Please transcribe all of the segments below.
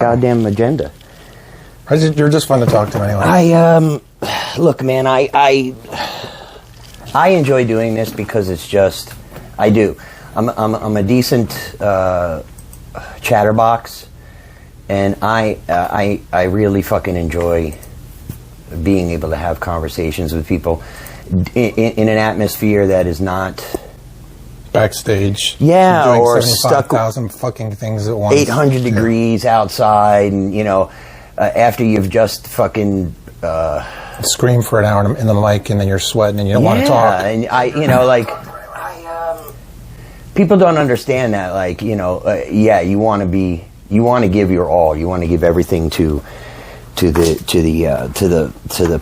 goddamn agenda. You're just fun to talk to anyway. Look, man, I enjoy doing this because it's just, I do. I'm a decent chatterbox, and I really fucking enjoy being able to have conversations with people in an atmosphere that is not backstage. Yeah, doing or 75,000 fucking things at once. 800 degrees outside, and after you've just fucking scream for an hour in the mic, and then you're sweating, and you don't want to talk. And people don't understand that. You want to give your all. You want to give everything to the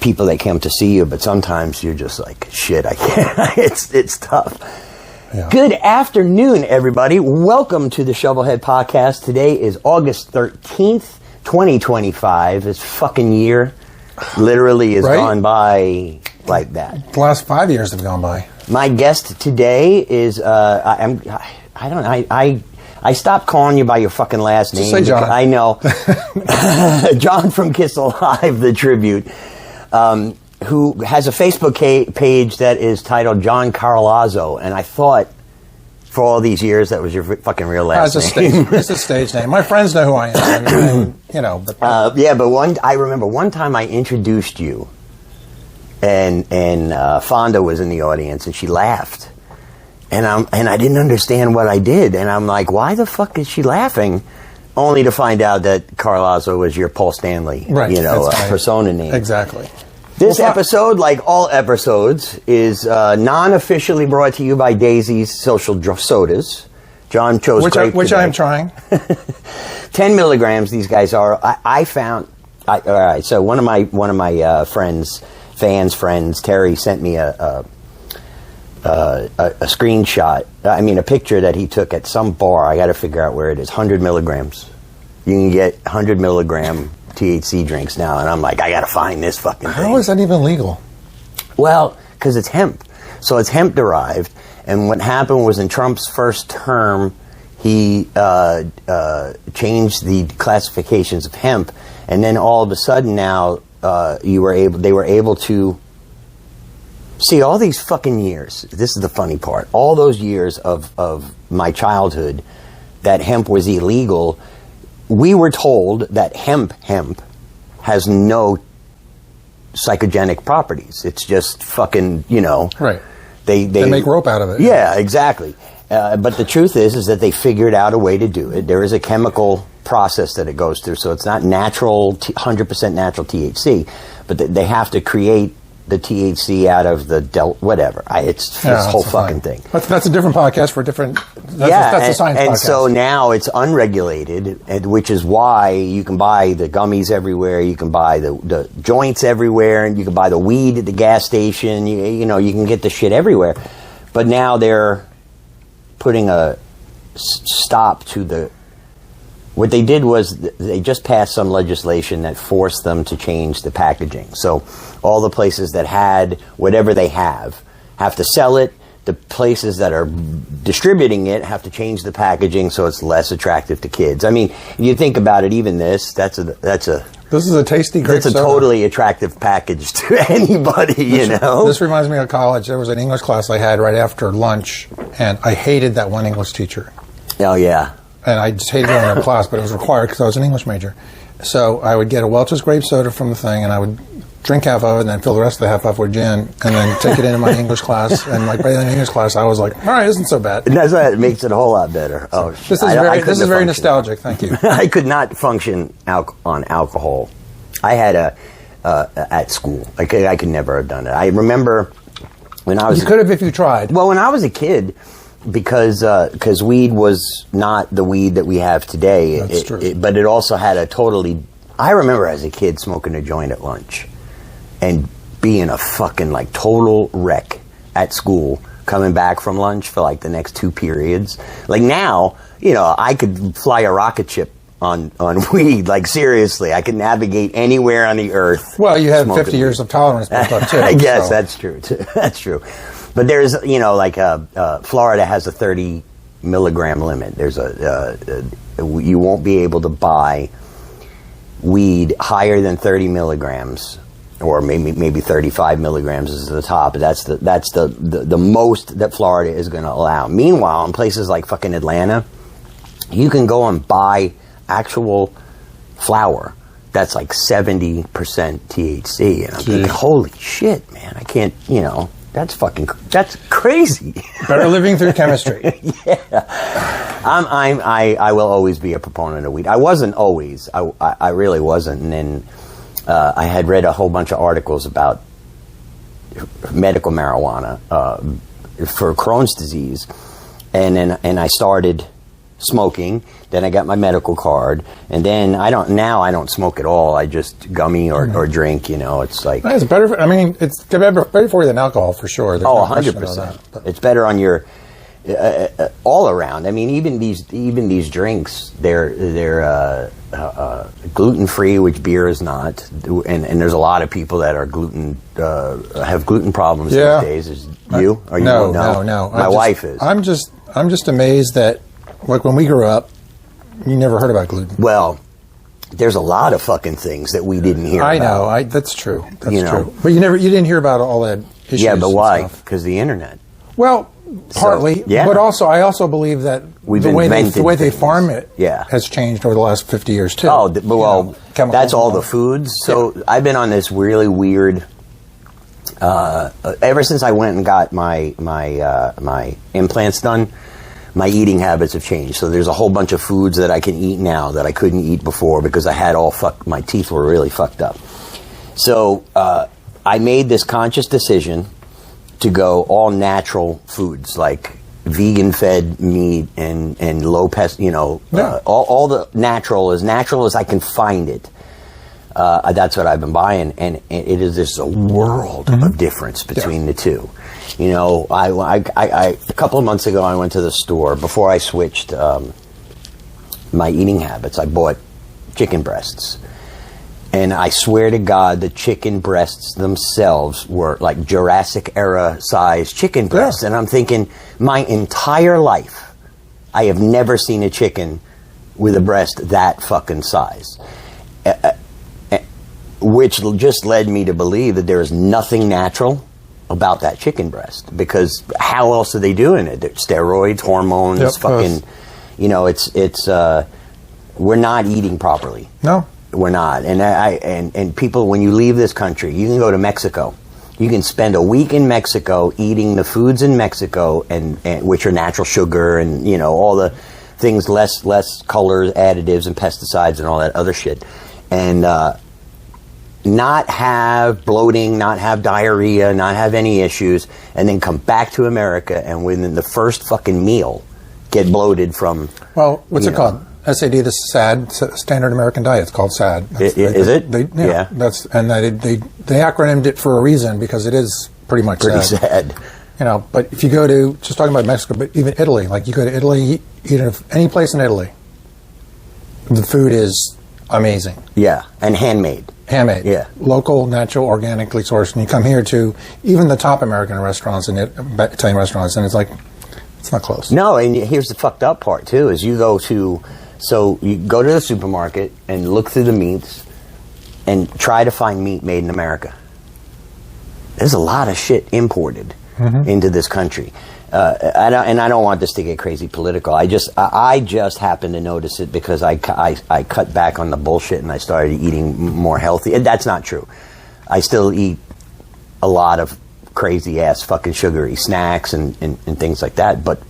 people that come to see you. But sometimes you're just like, shit, I can't. It's tough. Yeah. Good afternoon, everybody. Welcome to the ShovelHed podcast. Today is August 13th, 2025. This fucking year literally has gone by like that. The last 5 years have gone by. My guest today is I stopped calling you by your fucking last name. Just say John. I know. John from Kiss Alive, the tribute, who has a Facebook page that is titled John Carlazzo, and I thought for all these years that was your fucking real last name. It's a stage name. My friends know who I am. I remember one time I introduced you, and Fonda was in the audience, and she laughed. And I didn't understand what I did, and I'm like, why the fuck is she laughing? Only to find out that Carlazzo was your Paul Stanley, persona name. Exactly. This episode, like all episodes, is non-officially brought to you by Daisy's Social Sodas. John chose grape which I am trying. 10 milligrams. These guys are. I found. All right. So one of my friends, Terry, sent me a screenshot. A picture that he took at some bar. I got to figure out where it is. 100 milligrams. You can get 100 milligram THC drinks now, and I'm like, I got to find this fucking thing. How is that even legal? Well, because it's hemp. So it's hemp derived. And what happened was in Trump's first term, he changed the classifications of hemp, and then all of a sudden now they were able to see all these fucking years. This is the funny part. All those years of my childhood that hemp was illegal, we were told that hemp has no psychogenic properties. It's just fucking, Right. They make rope out of it. Yeah, exactly. But the truth is that they figured out a way to do it. There is a chemical process that it goes through, so it's not natural, 100% natural THC, but they have to create the THC out of the whatever. It's this whole fucking thing. That's a different podcast for a different. That's a science podcast. And so now it's unregulated, which is why you can buy the gummies everywhere, you can buy the joints everywhere, and you can buy the weed at the gas station. You can get the shit everywhere. But now they're putting a stop to the. What they did was they just passed some legislation that forced them to change the packaging. So all the places that had whatever they have to sell it. The places that are distributing it have to change the packaging so it's less attractive to kids. You think about it, even this is a tasty grape soda. Totally attractive package to anybody, This reminds me of college. There was an English class I had right after lunch, and I hated that one English teacher. Oh, yeah. And I just hated going to class, but it was required because I was an English major. So I would get a Welch's grape soda from the thing, and I would drink half of it and then fill the rest of the half up with gin, and then take it into my English class. And by the end of the English class, I was like, all right, isn't so bad. And that's right. It makes it a whole lot better. Oh, shit. This is very nostalgic. Thank you. I could not function on alcohol. I had at school. I could never have done it. I remember when I was... You could have if you tried. Well, when I was a kid... Because weed was not the weed that we have today. That's true. But it also had a totally... I remember as a kid smoking a joint at lunch and being a fucking total wreck at school, coming back from lunch for the next 2 periods. Now, I could fly a rocket ship on weed. Seriously, I could navigate anywhere on the earth. Well, you have 50 years of tolerance built up too. I guess that's true. That's true. But there's, Florida has a 30 milligram limit. There's you won't be able to buy weed higher than 30 milligrams, or maybe 35 milligrams is the top. That's the most that Florida is going to allow. Meanwhile, in places like fucking Atlanta, you can go and buy actual flower that's like 70% THC, and I'm thinking, holy shit, man, I can't, that's crazy. Better living through chemistry. Yeah, I will always be a proponent of weed. I wasn't always. I really wasn't, and then I had read a whole bunch of articles about medical marijuana for Crohn's disease, and I started smoking. Then I got my medical card, and then I don't smoke at all. I just gummy or drink. It's like it's better. It's better for you than alcohol for sure. There's 100%. It's better on your all around. Even these drinks, they're gluten free, which beer is not, and there's a lot of people that are have gluten problems these days. Is you? Are you? No. My wife is. I'm just amazed that, like, when we grew up, you never heard about gluten. Well, there's a lot of fucking things that we didn't hear about. I know. That's true. That's true. But you didn't hear about all that issues. Yeah, but why? Because the internet. Well, partly. Yeah. But also, I also believe that the way they farm it has changed over the last 50 years, too. Oh, well, that's all the foods. So I've been on this really weird... ever since I went and got my implants done, my eating habits have changed. So there's a whole bunch of foods that I can eat now that I couldn't eat before because I had my teeth were really fucked up. So I made this conscious decision to go all natural foods, like vegan fed meat and low pest, all the natural as I can find it. That's what I've been buying, and it is just a world of difference between the two. A couple of months ago, I went to the store before I switched my eating habits. I bought chicken breasts, and I swear to God, the chicken breasts themselves were like Jurassic era size chicken breasts. And I'm thinking, my entire life, I have never seen a chicken with a breast that fucking size. Which just led me to believe that there is nothing natural about that chicken breast, because how else are they doing it? They're steroids, hormones, fucking, it's we're not eating properly. No, we're not. And people, when you leave this country, you can go to Mexico. You can spend a week in Mexico eating the foods in Mexico, and which are natural sugar and all the things, less colors, additives, and pesticides and all that other shit, and not have bloating, not have diarrhea, not have any issues, and then come back to America and within the first fucking meal get bloated from... Well, what's it called? SAD, the SAD, Standard American Diet. It's called SAD. Is it? Yeah. They acronymed it for a reason, because it is pretty much sad. But if you go to, just talking about Mexico, but even Italy, like you go to Italy, eat at any place in Italy, the food is amazing. Yeah, and handmade. Handmade. Yeah. Local, natural, organically sourced. And you come here to even the top American restaurants and Italian restaurants, and it's like, it's not close. No, and here's the fucked up part, too, is you go to the supermarket and look through the meats and try to find meat made in America. There's a lot of shit imported into this country. I don't want this to get crazy political. I just happened to notice it because I cut back on the bullshit and I started eating more healthy. And that's not true. I still eat a lot of crazy ass fucking sugary snacks and things like that. But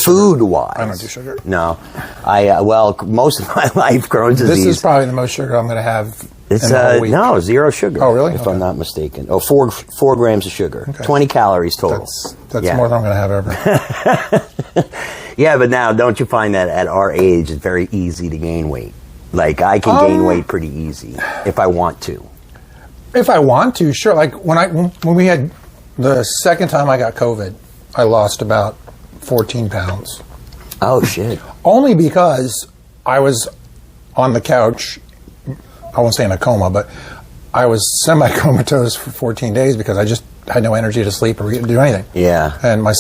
food wise, I don't do sugar. No, most of my life, Crohn's disease. This is probably the most sugar I'm going to have. It's no, 0 sugar. Oh, really? If I'm not mistaken. 4 grams of sugar. Okay. 20 calories total. That's more than I'm going to have ever. Yeah, but now, don't you find that at our age, it's very easy to gain weight? Like, I can gain weight pretty easy if I want to. If I want to, sure. Like, when we had the second time I got COVID, I lost about 14 pounds. Oh, shit. Only because I was on the couch, I won't say in a coma, but I was semi-comatose for 14 days because I just had no energy to sleep or do anything. Yeah. And my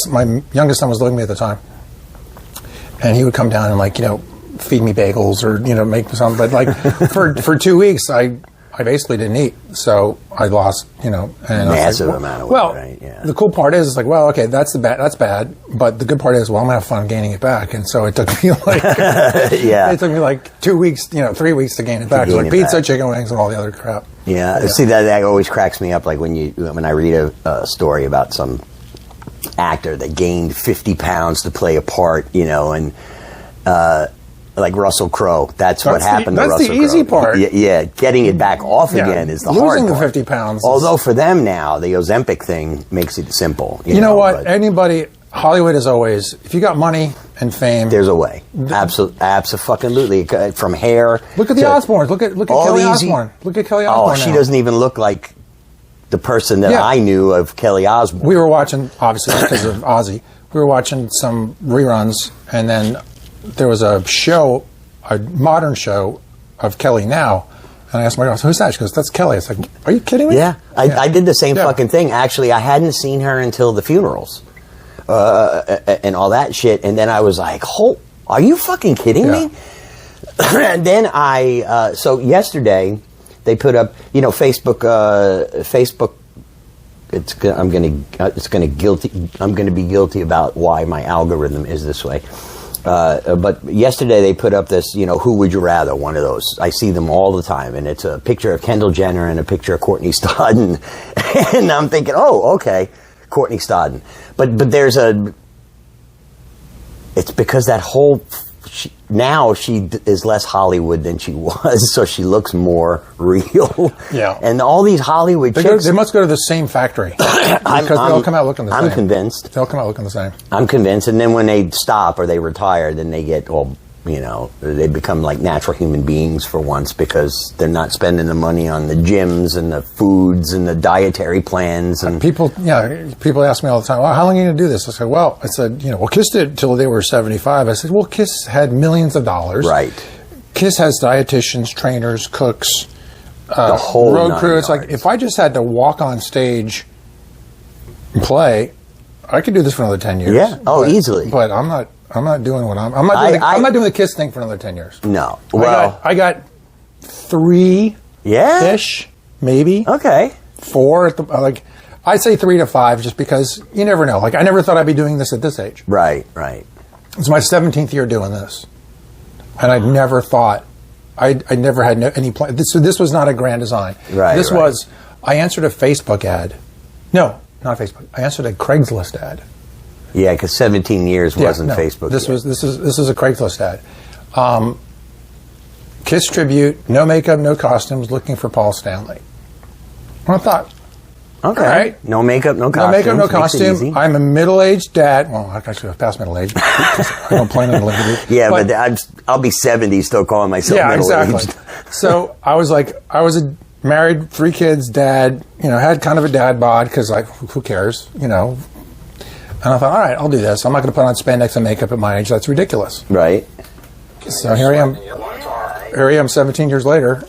youngest son was living with me at the time. And he would come down and feed me bagels or make me something. But like for 2 weeks, I basically didn't eat, so I lost massive amount of weight. Well, right? Yeah. The cool part is it's like, well, okay, that's bad, but the good part is, well, I'm gonna have fun gaining it back, and so it took me like yeah, it took me like 2 weeks, 3 weeks to gain it back. Like pizza, chicken wings, and all the other crap. Yeah, see that always cracks me up. Like when I read a story about some actor that gained 50 pounds to play a part, and like Russell Crowe. That's what happened to Russell Crowe. That's the easy part. Yeah, getting it back off again is the hard part. Losing the 50 pounds. Although for them now, the Ozempic thing makes it simple. You know what? Hollywood is always, if you got money and fame, there's a way. Absolutely. From hair. Look at the Osbournes. Look at Kelly Osbourne. Look at Kelly Osbourne. Oh, she doesn't even look like the person that I knew of Kelly Osbourne. We were watching, obviously, because of Ozzy, we were watching some reruns, and then there was a modern show of Kelly Now, and I asked my girl, who's that? She goes, that's Kelly. It's like, are you kidding me? Yeah, I did the same fucking thing. Actually, I hadn't seen her until the funerals and all that shit, and then I was like, are you fucking kidding me? And then so yesterday, they put up, Facebook, I'm going to be guilty about why my algorithm is this way. But yesterday they put up this, who would you rather, one of those. I see them all the time, and it's a picture of Kendall Jenner and a picture of Courtney Stodden. And I'm thinking, oh, okay, Courtney Stodden. But there's it's because that whole, now she is less Hollywood than she was, so she looks more real. Yeah. And all these Hollywood chicks... They must go to the same factory. Because they'll come out looking the same. I'm convinced. They'll come out looking the same. I'm convinced. And then when they stop or they retire, then they get all... they become like natural human beings for once because they're not spending the money on the gyms and the foods and the dietary plans. And people ask me all the time, well, how long are you going to do this? I said, well, Kiss did till they were 75. I said, well, Kiss had millions of dollars. Right. Kiss has dietitians, trainers, cooks, the whole road crew. It's like, if I just had to walk on stage and play, I could do this for another 10 years. Yeah. Oh, easily. But I'm not doing what I'm not doing the Kiss thing for another 10 years. No. Well, I got 3 ish, maybe. Okay. 4 I'd say 3 to 5 just because you never know. Like I never thought I'd be doing this at this age. Right. It's my 17th year doing this. And I never thought I never had any plan. This was not a grand design. Right. This was I answered a Facebook ad. No, not Facebook. I answered a Craigslist ad. Yeah, because 17 years wasn't Facebook. This is a Craigslist ad. Kiss tribute, no makeup, no costumes, looking for Paul Stanley. And I thought, okay, right. No makeup, no costume. No makeup, no costume. I'm a middle-aged dad. Well, actually, I'm past middle age. I don't plan on living. Yeah, but I'll be 70 still calling myself middle-aged. Exactly. So I was a married, 3 kids, dad. Had kind of a dad bod because who cares, And I thought, all right, I'll do this. I'm not going to put on spandex and makeup at my age. That's ridiculous. Right. So here I am. Here I am 17 years later.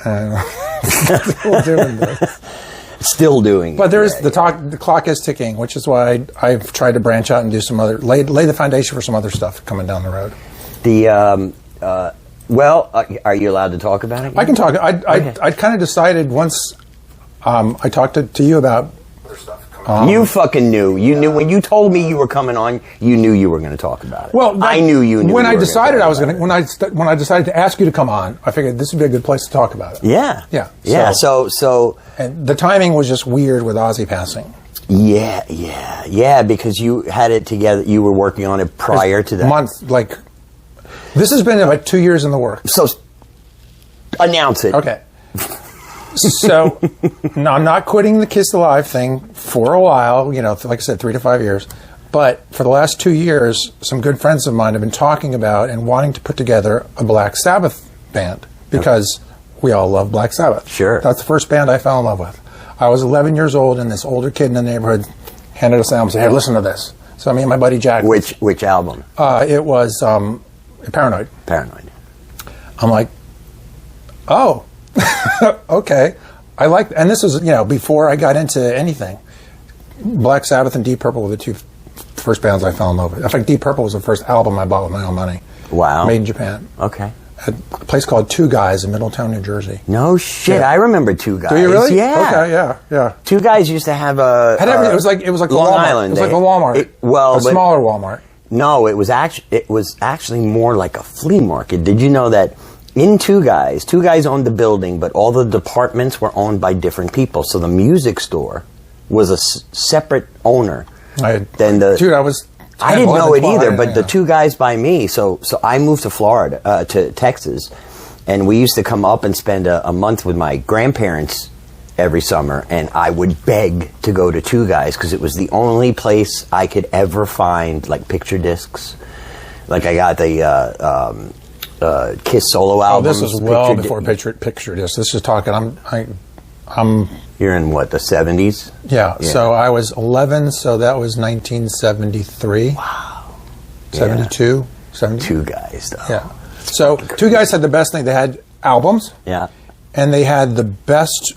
And still doing this. Still doing But there's the clock is ticking, which is why I've tried to branch out and do some other, lay the foundation for some other stuff coming down the road. Are you allowed to talk about it? I can talk. I kind of decided once I talked to you about other stuff. You fucking knew. You knew when you told me you were coming on. You knew you were going to talk about it. Well, I knew you knew. When I decided I was going to, when I decided to ask you to come on, I figured this would be a good place to talk about it. Yeah. So and the timing was just weird with Ozzy passing. Yeah. Because you had it together. You were working on it prior to that. This has been about 2 years in the works. So announce it. Okay. So, no, I'm not quitting the Kiss Alive thing for a while, like I said, 3 to 5 years. But for the last 2 years, some good friends of mine have been talking about and wanting to put together a Black Sabbath band because we all love Black Sabbath. Sure. That's the first band I fell in love with. I was 11 years old, and this older kid in the neighborhood handed us an album and said, hey, listen to this. So me and my buddy Jack. Which album? It was Paranoid. Paranoid. I'm like, oh. Okay. I like, and this was, before I got into anything. Black Sabbath and Deep Purple were the 2 first bands I fell in love with. In fact, Deep Purple was the first album I bought with my own money. Wow. Made in Japan. Okay. At a place called Two Guys in Middletown, New Jersey. No shit. Yeah. I remember Two Guys. Do you really? Yeah. Okay, yeah. Two Guys used to have a... It was like Long Walmart. Island. It was like a Walmart. A smaller Walmart. No, it was actually more like a flea market. Did you know that in Two Guys owned the building, but all the departments were owned by different people. So the music store was a separate owner. I didn't know it either, but the Two Guys by me. So I moved to Florida, to Texas, and we used to come up and spend a month with my grandparents every summer, and I would beg to go to Two Guys because it was the only place I could ever find like picture discs. Like I got the Kiss solo albums. Oh, this was well before picture discs. This is talking. I'm. You're in what, the 70s? Yeah. So I was 11. So that was 1973. Wow. 72. Yeah. 72. Two Guys, though. Yeah. So Two Guys had the best thing. They had albums. Yeah. And they had the best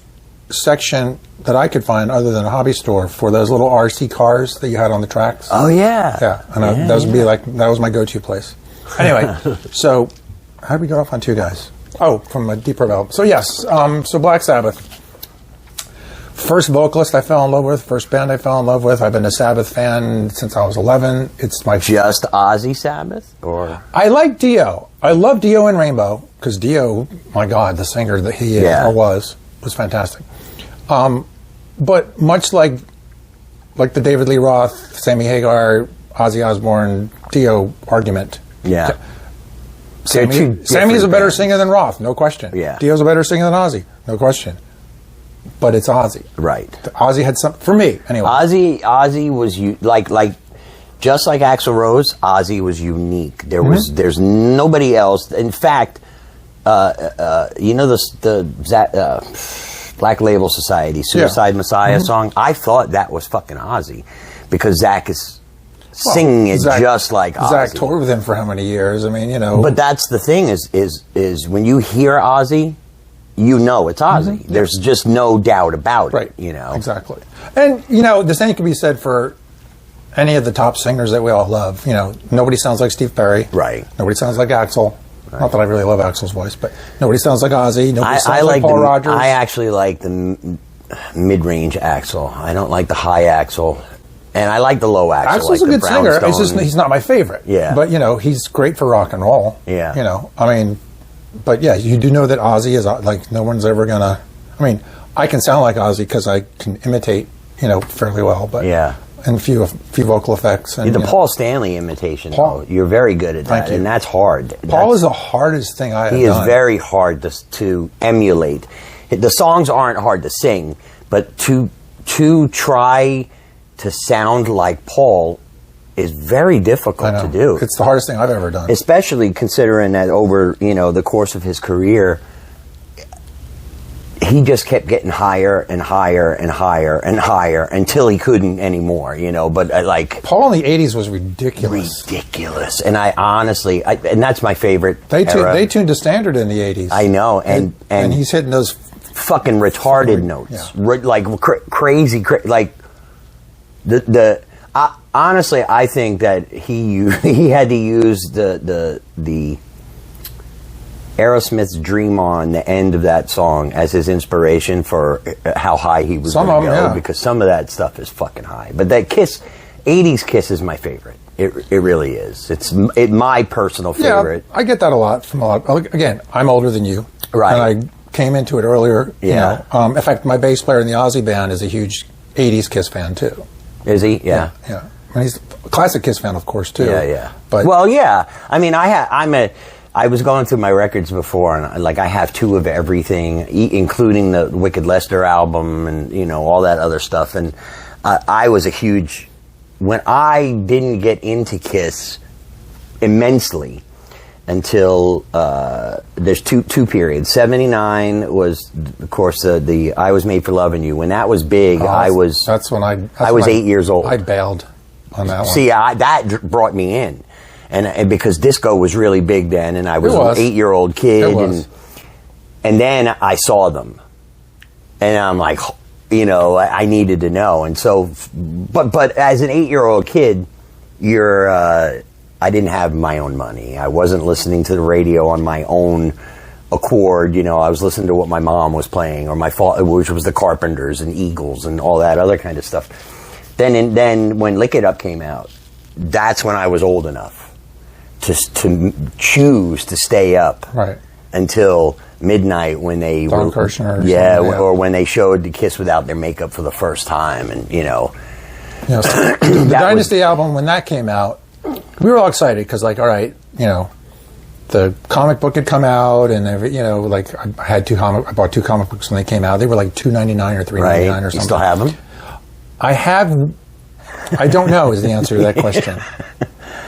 section that I could find, other than a hobby store, for those little RC cars that you had on the tracks. Oh yeah. Yeah. And that was my go-to place. Anyway, so how did we get off on Two Guys? Oh, from a Deep Purple album. So yes, so Black Sabbath. First vocalist I fell in love with, first band I fell in love with. I've been a Sabbath fan since I was 11. It's my just Ozzy Sabbath, or I like Dio. I love Dio and Rainbow because Dio, my God, the singer that he is or was fantastic. But much like the David Lee Roth, Sammy Hagar, Ozzy Osbourne, Dio argument. Yeah. Sammy's a better singer than Roth, no question. Yeah. Dio's a better singer than Ozzy, no question. But it's Ozzy. Right. Ozzy had some, for me, anyway. Ozzy was like just like Axl Rose, Ozzy was unique. There's nobody else. In fact, you know the Black Label Society, Suicide Messiah song? I thought that was fucking Ozzy because Zach is singing it just like Ozzy. Zach toured with him for how many years? I mean, you know. But that's the thing is when you hear Ozzy, you know it's Ozzy. There's just no doubt about it, you know. Exactly. And, you know, the same can be said for any of the top singers that we all love. You know, nobody sounds like Steve Perry. Right. Nobody sounds like Axl. Right. Not that I really love Axl's voice, but nobody sounds like Ozzy. Nobody sounds like Paul Rodgers. I actually like the mid-range Axl. I don't like the high Axl. And I like the low Axl. Axl's like a good singer. It's just he's not my favorite. Yeah. But, you know, he's great for rock and roll. Yeah. You know, I mean... But yeah, you do know that Ozzy is like no one's ever gonna. I mean, I can sound like Ozzy because I can imitate, you know, fairly well. But and a few vocal effects. And the Paul Stanley imitation, though, you're very good at that, and that's hard. Paul is the hardest thing I have done. He is very hard to emulate. The songs aren't hard to sing, but to try to sound like Paul is very difficult to do. It's the hardest thing I've ever done. Especially considering that over, you know, the course of his career, he just kept getting higher and higher and higher and higher until he couldn't anymore, you know. But like Paul in the 80s was ridiculous. Ridiculous. And I honestly, and that's my favorite era. They tuned to standard in the 80s. I know. And he's hitting those fucking retarded notes. Yeah. Like crazy, like honestly, I think that he had to use the Aerosmith's "Dream On," the end of that song, as his inspiration for how high he was going to go. Because some of that stuff is fucking high. But that Kiss, 80s Kiss is my favorite. It really is. It's my personal favorite. Yeah, I get that a lot from a lot. Again, I'm older than you, right? And I came into it earlier. Yeah. You know, in fact, my bass player in the Ozzy band is a huge 80s Kiss fan too. Is he? Yeah. Yeah. And he's a classic Kiss fan, of course, too. Yeah. But well, yeah. I mean, I was going through my records before, and like I have two of everything, including the Wicked Lester album, and you know all that other stuff. And I was a huge. When I didn't get into Kiss immensely until there's two periods. 79 was, of course, the I Was Made for Loving You. When that was big, I was 8 years old. I bailed on that one. See, that brought me in. And because disco was really big then, and I was an 8-year-old kid, and then I saw them, and I'm like, you know, I needed to know, and so, but as an 8-year-old kid, you're I didn't have my own money. I wasn't listening to the radio on my own accord. You know, I was listening to what my mom was playing, or my father, which was the Carpenters and Eagles and all that other kind of stuff. Then when Lick It Up came out, that's when I was old enough to choose to stay up until midnight when they Don Kirshner or when they showed the Kiss without their makeup for the first time, and you know. So the Dynasty album, when that came out, we were all excited because, like, all right, you know, the comic book had come out, and you know, like I bought 2 comic books when they came out. They were like $2.99 or $3.99 or something. You still have them? I don't know is the answer to that question.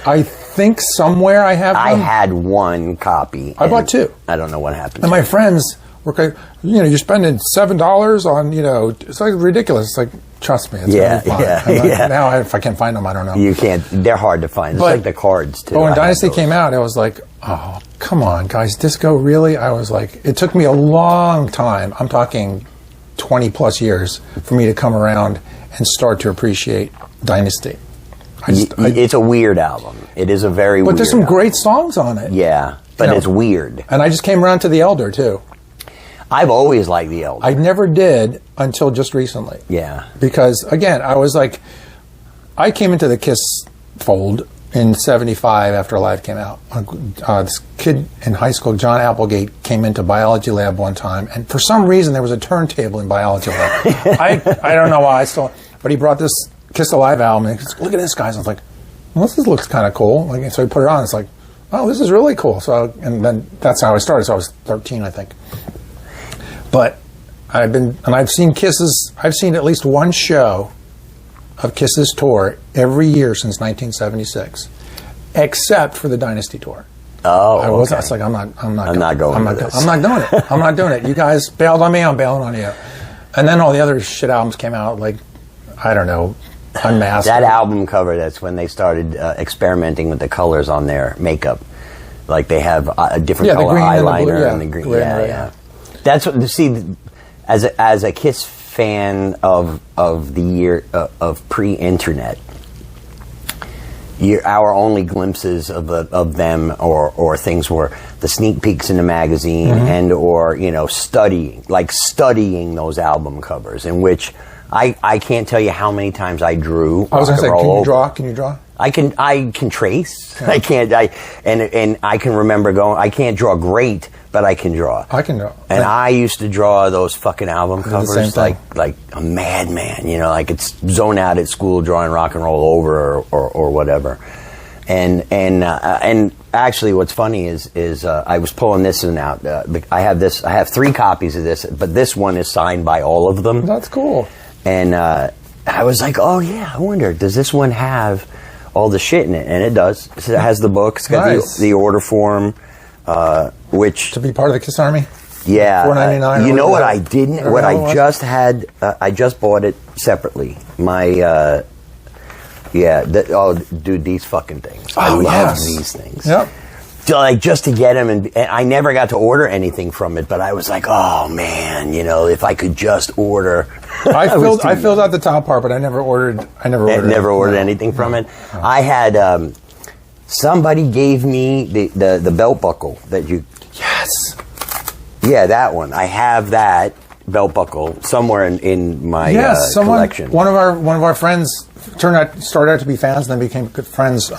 I think somewhere I have them. I had 1 copy. I bought 2. I don't know what happened. And my friends were like, you know, you're spending $7 on, you know, it's like ridiculous. It's like, trust me, it's gonna be fine. Now, if I can't find them, I don't know. You can't. They're hard to find. It's like the cards, too. But when Dynasty came out, I was like, oh, come on, guys, disco, really? I was like, it took me a long time. I'm talking 20-plus years for me to come around and start to appreciate Dynasty. It's a weird album. It is a very weird But there's some great songs on it. Yeah, but it's weird. And I just came around to The Elder, too. I've always liked The Elder. I never did until just recently. Yeah. Because, again, I was like, I came into the Kiss fold in 75 after Alive came out. This kid in high school, John Applegate, came into biology lab one time, and for some reason there was a turntable in biology lab. I don't know why, but he brought this Kiss Alive album, and he goes, look at this, guys. I was like, well, this looks kind of cool. Like, so he put it on. It's like, oh, this is really cool. So, and then that's how I started. So I was 13, I think. But I've seen Kiss's. I've seen at least one show of Kiss's tour every year since 1976, except for the Dynasty tour. Oh, I was like, I'm not doing it. I'm not doing it. You guys bailed on me. I'm bailing on you. And then all the other shit albums came out. Like, I don't know. Unmasked. That album cover, that's when they started experimenting with the colors on their makeup. Like they have a different color eyeliner and the green. Yeah. That's what, see, as a Kiss fan of the year of pre-internet, our only glimpses of them or things were the sneak peeks in the magazine and or, you know, studying those album covers, in which I can't tell you how many times I drew. I was going to say, can you draw? I can trace. Yeah. And I can remember going. I can't draw great, but I can draw. I can draw. And I used to draw those fucking album covers like a madman. You know, like it's zone out at school drawing Rock and Roll Over or whatever. And actually, what's funny is I was pulling this one out. I have 3 copies of this, but this one is signed by all of them. That's cool. And I was like, oh yeah, I wonder, does this one have all the shit in it? And it does. It has the book. It's got the order form, which to be part of the Kiss Army. Yeah, $4.99. You know what I didn't? What I just had? I just bought it separately. My dude, these fucking things. I love these things. Yep. So, like, just to get them, and I never got to order anything from it, but I was like, oh man, you know, if I could just order. I filled out the top part, but I never ordered. Never ordered anything from it. No. I had somebody gave me the belt buckle that you. Yes. Yeah, that one. I have that belt buckle somewhere in my collection. One of our friends started out to be fans, and then became good friends.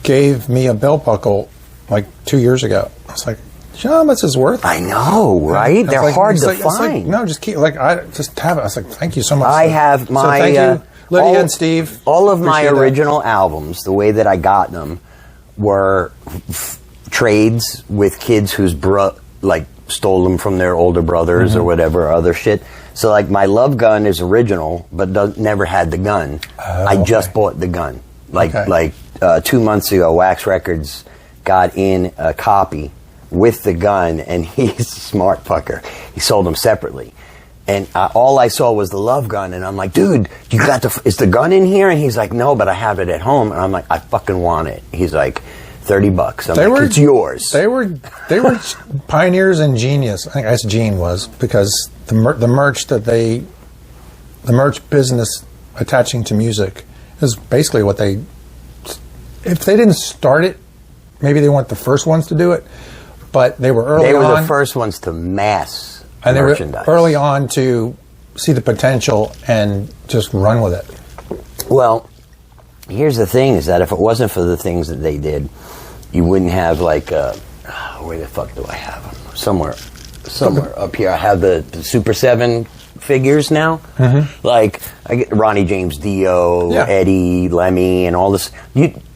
Gave me a belt buckle like 2 years ago. I was like, you know how much it's worth? I know, right? They're hard to find. No, just keep I just have it. I was like, thank you so much. I have my thank you, Lydia and Steve. All of my original albums, the way that I got them, were trades with kids whose stole them from their older brothers or whatever other shit. So like my Love Gun is original, but never had the gun. I just bought the gun. 2 months ago, Wax Records got in a copy with the gun, and he's a smart fucker. He sold them separately. And all I saw was the Love Gun, and I'm like, dude, is the gun in here? And he's like, no, but I have it at home. And I'm like, I fucking want it. He's like, $30. It's yours. They were pioneers and genius. I think that's Gene was, because the merch business attaching to music is basically what they if they didn't start it, maybe they weren't the first ones to do it, but they were early on. They were the first ones to mass and merchandise. They were early on to see the potential and just run with it. Well, here's the thing, is that if it wasn't for the things that they did, you wouldn't have like, where the fuck do I have them? Somewhere up here. I have the Super 7 figures now. Mm-hmm. Like, I get Ronnie James Dio, Eddie, Lemmy, and all this.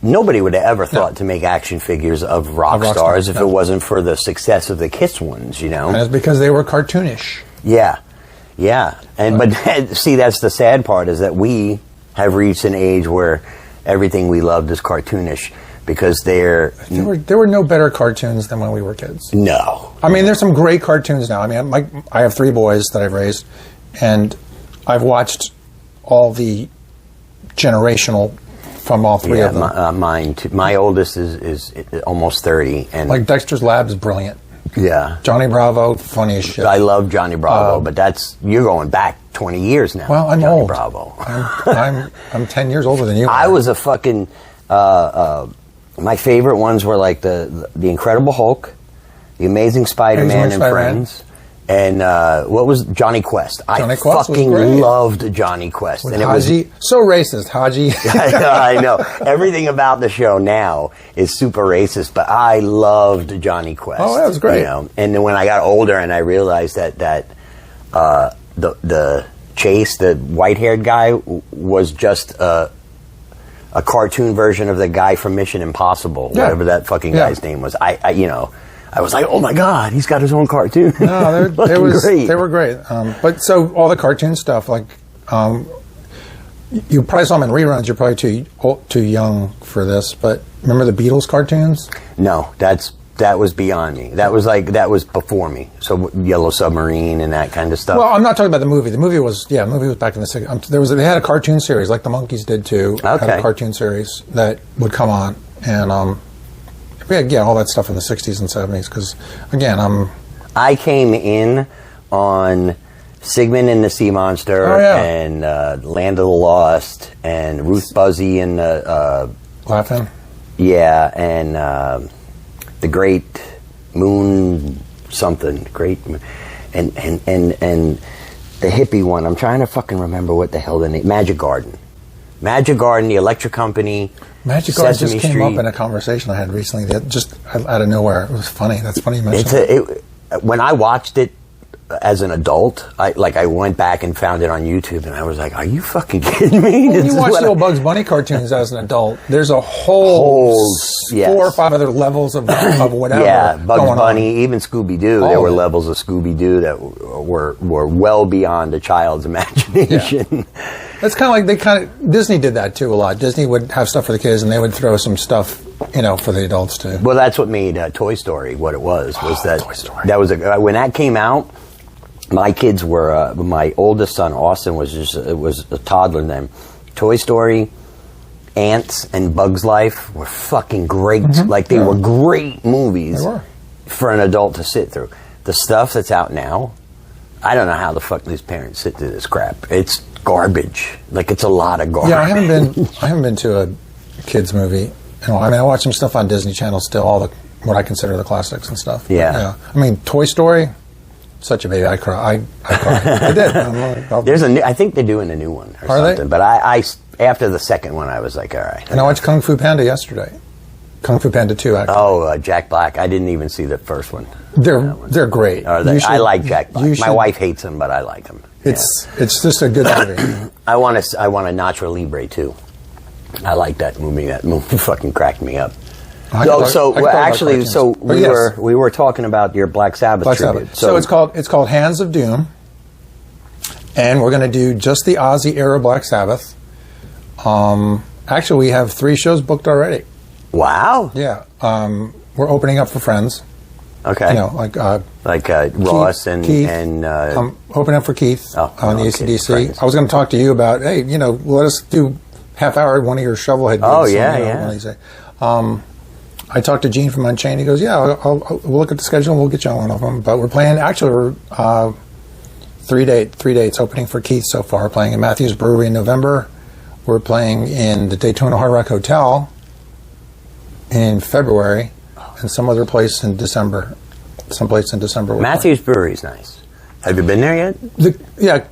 Nobody would have ever thought to make action figures of rock stars if it wasn't for the success of the Kiss ones, you know? And it's because they were cartoonish. Yeah. But see, that's the sad part, is that we have reached an age where everything we loved is cartoonish, because there were no better cartoons than when we were kids. No. I mean, there's some great cartoons now. I mean, I have 3 boys that I've raised, and I've watched all the generational from all 3 of them. Mine too. My oldest is almost 30, and like Dexter's Lab is brilliant. Yeah. Johnny Bravo, funny as shit. I love Johnny Bravo, but you're going back 20 years now. Well, I'm Johnny old. Bravo. I'm 10 years older than you. I was a fucking. My favorite ones were like the Incredible Hulk, the Amazing Spider-Man and Friends, and what was Johnny Quest? I fucking loved Johnny Quest. With Haji, so racist, Haji. I know. Everything about the show now is super racist, but I loved Johnny Quest. Oh, that was great. You know? And then when I got older and I realized that the Chase, the white-haired guy, was just a cartoon version of the guy from Mission Impossible, whatever that fucking guy's name was. I was like, oh my god, he's got his own cartoon. No, they were great. But so all the cartoon stuff, like you probably saw them in reruns. You're probably too young for this, but remember the Beatles cartoons? No, that was beyond me. That was before me. So Yellow Submarine and that kind of stuff. Well, I'm not talking about the movie. The movie was back in the 60s. They had a cartoon series like the Monkees did too. Okay. Had a cartoon series that would come on, and all that stuff in the 60s and 70s. Because again, I came in on Sigmund and the Sea Monster and Land of the Lost and Ruth Buzzy and Laughing. Yeah, and the Great Moon something, and the hippie one. I'm trying to fucking remember what the hell the name. Magic Garden, the Electric Company. Magic Garden just came up in a conversation I had recently. That just out of nowhere, it was funny. That's funny you mentioned it. When I watched it as an adult, I went back and found it on YouTube, and I was like, "Are you fucking kidding me?" When you watch the old Bugs Bunny cartoons as an adult, there's a whole 4 or 5 other levels of whatever. Yeah, Bugs Bunny, even Scooby Doo. There were levels of Scooby Doo that were well beyond a child's imagination. Yeah. That's kind of like Disney did that too a lot. Disney would have stuff for the kids, and they would throw some stuff, for the adults too. Well, that's what made Toy Story what it was. Toy Story. That was when that came out. My kids were, my oldest son, Austin, was a toddler then. Toy Story, Ants, and Bug's Life were fucking great. Mm-hmm. Like, they were great movies for an adult to sit through. The stuff that's out now, I don't know how the fuck these parents sit through this crap. It's garbage. Like, it's a lot of garbage. Yeah, I haven't been to a kids movie. I watch some stuff on Disney Channel still, what I consider the classics and stuff. Yeah. I mean, Toy Story... Such a baby. I cried. I did. I think they're doing a new one or something. But I after the second one, I was like, all right. And I watched Kung Fu Panda yesterday. Kung Fu Panda 2, actually. Oh, Jack Black. I didn't even see the first one. They're great. I like Jack Black. My wife hates him, but I like him. It's just a good movie. I want a Nacho Libre too. I like that movie. That movie fucking cracked me up. We were talking about your Black Sabbath tribute. So it's called Hands of Doom, and we're going to do just the Ozzy era Black Sabbath. Actually, we have 3 shows booked already. Wow. Yeah. We're opening up for friends. Okay. Ross and Keith, and opening up for Keith on the AC/DC. Friends. I was going to talk to you about, let us do half hour at one of your Shovelhead gigs. Oh yeah. I talked to Gene from Unchained. He goes, we'll look at the schedule and we'll get you on one of them. But we're playing, we're 3 dates opening for Keith so far. Playing in Matthews Brewery in November. We're playing in the Daytona Hard Rock Hotel in February, and some other place in December. Someplace in December. Matthew's Brewery's nice. Have you been there yet?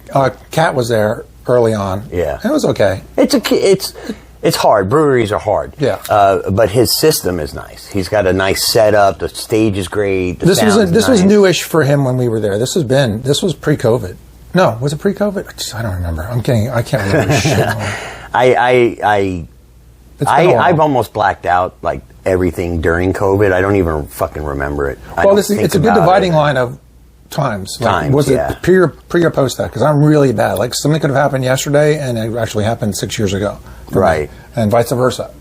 Kat was there early on. Yeah. It was okay. It's hard. Breweries are hard. Yeah. But his system is nice. He's got a nice setup. The stage is great. This was newish for him when we were there. This was pre-COVID. No, was it pre-COVID? I don't remember. I can't remember shit. I've almost blacked out like everything during COVID. I don't even fucking remember it. Well, it's a good dividing line of times. Was it pre or post that? Because I'm really bad. Like something could have happened yesterday, and it actually happened 6 years ago. Right. And vice versa.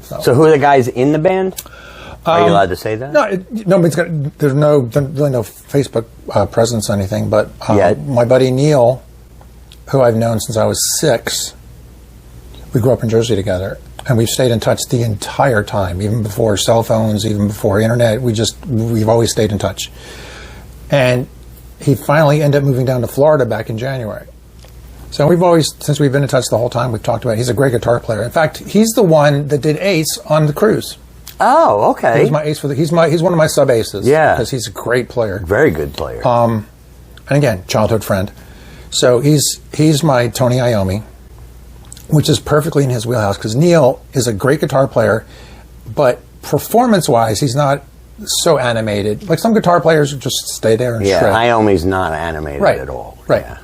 So who are the guys in the band? Are you allowed to say that? No, there's really no Facebook presence or anything. But my buddy Neil, who I've known since I was 6, we grew up in Jersey together, and we've stayed in touch the entire time, even before cell phones, even before internet. We've always stayed in touch. And he finally ended up moving down to Florida back in January. So since we've been in touch the whole time, we've talked about it. He's a great guitar player. In fact, he's the one that did Ace on the cruise. Oh, okay. He's my ace he's one of my sub aces. Yeah, because he's a great player. Very good player. And again, childhood friend. So he's my Tony Iommi, which is perfectly in his wheelhouse because Neil is a great guitar player, but performance-wise, he's not so animated. Like some guitar players just stay there and shred. Iommi's not animated at all. Right. Yeah.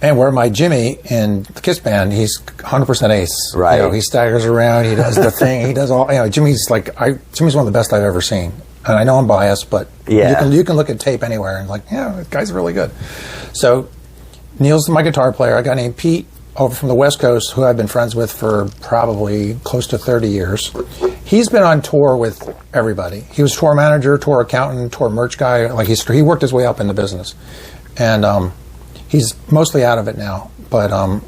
And where my Jimmy in the Kiss band, he's 100% ace. Right. He staggers around. He does the thing. He does all. Jimmy's one of the best I've ever seen. And I know I'm biased, but you can look at tape anywhere and that guy's really good. So Neil's my guitar player. A guy named Pete over from the West Coast, who I've been friends with for probably close to 30 years. He's been on tour with everybody. He was tour manager, tour accountant, tour merch guy. He worked his way up in the business, and he's mostly out of it now. But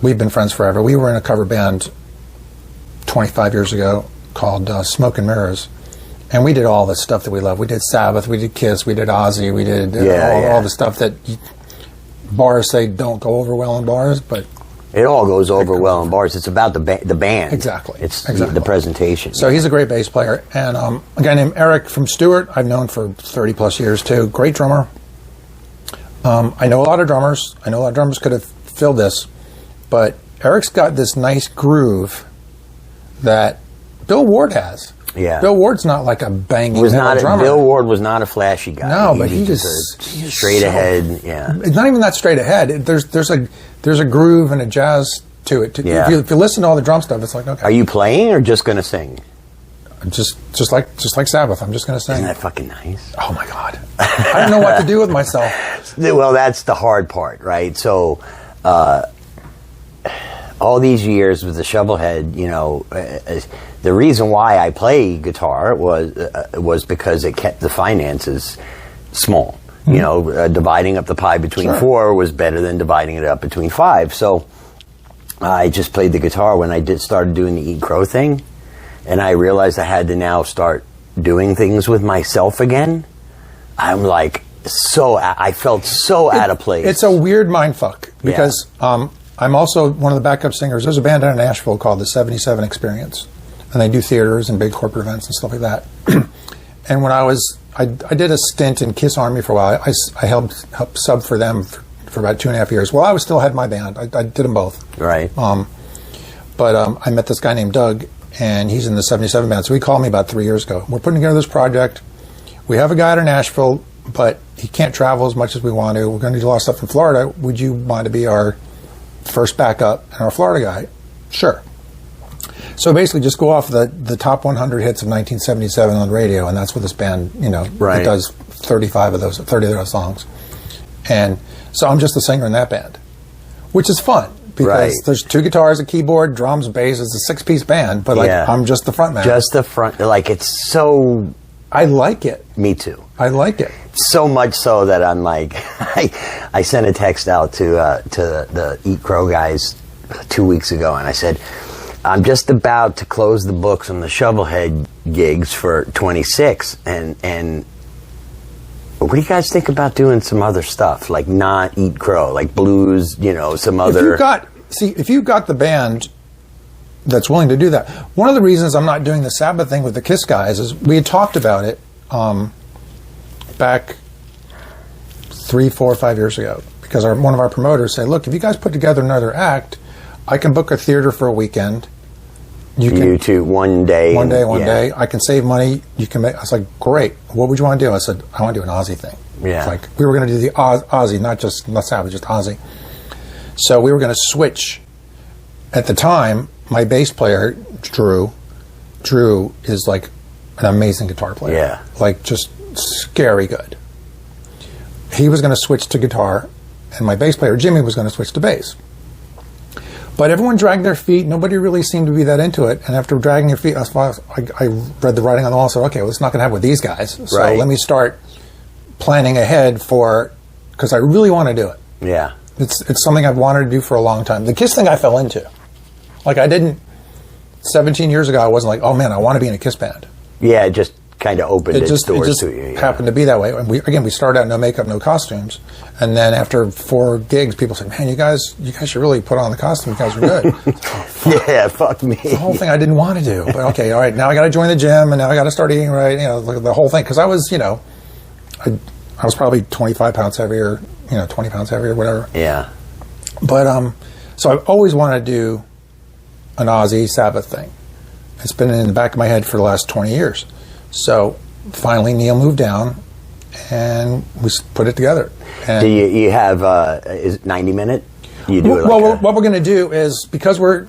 we've been friends forever. We were in a cover band 25 years ago called Smoke and Mirrors, and we did all the stuff that we love. We did Sabbath, we did Kiss, we did Ozzy, we did all the stuff that bars say don't go over well in bars, but it all goes over well in bars. It's about the band. Exactly. It's the presentation. So he's a great bass player. And a guy named Eric from Stewart, I've known for 30 plus years too. Great drummer. I know a lot of drummers. I know a lot of drummers could have filled this, but Eric's got this nice groove that Bill Ward has. Yeah. Bill Ward's not like a banging drummer. Bill Ward was not a flashy guy. No, but he just straight ahead. Yeah. It's not even that straight ahead. There's a groove and a jazz to it. Yeah. If you listen to all the drum stuff, it's like, okay. Are you playing or just going to sing? Just like Sabbath, I'm just going to sing. Isn't that fucking nice? Oh my God, I don't know what to do with myself. Well, that's the hard part, right? So, all these years with the ShovelHed, the reason why I play guitar was because it kept the finances small. Mm-hmm. Dividing up the pie between 4 was better than dividing it up between 5. So, I just played the guitar when I started doing the Eat Crow thing. And I realized I had to now start doing things with myself again. I'm like, I felt so out of place. It's a weird mind fuck because I'm also one of the backup singers. There's a band out of Nashville called the 77 Experience, and they do theaters and big corporate events and stuff like that. And when I did a stint in Kiss Army for a while. I helped sub for them for about 2.5 years. Well, I still had my band. I did them both. Right. But I met this guy named Doug, and he's in the 77 band. So he called me about 3 years ago. We're putting together this project. We have a guy out of Nashville, but he can't travel as much as we want to. We're going to do a lot of stuff in Florida. Would you want to be our first backup and our Florida guy? Sure. So basically just go off the top 100 hits of 1977 on the radio, and that's what this band, it does 30 of those songs. And so I'm just the singer in that band, which is fun. Because there's 2 guitars, a keyboard, drums, bass. It's a 6-piece band, but I'm just the front man. Just the front. It's so... I like it. Me too. I like it. So much so that I'm like... I sent a text out to the Eat Crow guys 2 weeks ago, and I said, I'm just about to close the books on the ShovelHed gigs for 26, and what do you guys think about doing some other stuff, like not Eat Crow, like blues, some other... If you got the band that's willing to do that. One of the reasons I'm not doing the Sabbath thing with the Kiss guys is we had talked about it back 3, 4, 5 years ago, because one of our promoters said, look, if you guys put together another act, I can book a theater for a weekend. You two, one day. One day. I can save money. You can make. I was like, great. What would you want to do? I said, I want to do an Ozzy thing. Yeah. It's like we were going to do the Ozzy, not Sabbath, just Ozzy. So we were going to switch. At the time, my bass player, Drew is like an amazing guitar player. Yeah. Like just scary good. He was going to switch to guitar, and my bass player, Jimmy, was going to switch to bass. But everyone dragged their feet. Nobody really seemed to be that into it. And after dragging your feet, I read the writing on the wall and said, okay, well, it's not going to happen with these guys. So let me start planning ahead because I really want to do it. Yeah. It's something I've wanted to do for a long time. The Kiss thing I fell into. Like 17 years ago, I wasn't like, oh man, I want to be in a Kiss band. Yeah, it just kind of opened its doors to you. It happened to be that way. And we started out no makeup, no costumes. And then after 4 gigs, people said, man, you guys should really put on the costume. You guys are good. Yeah, fuck me. The whole thing I didn't want to do. But okay, all right, now I got to join the gym, and now I got to start eating right. The whole thing. Because I was, I was probably 25 pounds heavier, 20 pounds heavier, whatever. Yeah. But, so I've always wanted to do an Ozzy Sabbath thing. It's been in the back of my head for the last 20 years. So finally Neil moved down and we put it together. And do you have is it 90 minute? You do it what we're going to do is, because you're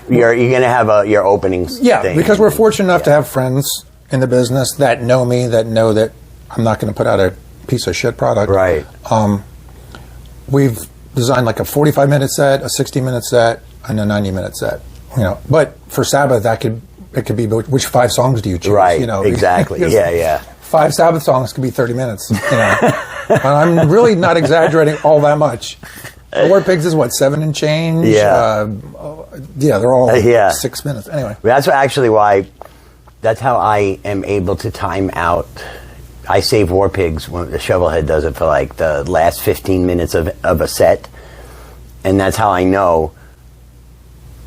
going to have your opening thing. Because we're fortunate enough to have friends in the business that know me, that know that I'm not going to put out a piece of shit product. Right. We've designed like a 45-minute set, a 60-minute set, and a 90-minute set. But for Sabbath, it could be, which 5 songs do you choose? Right, exactly. Yeah. 5 Sabbath songs could be 30 minutes. And I'm really not exaggerating all that much. War Pigs is 7 and change? Yeah. They're all 6 minutes. Anyway. That's how I am able to time out. I save War Pigs when the ShovelHed does it for like the last 15 minutes of a set. And that's how I know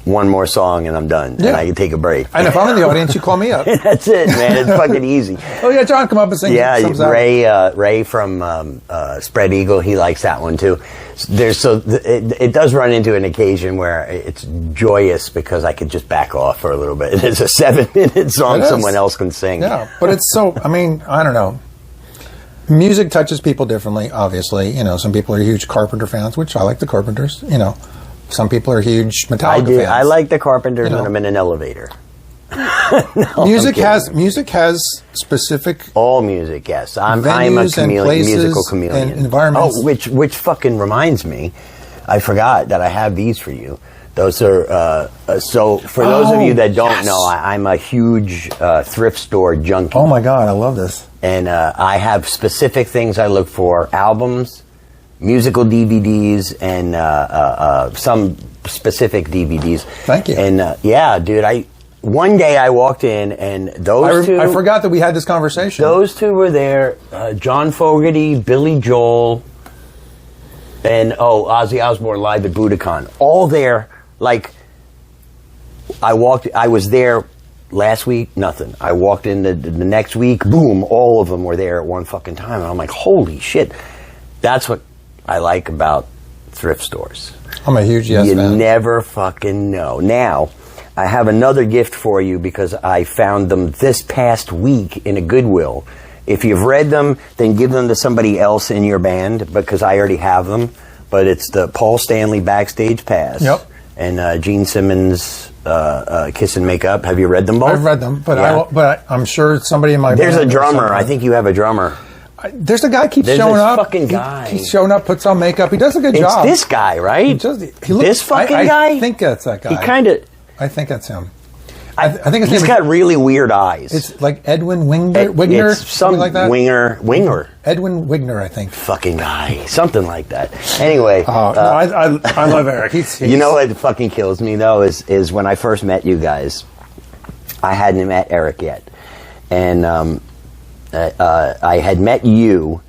one more song and I'm done. And I can take a break. And if I'm in the audience, you call me up. That's it, man. It's fucking easy. Oh yeah, John, come up and sing. Yeah, Ray from Spread Eagle, he likes that one too. It does run into an occasion where it's joyous because I could just back off for a little bit. It's a 7-minute song someone else can sing. Yeah, but it's I don't know. Music touches people differently, obviously. Some people are huge Carpenter fans, which I like the Carpenters, Some people are huge Metallica fans. I like the Carpenters when I'm in an elevator. Music has specific. All music, yes. I'm a musical chameleon. And environments. Oh, which fucking reminds me, I forgot that I have these for you. Those are so. For those of you that don't know, I'm a huge thrift store junkie. Oh my god, I love this. And I have specific things I look for: albums, musical DVDs, and some specific DVDs. Thank you. And dude, one day I walked in and those two. I forgot that we had this conversation. Those two were there: John Fogerty, Billy Joel, and Ozzy Osbourne live at Budokan. All there. Like, I was there last week, nothing. I walked in the next week, boom, all of them were there at one fucking time. And I'm like, holy shit. That's what I like about thrift stores. I'm a huge fan. You never fucking know. Now, I have another gift for you because I found them this past week in a Goodwill. If you've read them, then give them to somebody else in your band because I already have them. But it's the Paul Stanley Backstage Pass. Yep. And Gene Simmons, Kiss and Make Up. Have you read them both? I've read them, but I'm sure somebody in my There's a drummer. I think you have a drummer. There's a guy keeps showing up. Fucking guy. He's showing up, puts on makeup. He does a good job. It's this guy, right? This fucking guy? I think that's that guy. I think that's him. I think his he's name got really weird eyes. It's like Edwin Wigner, it's something like that. Winger. Edwin Wigner, I think. Fucking guy, something like that. Anyway, I love Eric. He's you know what fucking kills me though is when I first met you guys. I hadn't met Eric yet, and I had met you,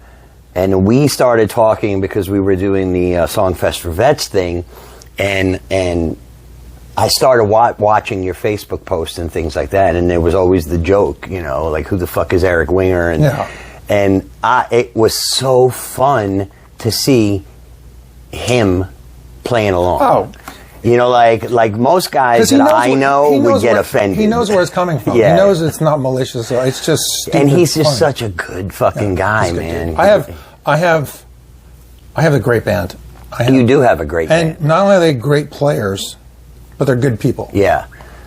and we started talking because we were doing the Songfest for Vets thing, and I started watching your Facebook posts and things like that, and there was always the joke, you know, like, who the fuck is Eric Winger? And it was so fun to see him playing along. Oh. You know, like most guys that I know would get offended. He knows where it's coming from. Yeah. He knows it's not malicious. It's just stupid. And he's just funny. such a good fucking guy, man. I have a great band. You do have a great band. And not only are they great players, but they're good people. Yeah.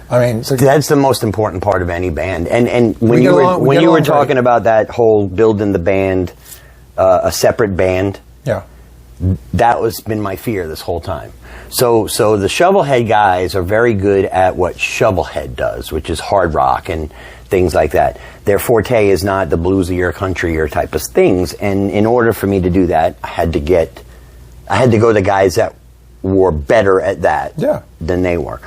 I mean, that's the most important part of any band. And when you were talking about that whole building the band, a separate band, yeah, that was been my fear this whole time. So the ShovelHed guys are very good at what ShovelHed does, which is hard rock and things like that. Their forte is not the bluesy or country or type of things. And in order for me to do that, I had to go to guys that were better at that than they were.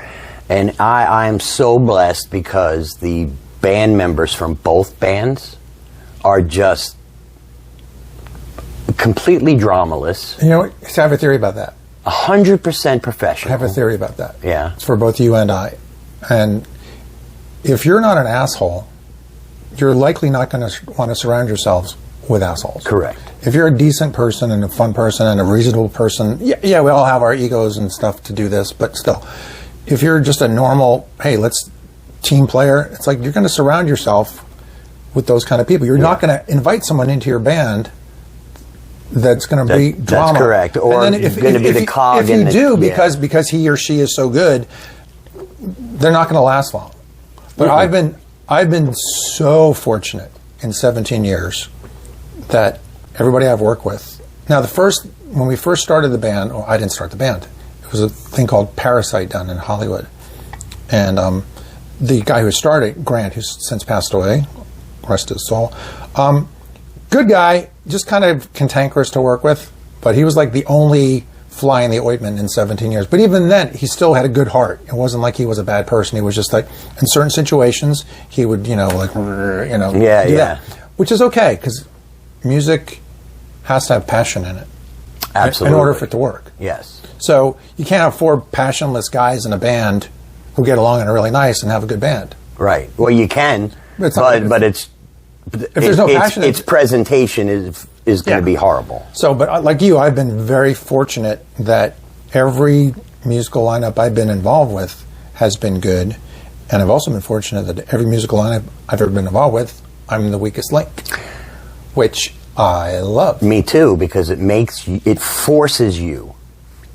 And I am so blessed because the band members from both bands are just completely dramaless. You know, so I have a theory about that. 100% professional. I have a theory about that. Yeah. It's for both you and I. And if you're not an asshole, you're likely not going to want to surround yourselves with assholes. Correct. If you're a decent person and a fun person and a reasonable person, yeah, we all have our egos and stuff to do this, but still, if you're just a normal, hey, let's team player, it's like you're going to surround yourself with those kind of people. You're not going to invite someone into your band that's going to be drama. That's correct. Or going to be the cog. If you do, because he or she is so good, they're not going to last long. But I've been so fortunate in 17 years that everybody I've worked with. Now, when we first started the band, I didn't start the band. It was a thing called Parasite down in Hollywood, and the guy who started, Grant, who's since passed away, rest his soul. Good guy, just kind of cantankerous to work with, but he was like the only fly in the ointment in 17 years. But even then, he still had a good heart. It wasn't like he was a bad person. He was just like, in certain situations, he would, do that. Which is okay, because music has to have passion in it. Absolutely. In order for it to work. Yes. So you can't have four passionless guys in a band who get along and are really nice and have a good band. Right. Well, you can, but it's... If there's no passion, its presentation is going to be horrible. So, but like you, I've been very fortunate that every musical lineup I've been involved with has been good, and I've also been fortunate that every musical lineup I've ever been involved with, I'm the weakest link, which I love. Me too, because it forces you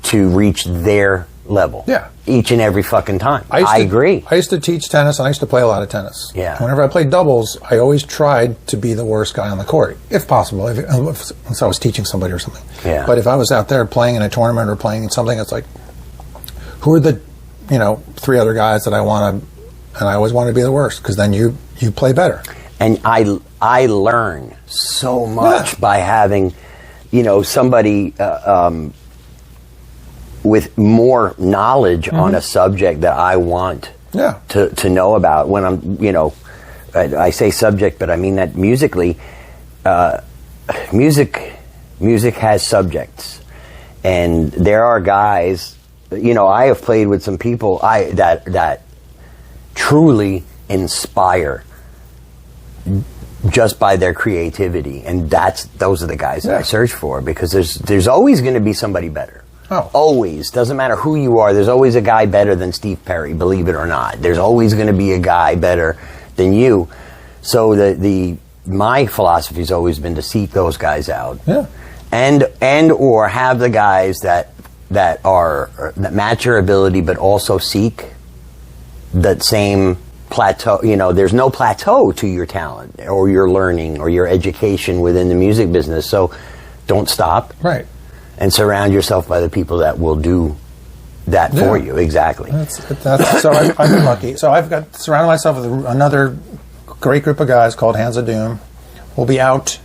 to reach their level. Yeah. Each and every fucking time. I agree. I used to teach tennis, and I used to play a lot of tennis. Yeah. Whenever I played doubles, I always tried to be the worst guy on the court, if possible, unless I was teaching somebody or something. Yeah. But if I was out there playing in a tournament or playing in something, it's like, who are the, 3 other guys that I want to, and I always want to be the worst, because then you play better. And I learn so much by having, somebody with more knowledge on a subject that I want to know about. When I'm, I say subject, but I mean that musically. Music has subjects, and there are guys. I have played with some people that truly inspire just by their creativity, and those are the guys that I search for, because there's always going to be somebody better. Oh. Always. Doesn't matter who you are, there's always a guy better than Steve Perry, believe it or not. There's always going to be a guy better than you. So my philosophy has always been to seek those guys out. Yeah. And or have the guys that match your ability, but also seek that same plateau. There's no plateau to your talent or your learning or your education within the music business. So don't stop. Right. And surround yourself by the people that will do that for you. Exactly. So I've been lucky. So I've got surrounded myself with another great group of guys called Hands of Doom. We'll be out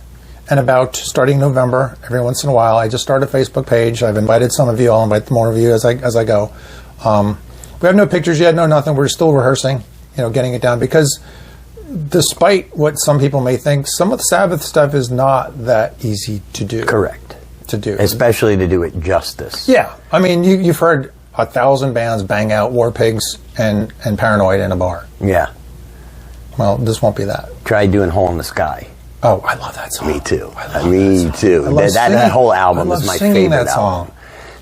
and about starting November every once in a while. I just started a Facebook page. I've invited some of you. I'll invite more of you as I go. We have no pictures yet, no nothing. We're still rehearsing, getting it down, because despite what some people may think, some of the Sabbath stuff is not that easy to do. Correct. To do. Especially to do it justice. Yeah. I mean, you've heard 1,000 bands bang out War Pigs and Paranoid in a bar. Yeah. Well, this won't be that. Try doing Hole in the Sky. Oh, I love that song. Me too. Me too. That whole album is my favorite that album. song.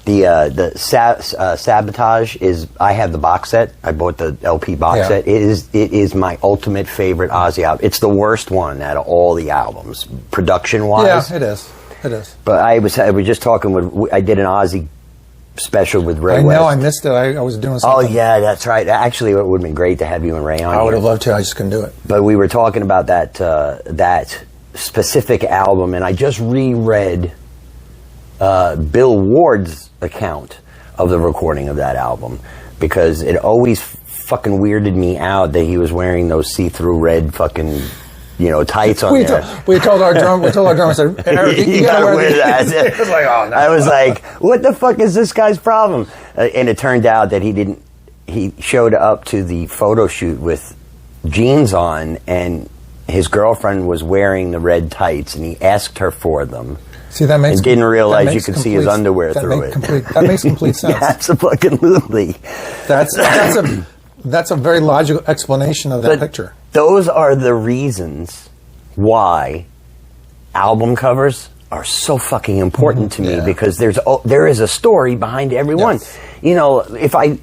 The Sabotage is. I have the box set. I bought the LP box set. It is my ultimate favorite Ozzy album. It's the worst one out of all the albums, production wise. Yeah, it is. It is. But I was just talking with. I did an Ozzy special with Ray I West. know, I missed it. I was doing something. Oh, yeah, that's right. Actually, it would have been great to have you and Ray on. I would have loved to. I just couldn't do it. But we were talking about that specific album, and I just reread Bill Ward's account of the recording of that album, because it always fucking weirded me out that he was wearing those see-through red fucking... tights on there. We told our drummer, I said, Eric, you gotta wear that. It was like, oh, no. I was like, what the fuck is this guy's problem? And it turned out that he showed up to the photo shoot with jeans on, and his girlfriend was wearing the red tights, and he asked her for them. See, that makes... And didn't realize you could see his underwear through it. That makes complete sense. Absolutely. That's a very logical explanation of that picture. Those are the reasons why album covers are so fucking important to me, because there is a story behind every one. If I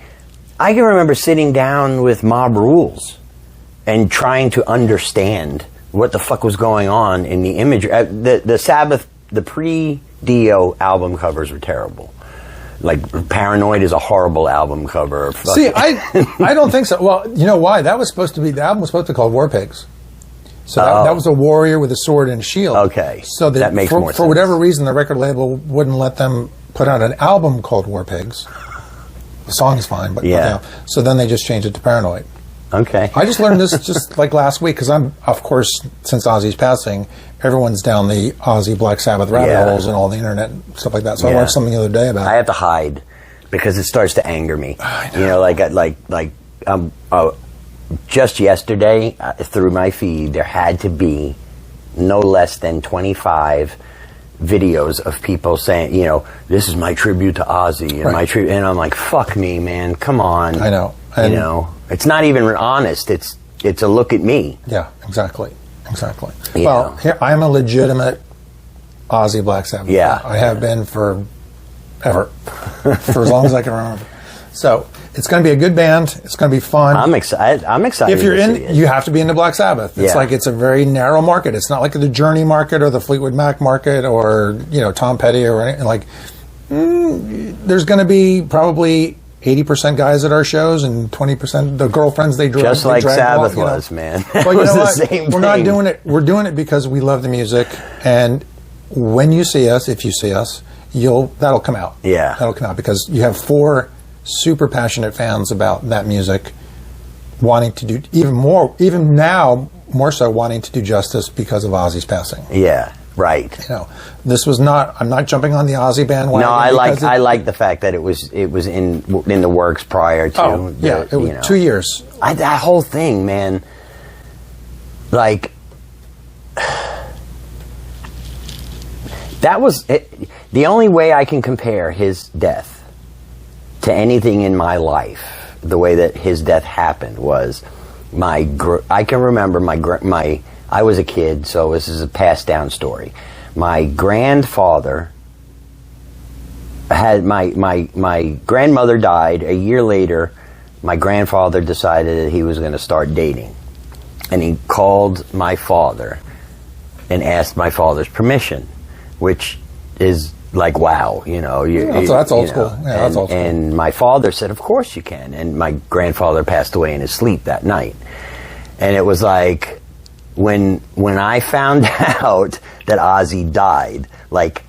can remember sitting down with Mob Rules and trying to understand what the fuck was going on in the image. The Sabbath, the pre-Dio album covers were terrible. Like, Paranoid is a horrible album cover. See, I don't think so. Well, you know why? The album was supposed to be called War Pigs. So that was a warrior with a sword and a shield. Okay. So that makes more sense. For whatever reason, the record label wouldn't let them put out an album called War Pigs. The song is fine, but so then they just changed it to Paranoid. Okay. I just learned this just like last week, because I'm, of course, since Ozzy's passing, everyone's down the Ozzy Black Sabbath rabbit holes and all the internet and stuff like that. So I watched something the other day about it. I have to hide because it starts to anger me. I know. Just yesterday through my feed, there had to be no less than 25 videos of people saying, this is my tribute to Ozzy and my tribute, and I'm like, fuck me, man, come on. I know. It's not even honest. It's a look at me. Yeah, exactly. Well, here, I'm a legitimate Ozzy Black Sabbath. Yeah. I have been for ever. For as long as I can remember. So, it's going to be a good band. It's going to be fun. I'm excited. If you're you have to be into Black Sabbath. It's like, it's a very narrow market. It's not like the Journey market or the Fleetwood Mac market or, Tom Petty or anything. Like, there's going to be probably 80% guys at our shows and 20% the girlfriends they drag. Just like Sabbath was, man. But you know what? We're not doing it. We're doing it because we love the music, and when you see us, if you see us, that'll come out. Yeah, that'll come out because you have 4 super passionate fans about that music, wanting to do even now more so wanting to do justice because of Ozzy's passing. Yeah. Right. This was not. I'm not jumping on the Ozzy bandwagon. No, I like the fact that it was in the works prior to. Oh, yeah, it was 2 years. That whole thing, man. Like, that was the only way I can compare his death to anything in my life. The way that his death happened was I can remember my. I was a kid, so this is a passed down story. My grandfather had my grandmother died. A year later, my grandfather decided that he was going to start dating. And he called my father and asked my father's permission, which is like, wow, that's old school. Yeah, that's old school. And my father said, of course you can. And my grandfather passed away in his sleep that night. And it was like, when I found out that Ozzy died, like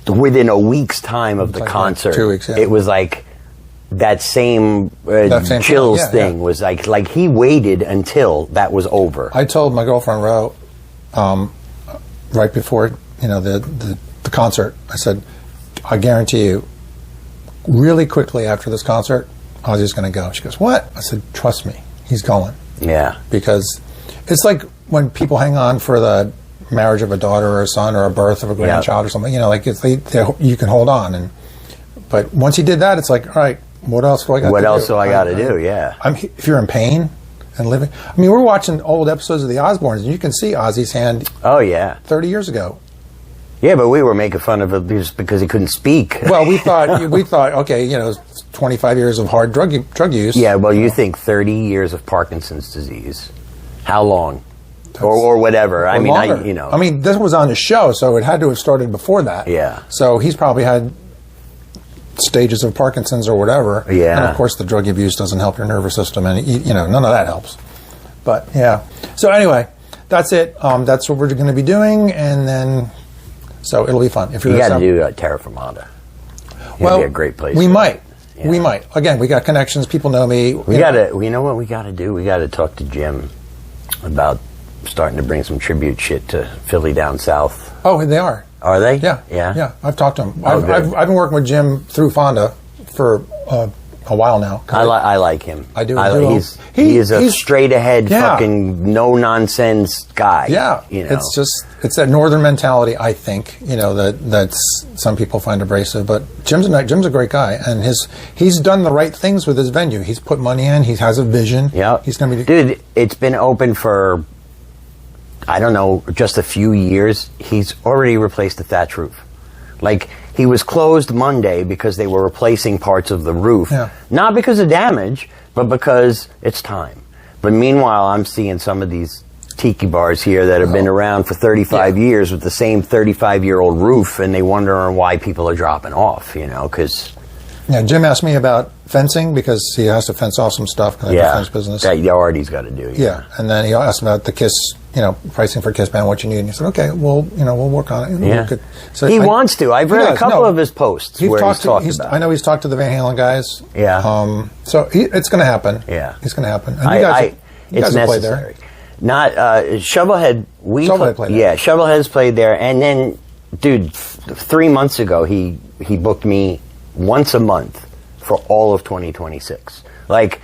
within a week's time of the concert, 2 weeks, it was like that same chills thing was like he waited until that was over. I told my girlfriend Ro, right before the concert, I said, I guarantee you, really quickly after this concert, Ozzy's going to go. She goes, what? I said, trust me, he's going. Yeah, because it's like when people hang on for the marriage of a daughter or a son or a birth of a grandchild or something, like you can hold on. But once he did that, it's like, all right, what else do I got? What to else do? do I got to do? Yeah. If you're in pain and living, I mean, we're watching old episodes of the Osbournes, and you can see Ozzy's hand. Oh yeah. 30 years ago. Yeah, but we were making fun of him just because he couldn't speak. Well, we thought, okay, 25 years of hard drug use. Yeah, well, you think 30 years of Parkinson's disease. How long? Or whatever. I mean, this was on the show, so it had to have started before that. Yeah. So he's probably had stages of Parkinson's or whatever. Yeah. And of course, the drug abuse doesn't help your nervous system, and none of that helps. But yeah. So anyway, that's it. That's what we're going to be doing, and then so it'll be fun. If you got to do Terra Firmata. It'll be a great place. We might. Yeah. We might. Again, we got connections. People know me. We got to. You know what we got to do? We got to talk to Jim about starting to bring some tribute shit to Philly down south. Oh, they are. Are they? Yeah. Yeah. Yeah. I've talked to him. Oh, I've been working with Jim through Fonda for a while now. I like him. I do. He is a straight ahead, fucking no nonsense guy. Yeah. It's that northern mentality. I think that's some people find abrasive, but Jim's a great guy, and he's done the right things with his venue. He's put money in. He has a vision. Yeah. He's going to be. Dude, it's been open for, I don't know, just a few years. He's already replaced the thatch roof. Like, he was closed Monday because they were replacing parts of the roof. Yeah. Not because of damage, but because it's time. But meanwhile, I'm seeing some of these tiki bars here that have been around for 35 years with the same 35-year-old roof, and they wonder why people are dropping off, because... Yeah, Jim asked me about fencing because he has to fence off some stuff because I have a fence business. That Yardy's got to do. Yeah, and then he asked about the KISS, pricing for KISS band, what you need. And he said, okay, we'll work on it. Yeah. So he wants to. I've read a couple of his posts where he's talked about it. I know he's talked to the Van Halen guys. Yeah. So it's going to happen. Yeah. It's going to happen. And you guys have played there. Not ShovelHed. ShovelHed played there. Yeah, ShovelHed's played there. And then, dude, 3 months ago, he booked me once a month for all of 2026. Like,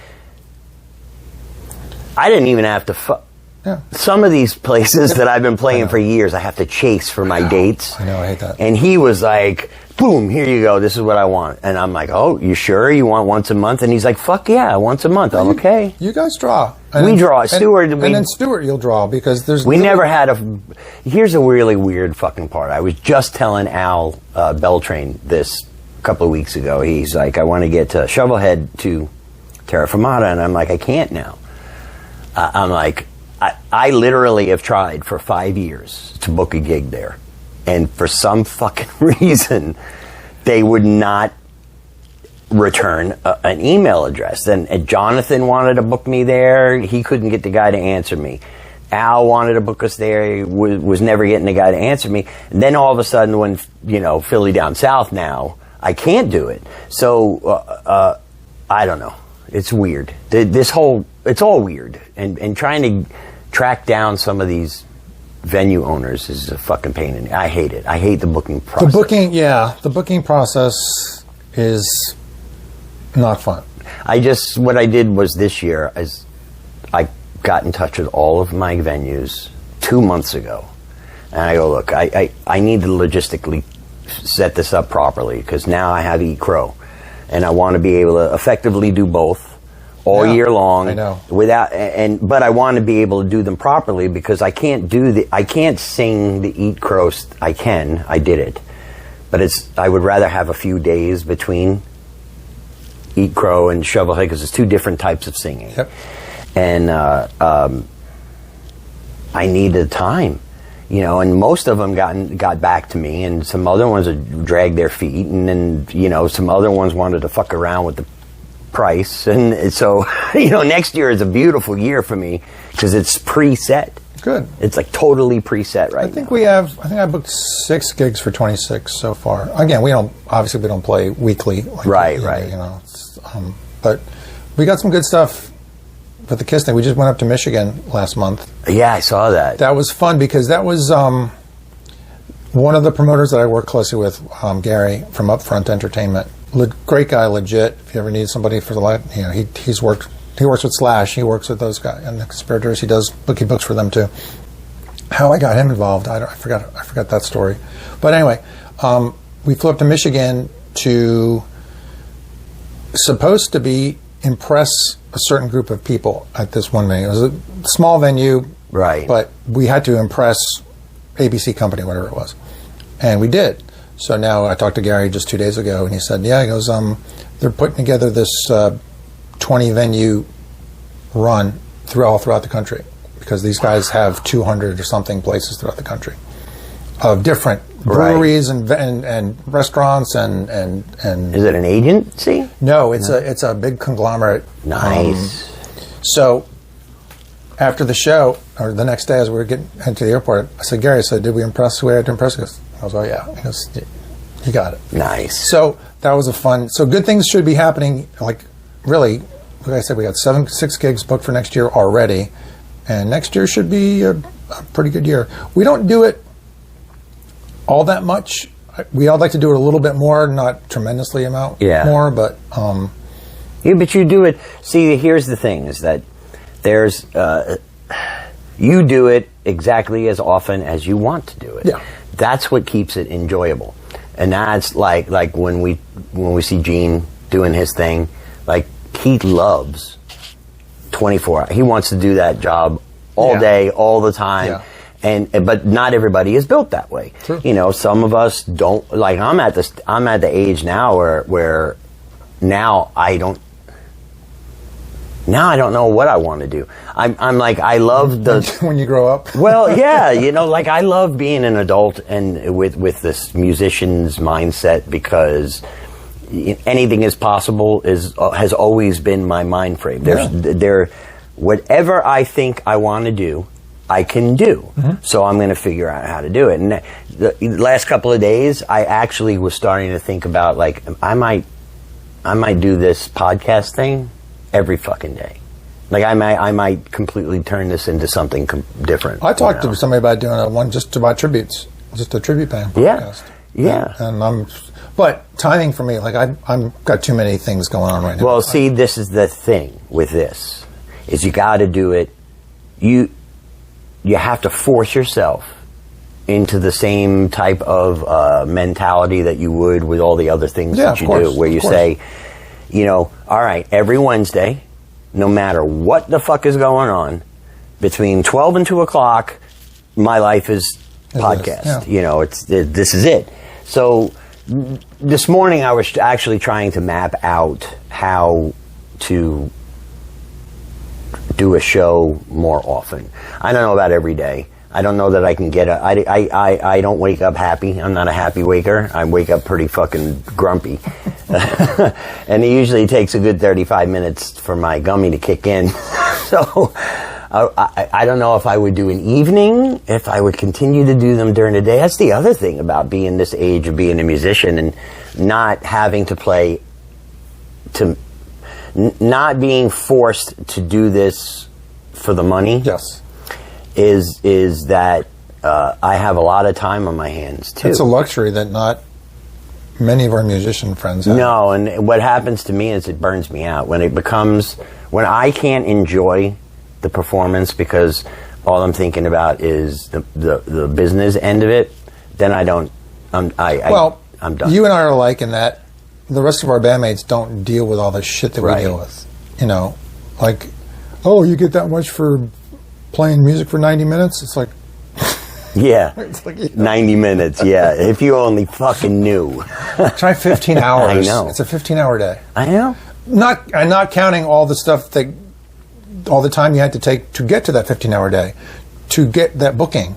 I didn't even have to... Yeah. Some of these places that I've been playing for years, I have to chase for my dates. I know, I hate that. And he was like, boom, here you go, this is what I want. And I'm like, oh, you sure you want once a month? And he's like, fuck yeah, once a month. I'm okay. You guys draw. We draw. Stuart... And then Stuart you'll draw because there's... We never had a... Here's a really weird fucking part. I was just telling Al Beltrain this a couple of weeks ago. He's like, I want to get to ShovelHed to Terra Firmata, and I'm like, I can't now. I'm like, I literally have tried for 5 years to book a gig there, and for some fucking reason, they would not return an email address. And Jonathan wanted to book me there. He couldn't get the guy to answer me. Al wanted to book us there. He was never getting the guy to answer me. And then all of a sudden, when, Philly down south now, I can't do it. So, I don't know. It's weird. It's all weird. And trying to track down some of these venue owners is a fucking pain in the... I hate it. I hate the booking process. The booking process is not fun. What I did was this year is I got in touch with all of my venues 2 months ago. And I go, look, I need to logistically set this up properly because now I have Eat Crow. And I want to be able to effectively do both all year long. I know. But I want to be able to do them properly because I can't sing the Eat Crow. I did it. But I would rather have a few days between Eat Crow and ShovelHed because it's two different types of singing. Yep. And I needed time. And most of them got back to me, and some other ones had dragged their feet, and then, some other ones wanted to fuck around with the price. And so, next year is a beautiful year for me because it's preset. Good. It's like totally preset right now. I think I booked 6 gigs for 26 so far. Again, we don't play weekly. Right. But we got some good stuff. But the KISS thing, we just went up to Michigan last month. Yeah, I saw that. That was fun because that was one of the promoters that I work closely with, Gary from Upfront Entertainment. Great guy, legit. If you ever need somebody for the he works with Slash, he works with those guys and the Conspirators. He books for them too. How I got him involved, I forgot that story. But anyway, we flew up to Michigan to supposed to impress a certain group of people at this one venue. It was a small venue, right? But we had to impress ABC Company, whatever it was, and we did. So now I talked to Gary just 2 days ago, and he said, "Yeah," he goes, "they're putting together this 20 venue run throughout the country because these guys have 200 or something places throughout the country of different breweries and restaurants and." Is it an agency? No, it's a big conglomerate. Nice. So after the show, or the next day as we were getting into the airport, I said, "Gary, so did we impress who we had to impress?" He goes, I was like, "Yeah." He goes, "You got it." Nice. So that was so good things should be happening. Like, really, like I said, we got 6 gigs booked for next year already, and next year should be a pretty good year. We don't do it all that much. We all like to do it a little bit more, not tremendously more, but yeah, but you do it. See, here's the thing: is that there's you do it exactly as often as you want to do it. Yeah, that's what keeps it enjoyable, and that's like when we see Gene doing his thing, like he loves 24 hours. He wants to do that job all day, all the time. Yeah. But not everybody is built that way. True. You know, some of us don't. Like I'm at the age now where now I don't know what I want to do. I'm like, I love when you grow up. Well, yeah, you know, like I love being an adult and with this musician's mindset because anything is possible has always been my mind frame. Whatever I think I want to do, I can do. Mm-hmm. So I'm going to figure out how to do it. And the last couple of days, I actually was starting to think about like I might do this podcast thing every fucking day. Like I might completely turn this into something different. I talked to somebody about doing one just about tributes, just a tribute band podcast. Yeah. And but timing for me, like I'm got too many things going on right now. Well, see, this is the thing with this is you got to do it. You have to force yourself into the same type of mentality that you would with all the other things that you do, where you say, you know, all right, every Wednesday, no matter what the fuck is going on, between 12 and 2 o'clock, my life is podcast. Yeah. You know, this is it. So this morning I was actually trying to map out how to do a show more often. I don't know about every day. I don't know that I can get I don't wake up happy. I'm not a happy waker. I wake up pretty fucking grumpy. And it usually takes a good 35 minutes for my gummy to kick in. So I don't know if I would do an evening, if I would continue to do them during the day. That's the other thing about being this age of being a musician and not having to play not being forced to do this for the money. Yes. Is that I have a lot of time on my hands too. It's a luxury that not many of our musician friends have. No, and what happens to me is it burns me out when I can't enjoy the performance because all I'm thinking about is the business end of it. Then I'm done. You and I are alike in that the rest of our bandmates don't deal with all the shit that we deal with. You know, like, oh, you get that much for playing music for 90 minutes? It's like... Yeah, it's like, 90 minutes, yeah. If you only fucking knew. Try 15 hours. I know. It's a 15-hour day. I know. Not counting all the stuff all the time you had to take to get to that 15-hour day, to get that booking,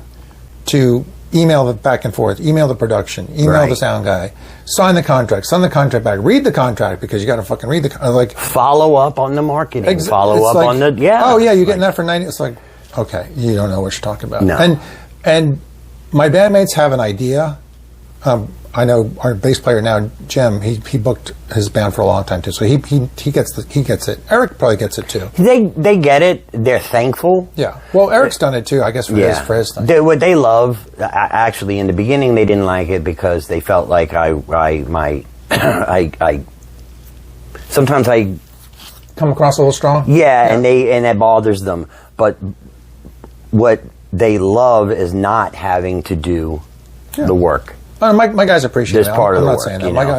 to email the back and forth, email the production, email the sound guy, sign the contract back, read the contract because you got to fucking read the follow up on the marketing, follow up on the Oh yeah, you're getting that for 90. It's like, okay, you don't know what you're talking about. No. And my bandmates have an idea. I know our bass player now, Jim. He booked his band for a long time too, so he gets it. Eric probably gets it too. They get it. They're thankful. Yeah. Well, Eric's done it too, I guess, for his thing. What they love, actually, in the beginning, they didn't like it because they felt like I sometimes I come across a little strong. Yeah, and that bothers them. But what they love is not having to do the work. Oh, my guys appreciate this it. part of I'm the not work. saying that. You My know?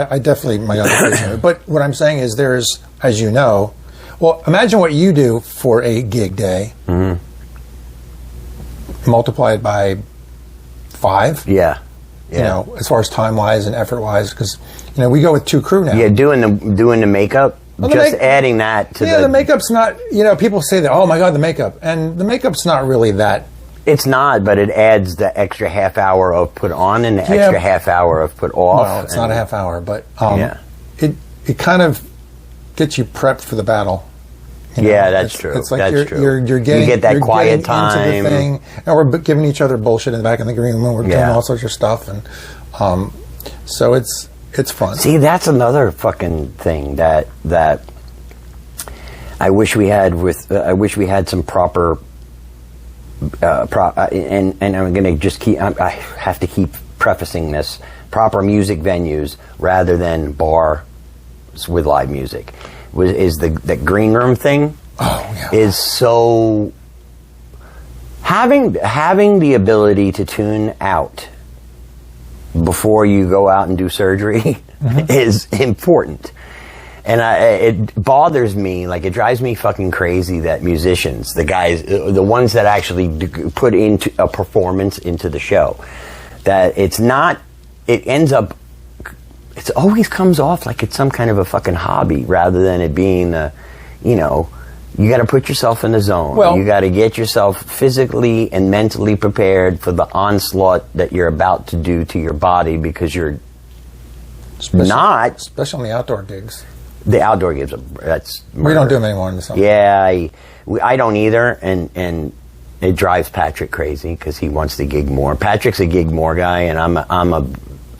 guys appreciate it. But what I'm saying is there's, as you know, well, imagine what you do for a gig day. Mm-hmm. Multiply it by 5. Yeah. You know, as far as time wise and effort wise, because you know we go with 2 crew now. Yeah, doing the makeup, Well, just adding that to the makeup's not. You know, people say that. Oh my God, the makeup, and the makeup's not really that. It's not, but it adds the extra half hour of put on and the extra half hour of put off. Well, it's not a half hour, but it kind of gets you prepped for the battle. You know, yeah, that's true. It's like that's true. You're getting, you get that you're quiet getting time. into the thing, and we're giving each other bullshit in the back in the green room. We're doing all sorts of stuff, and so it's fun. See, that's another fucking thing that I wish we had I wish we had some proper. And I'm going to just keep. I have to keep prefacing this: proper music venues rather than bars with live music. Is the green room thing? Oh yeah. Is so having the ability to tune out before you go out and do surgery is important. And it bothers me, like it drives me fucking crazy that musicians, the guys, the ones that actually put into a performance into the show, that it always comes off like it's some kind of a fucking hobby rather than it being you got to put yourself in the zone. Well, you got to get yourself physically and mentally prepared for the onslaught that you're about to do to your body because you're especially on the outdoor gigs. The outdoor gigs, that's murder. We don't do them anymore in the summer. Yeah, I don't either, and it drives Patrick crazy because he wants to gig more. Patrick's a gig more guy, and I'm a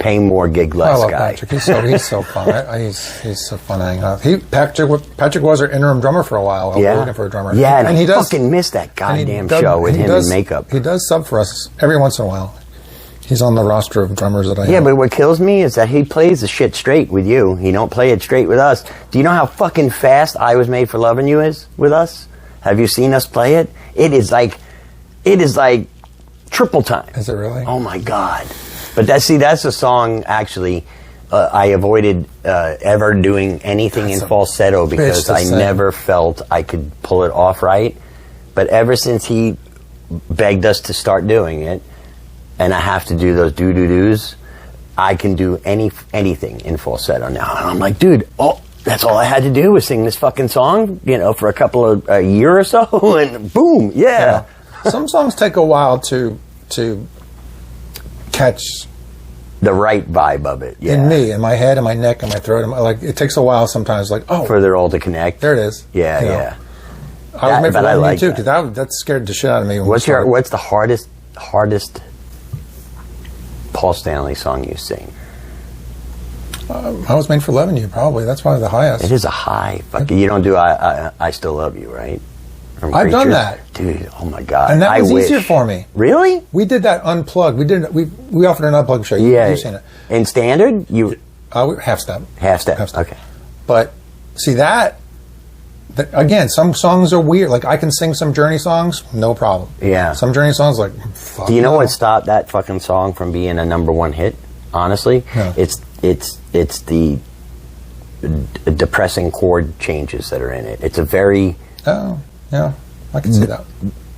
pay more gig less I love guy. Patrick. He's so fun. He's so fun to hang out with. Patrick was our interim drummer for a while. We were looking for a drummer. Yeah, and he fucking missed that goddamn show with him in makeup. He does sub for us every once in a while. He's on the roster of drummers that I have. Yeah, but what kills me is that he plays the shit straight with you. He don't play it straight with us. Do you know how fucking fast I Was Made for Loving You is with us? Have you seen us play it? It is like triple time. Is it really? Oh my God. But that's a song actually I avoided ever doing anything in falsetto because I never felt I could pull it off right. But ever since he begged us to start doing it, and I have to do those do-do-dos, I can do anything in falsetto now. And I'm like, dude, that's all I had to do was sing this fucking song, for a year or so, and boom, yeah. Some songs take a while to catch the right vibe of it. Yeah. In my head, in my neck, in my throat. It takes a while sometimes. For they're all to connect. There it is. Yeah, yeah. I was made for loving like you too, because that scared the shit out of me. What's the hardest Paul Stanley song you sing? I Was Made for Loving You, probably. That's probably the highest. It is a high. You don't do I Still Love You, right? I've done that. Dude, oh my God. And that was easier for me. Really? We did that unplugged. We offered an unplugged show. Yeah. You've seen it. In standard? Half step. Half step. Okay. But see that again, some songs are weird. Like I can sing some Journey songs, no problem. Yeah. Some Journey songs, like, fuck. Do you know what stopped that fucking song from being a #1 hit? Honestly, no. It's the depressing chord changes that are in it. It's a very yeah, I can see that.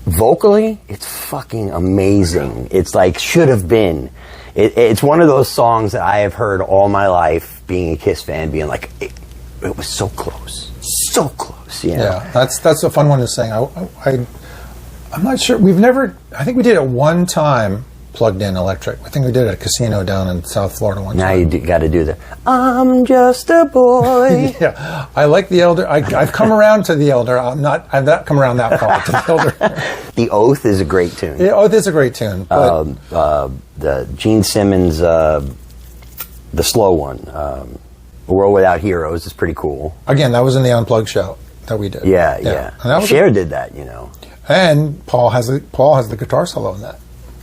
Vocally, it's fucking amazing. It's like should have been. It's one of those songs that I have heard all my life, being a Kiss fan, being like, it was so close, so close. Yeah, that's a fun one to sing. I'm not sure. I think we did it one time, plugged in electric. I think we did it at a casino down in South Florida one time. Now you got to do the I'm just a boy. Yeah, I like the Elder. I've come around to the Elder. I've not come around that far to the Elder. The Oath is a great tune. Yeah, Oath is a great tune. But the Gene Simmons, the slow one, World Without Heroes is pretty cool. Again, that was in the Unplugged show that we did. Yeah. And Cher did that, And Paul has the guitar solo in that.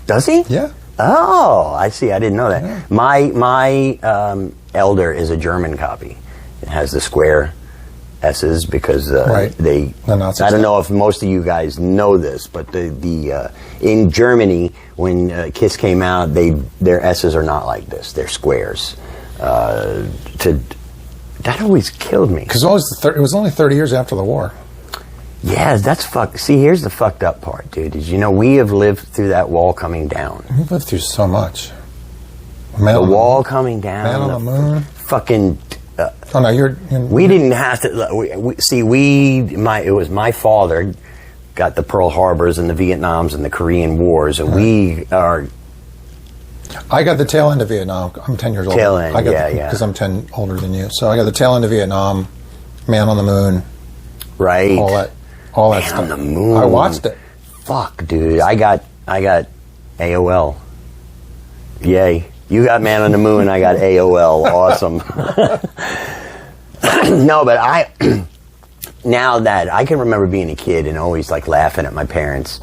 Does he? Yeah. Oh, I see. I didn't know that. Yeah. My Elder is a German copy. It has the square S's because Right. they. The Nazis I don't did. know if most of you guys know this, but the in Germany when Kiss came out, their S's are not like this; they're squares. That always killed me. Because it was only 30 years after the war. Yeah, that's fucked. See, here's the fucked up part, dude. Is we have lived through that wall coming down. We've lived through so much. The wall coming down. Man on the moon. Fucking. Oh no, We didn't have to. It was my father got the Pearl Harbors and the Vietnams and the Korean Wars, and we are. I got the tail end of Vietnam. I'm 10 years old. Tail end, yeah. Because I'm 10 older than you. So I got the tail end of Vietnam, Man on the Moon, Right. all that Man stuff. on the Moon. I watched it. Fuck, dude. I got AOL. Yay. You got Man on the Moon, I got AOL. Awesome. No, but now that I can remember being a kid and always like laughing at my parents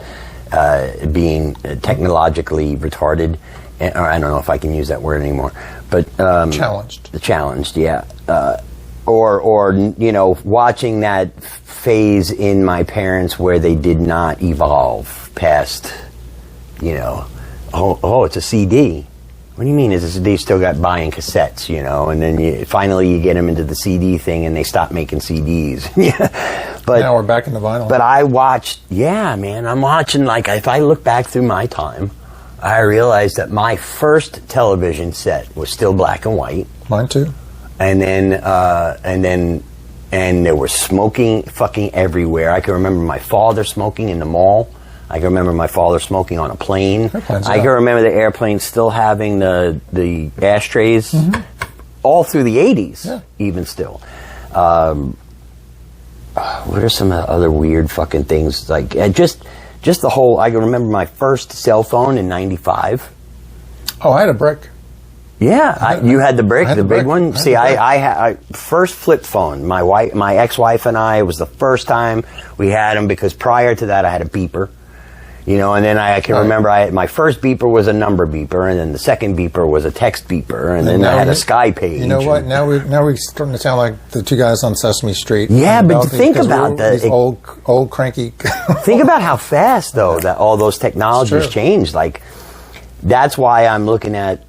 being technologically retarded. Or I don't know if I can use that word anymore, but challenged, yeah. Or watching that phase in my parents where they did not evolve past, it's a CD. What do you mean? They still got buying cassettes, and then finally you get them into the CD thing, and they stop making CDs. Yeah, but now we're back in the vinyl. But I watched, man. I'm watching if I look back through my time. I realized that my first television set was still black and white. Mine too. And then there was smoking fucking everywhere. I can remember my father smoking in the mall. I can remember my father smoking on a plane. I can remember the airplanes still having the ashtrays all through the 80s, even still. What are some other weird fucking things? Just the whole. I can remember my first cell phone in '95. Oh, I had a brick. Yeah, you had the brick, the big one. See, I I first flip phone. My ex-wife and I, it was the first time we had them because prior to that I had a beeper. And then I can remember my first beeper was a number beeper, and then the second beeper was a text beeper, and then I had a Sky page. You know what? Now we're starting to sound like the two guys on Sesame Street. Yeah, but think about that. These old cranky. Think about how fast though that all those technologies changed. That's why I'm looking at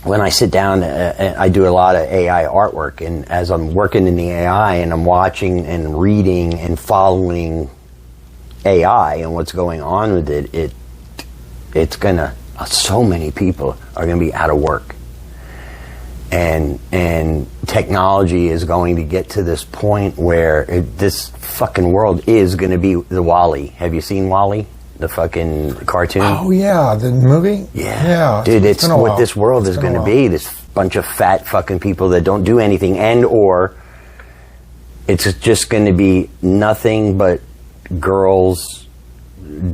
when I sit down. I do a lot of AI artwork, and as I'm working in the AI and I'm watching and reading and following AI and what's going on with it's gonna. So many people are gonna be out of work, and technology is going to get to this point where this fucking world is gonna be the WALL-E. Have you seen WALL-E, the fucking cartoon? Oh yeah, the movie. Yeah, dude, it's what this world is gonna be. This bunch of fat fucking people that don't do anything, or it's just gonna be nothing but girls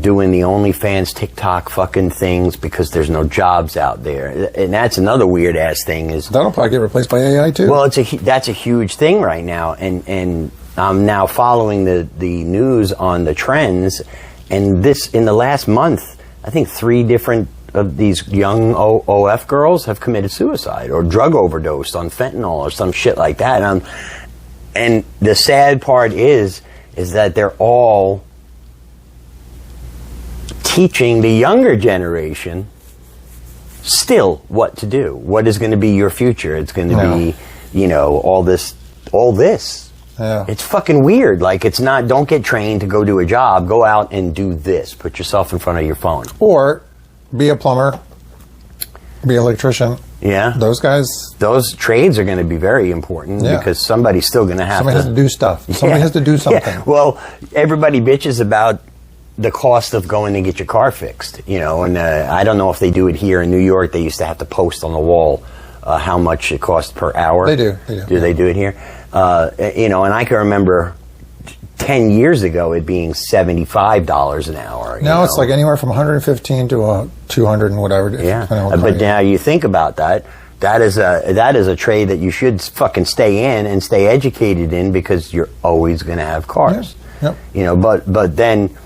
doing the OnlyFans TikTok fucking things because there's no jobs out there. And that's another weird ass thing is that'll probably get replaced by AI too. Well, that's a huge thing right now, and I'm now following the news on the trends, and in the last month I think 3 different of these young OF girls have committed suicide or drug overdosed on fentanyl or some shit like that. And the sad part is that they're all teaching the younger generation still what to do. What is going to be your future? It's going to be, all this. Yeah. It's fucking weird. It's not, don't get trained to go do a job. Go out and do this. Put yourself in front of your phone. Or be a plumber, be an electrician. Yeah. Those trades are going to be very important because somebody's still going to have Somebody has to do stuff. Somebody has to do something. Yeah. Well, everybody bitches about the cost of going to get your car fixed, and I don't know if they do it here in New York. They used to have to post on the wall how much it costs per hour. They do. Do they do it here? And I can remember 10 years ago it being $75 an hour. Now it's anywhere from 115 to 200 and whatever. Yeah, but now you think about that. That is a trade that you should fucking stay in and stay educated in because you're always going to have cars. Yep. But then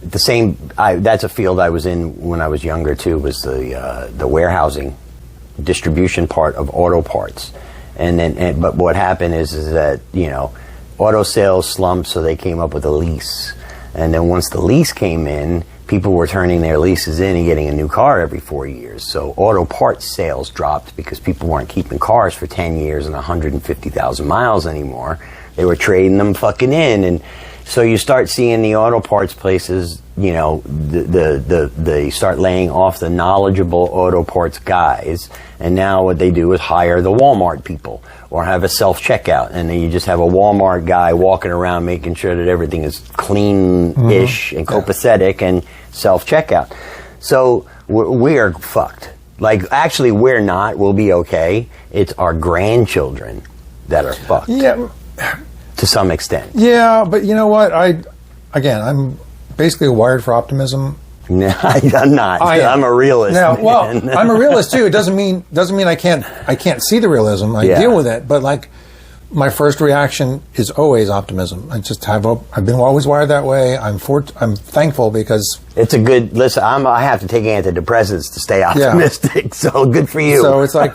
the same. That's a field I was in when I was younger too. Was the warehousing, distribution part of auto parts, but what happened is that auto sales slumped, so they came up with a lease. And then once the lease came in, people were turning their leases in and getting a new car every 4 years. So auto parts sales dropped because people weren't keeping cars for 10 years and 150,000 miles anymore. They were trading them fucking in. And so you start seeing the auto parts places, you know, they start laying off the knowledgeable auto parts guys. And now what they do is hire the Walmart people or have a self-checkout. And then you just have a Walmart guy walking around making sure that everything is clean-ish and copacetic and self-checkout. So we are fucked. Like, actually, we're not. We'll be okay. It's our grandchildren that are fucked. Yeah. To some extent. Yeah, but you know what? I'm basically wired for optimism. No, I'm not. I'm a realist. Now, well, I'm a realist too. It doesn't mean I can't see the realism. I deal with it, but like my first reaction is always optimism. I've been always wired that way. I'm thankful because it's a good listen. I have to take antidepressants to stay optimistic. Yeah. So good for you. So it's like,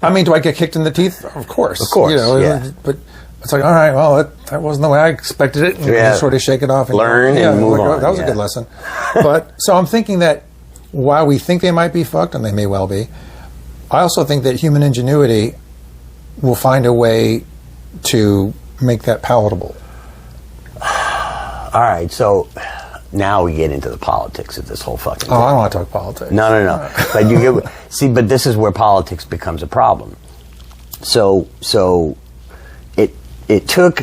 I mean, do I get kicked in the teeth? Of course, you know, but. It's like, all right, well, that wasn't the way I expected it. And just sort of shake it off. And learn and move on. That was a good lesson. But so I'm thinking that while we think they might be fucked, and they may well be, I also think that human ingenuity will find a way to make that palatable. All right, so now we get into the politics of this whole fucking thing. I don't want to talk politics. No. But but this is where politics becomes a problem. So it took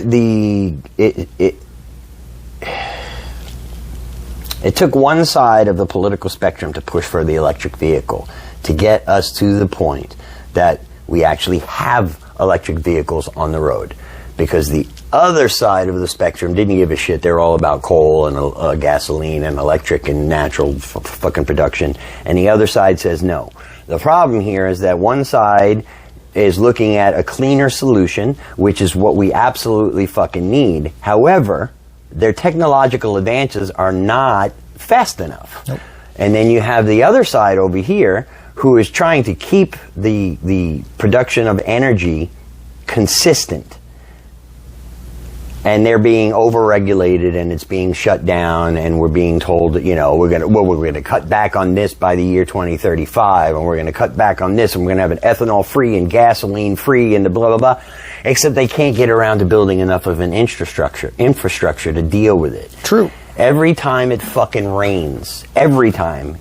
one side of the political spectrum to push for the electric vehicle to get us to the point that we actually have electric vehicles on the road, because the other side of the spectrum didn't give a shit. They're all about coal and gasoline and electric and natural fucking production, and the other side says no. The problem here is that one side is looking at a cleaner solution, which is what we absolutely fucking need. However, their technological advances are not fast enough. Nope. And then you have the other side over here who is trying to keep the production of energy consistent. And they're being overregulated, and it's being shut down, and we're being told that, you know, we're gonna cut back on this by the year 2035, and we're gonna cut back on this, and we're gonna have an ethanol free and gasoline free and the blah blah blah. Except they can't get around to building enough of an infrastructure to deal with it. True. Every time it fucking rains, between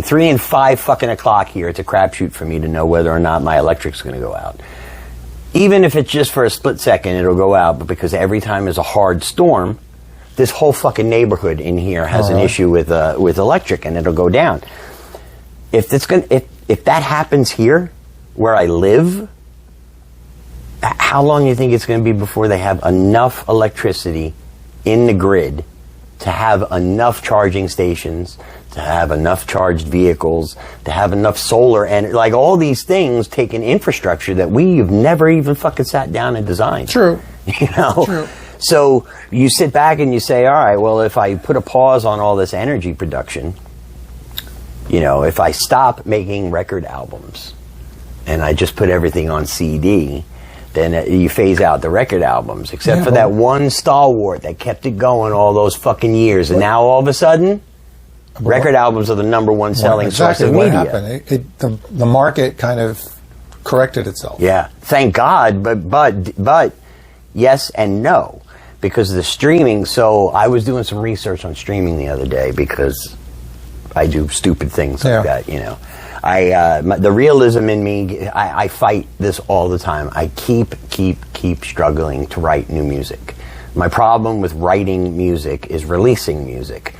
3 and 5 fucking o'clock here, it's a crapshoot for me to know whether or not my electric's gonna go out. Even if it's just for a split second, it'll go out. But because every time there's a hard storm, this whole fucking neighborhood in here has an issue with electric, and it'll go down. If that happens here, where I live, how long do you think it's going to be before they have enough electricity in the grid to have enough charging stations, to have enough charged vehicles, to have enough solar, and like all these things take an infrastructure that we've never even fucking sat down and designed. True. You know? True. So you sit back and you say, all right, well, if I put a pause on all this energy production, you know, if I stop making record albums and I just put everything on CD, then you phase out the record albums, except for that one stalwart that kept it going all those fucking years. And now all of a sudden, record albums are the number one selling source of media. Happened? The market kind of corrected itself. Yeah, thank God, but yes and no, because the streaming. So I was doing some research on streaming the other day because I do stupid things like that, you know. The realism in me, I fight this all the time. I keep struggling to write new music. My problem with writing music is releasing music.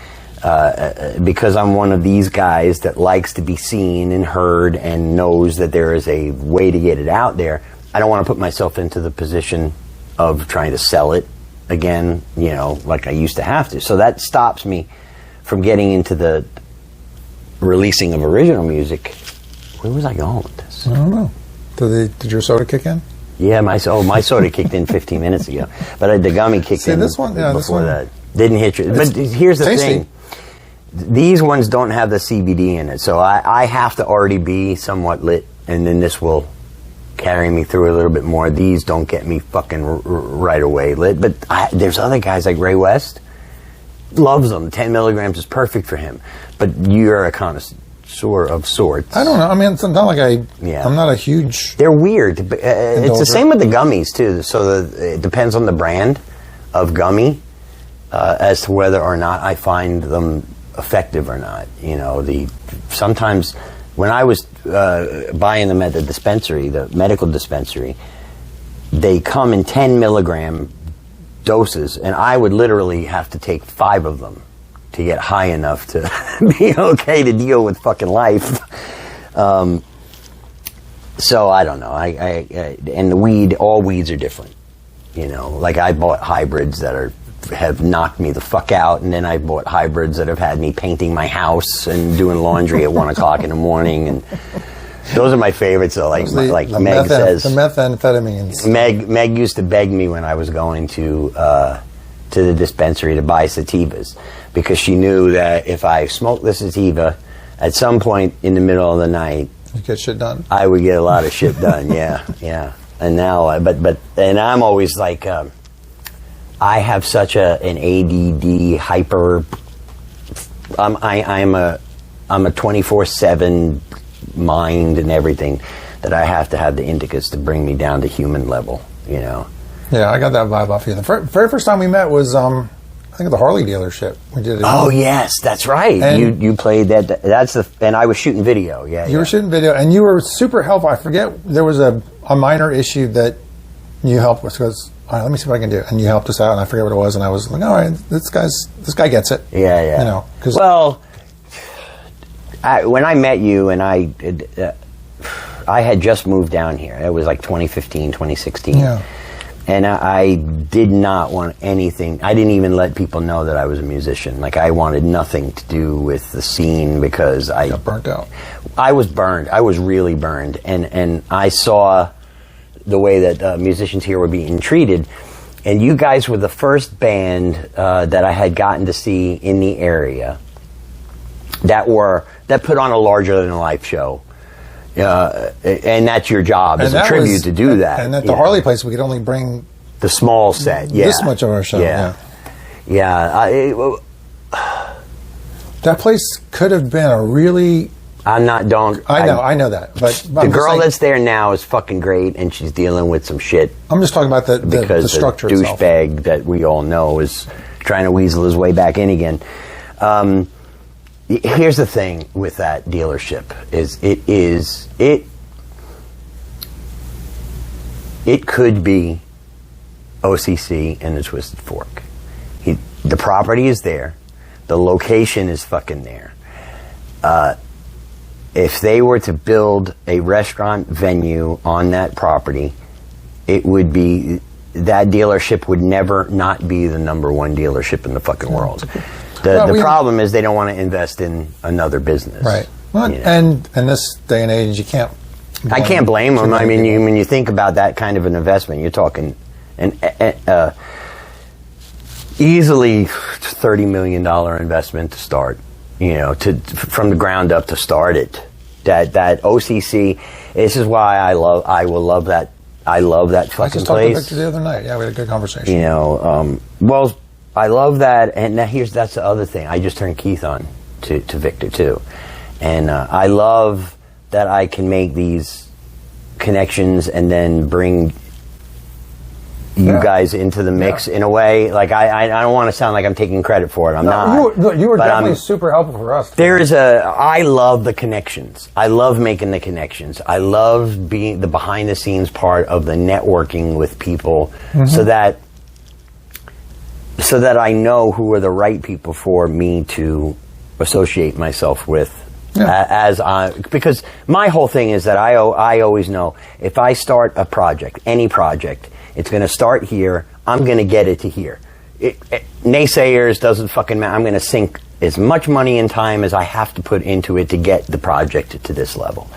Because I'm one of these guys that likes to be seen and heard and knows that there is a way to get it out there, I don't want to put myself into the position of trying to sell it again, you know, like I used to have to. So that stops me from getting into the releasing of original music. Where was I going with this? I don't know. Did your soda kick in? Yeah, my soda kicked in 15 minutes ago, but the gummy kicked in before that. Didn't hit you. But here's the thing. These ones don't have the CBD in it, so I have to already be somewhat lit, and then this will carry me through a little bit more. These don't get me fucking right away. But there's other guys like Ray West. Loves them. 10 milligrams is perfect for him. But you're a connoisseur of sorts. I don't know. I mean, it's not like I'm not a huge... They're weird. It's the same with the gummies, too. So it depends on the brand of gummy as to whether or not I find them effective or not. You know, sometimes when I was buying them at the dispensary, the medical dispensary, they come in 10 milligram doses, and I would literally have to take 5 of them to get high enough to be okay to deal with fucking life. So I don't know. And the weed, all weeds are different. You know, like I bought hybrids that have knocked me the fuck out, and then I bought hybrids that have had me painting my house and doing laundry at 1 o'clock in the morning, and those are my favorites. So like Meg says, the methamphetamines. Meg used to beg me when I was going to the dispensary to buy sativas, because she knew that if I smoked the sativa, at some point in the middle of the night, you get shit done. I would get a lot of shit done. Yeah. And now, and I'm always like, I have such an ADD hyper. I'm a 24/7 mind and everything, that I have to have the indicas to bring me down to human level. You know. Yeah, I got that vibe off you. The very first time we met was, I think, at the Harley dealership. We did it. Oh yes, that's right. And you played that. And I was shooting video. Yeah, you were shooting video, and you were super helpful. I forget, there was a minor issue that you helped with. Because, all right, let me see what I can do. And you helped us out, and I forget what it was. And I was like, all right, this guy gets it. Yeah. You know, well, when I met you, and I had just moved down here. It was like 2015, 2016. Yeah. And I did not want anything. I didn't even let people know that I was a musician. Like, I wanted nothing to do with the scene, because I got burnt out. I was burned. I was really burned. And I saw the way that musicians here were being treated. And you guys were the first band that I had gotten to see in the area that put on a larger-than-life show. And that's your job as a tribute to do that. And at the Harley place, we could only bring the small set. Yeah, this much of our show. Yeah. That place could have been a really. I know that. But the girl that's there now is fucking great, and she's dealing with some shit. I'm just talking about the structure itself. The douchebag that we all know is trying to weasel his way back in again. Here's the thing with that dealership it could be OCC and the Twisted Fork. The property is there. The location is fucking there. If they were to build a restaurant venue on that property, it would be, that dealership would never not be the number one dealership in the fucking world. The problem is they don't want to invest in another business. Right. Well, you know? And in this day and age, you can't. I can't blame them. I mean, when you think about that kind of an investment, you're talking easily $30 million investment to start. You know, from the ground up to start it. That OCC. This is why I will love that. I love that fucking place. I just talked to Victor the other night. Yeah, we had a good conversation. You know, well, I love that, and that's the other thing. I just turned Keith on to Victor too, and I love that I can make these connections and then bring you guys into the mix in a way. Like I don't want to sound like I'm taking credit for it. I'm not. You were definitely super helpful for us. I love the connections. I love making the connections. I love being the behind the scenes part of the networking with people, so that I know who are the right people for me to associate myself with. Because my whole thing is that I always know, if I start a project, any project, it's going to start here. I'm going to get it to here. Naysayers, doesn't fucking matter. I'm going to sink as much money and time as I have to put into it to get the project to this level.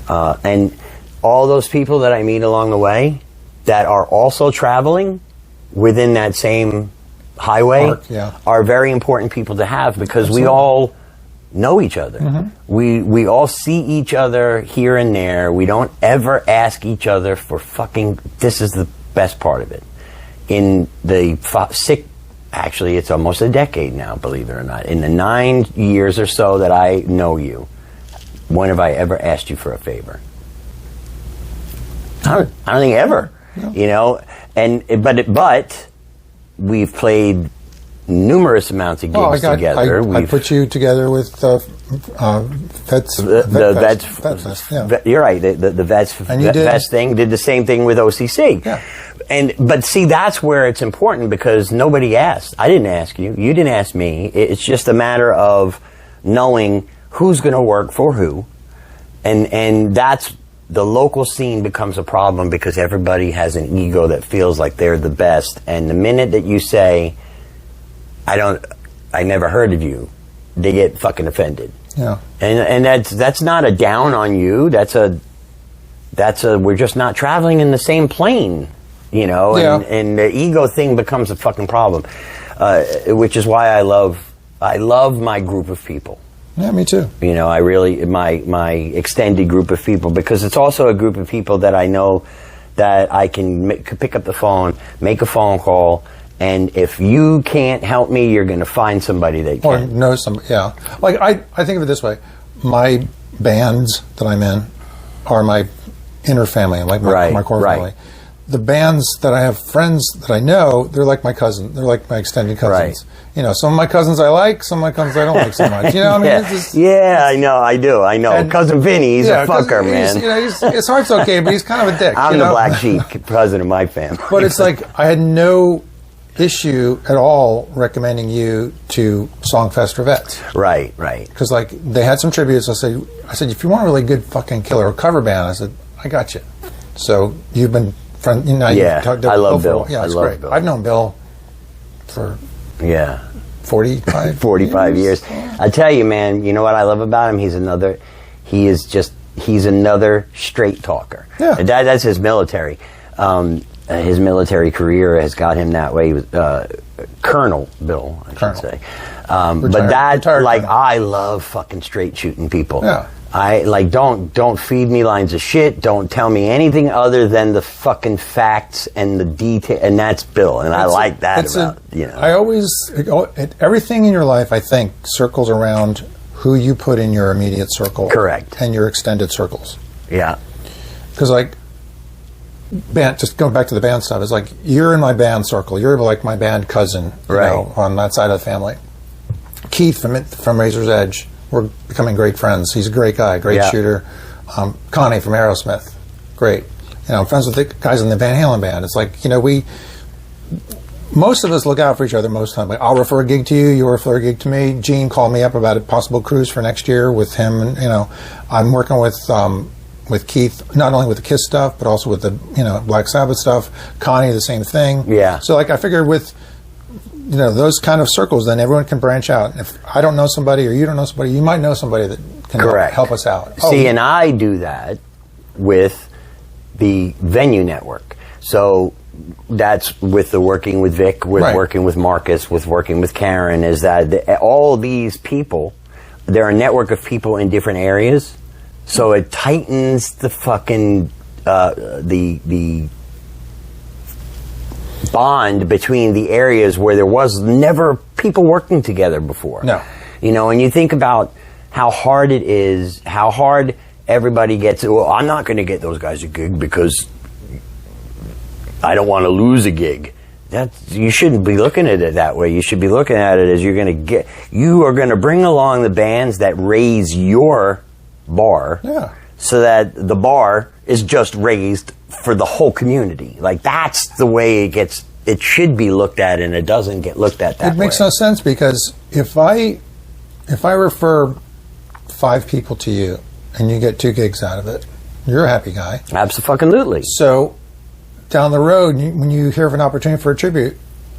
And all those people that I meet along the way that are also traveling within that same highway are very important people to have, because we all know each other. We all see each other here and there. We don't ever ask each other for fucking. This is the best part of it. In the actually, it's almost a decade now, believe it or not. In the 9 years or so that I know you, when have I ever asked you for a favor? I don't think ever. No. You know, but we've played numerous amounts of gigs together. I put you together with Vets. You're right. The Vets thing did the same thing with OCC. Yeah. But see, that's where it's important because nobody asked. I didn't ask you. You didn't ask me. It's just a matter of knowing who's going to work for who, and that's the local scene becomes a problem because everybody has an ego that feels like they're the best, and the minute that you say, I never heard of you, they get fucking offended. Yeah. And that's not a down on you. That's a we're just not traveling in the same plane, you know. Yeah. And the ego thing becomes a fucking problem, which is why I love my group of people. Yeah, me too. You know, I really my extended group of people, because it's also a group of people that I know that I can pick up the phone, make a phone call. And if you can't help me, you're going to find somebody that can. Or know somebody, yeah. Like, I think of it this way. My bands that I'm in are my inner family, like my core family. The bands that I have friends that I know, they're like my cousin. They're like my extended cousins. Right. You know, some of my cousins I like, some of my cousins I don't like so much. You know what I mean? Yeah, it's just, I know. I know. And cousin Vinny, he's a fucker, man. His heart's okay, but he's kind of a dick. I'm the black sheep cousin of my family. But it's like, I had no issue at all recommending you to Songfest for Vets. Right. Because like they had some tributes. I said, if you want a really good fucking killer cover band, I said, I got you. So you've been friend. You know, yeah, I love Bill. Yeah, it's great. Bill. I've known Bill for 45 years. I tell you, man. You know what I love about him? He's another straight talker. Yeah, that's his military. His military career has got him that way. Colonel Bill, I should say. I love fucking straight shooting people. Yeah. I don't feed me lines of shit. Don't tell me anything other than the fucking facts and the detail, and that's Bill. And I like that about you know. I always everything in your life, I think, circles around who you put in your immediate circle, correct, and your extended circles. Yeah, because like band, just going back to the band stuff, it's like you're in my band circle. You're like my band cousin, you know, on that side of the family. Keith from Razor's Edge. We're becoming great friends. He's a great guy, great shooter. Connie from Aerosmith, great. You know, I'm friends with the guys in the Van Halen band. It's like, you know, most of us look out for each other most of the time. Like, I'll refer a gig to you, you'll refer a gig to me. Gene called me up about a possible cruise for next year with him. And, you know, I'm working with Keith, not only with the Kiss stuff, but also with the, you know, Black Sabbath stuff. Connie, the same thing. Yeah. So, like, I figured with, you know, those kind of circles, then everyone can branch out. If I don't know somebody or you don't know somebody, you might know somebody that can help us out. See, and I do that with the venue network. So that's with the working with Vic, with working with Marcus, with working with Karen, is that all these people, they're a network of people in different areas. So it tightens the fucking, the bond between the areas where there was never people working together before. No. You know, and you think about how hard it is, how hard everybody gets. Well, I'm not going to get those guys a gig because I don't want to lose a gig. You shouldn't be looking at it that way. You should be looking at it as you are going to bring along the bands that raise your bar. Yeah. So that the bar is just raised for the whole community. Like, that's the way it should be looked at, and it doesn't get looked at that way. It makes no sense, because if I refer 5 people to you and you get 2 gigs out of it, you're a happy guy. Absolutely. So down the road, when you hear of an opportunity for a tribute,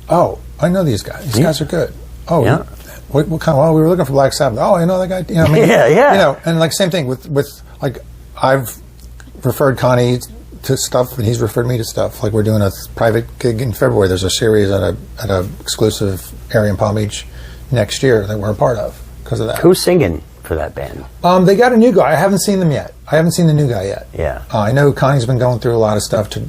oh, I know these guys. These guys are good. Oh, yeah. What kind of? Oh, we were looking for Black Sabbath. Oh, I know that guy. You know, I mean, yeah. You know, and like same thing with like I've referred Connie to stuff, and he's referred me to stuff. Like, we're doing a private gig in February. There's a series at a exclusive area in Palm Beach next year that we're a part of, because of that. Who's singing for that band? They got a new guy. I haven't seen them yet. I haven't seen the new guy yet. Yeah. I know Connie's been going through a lot of stuff. Do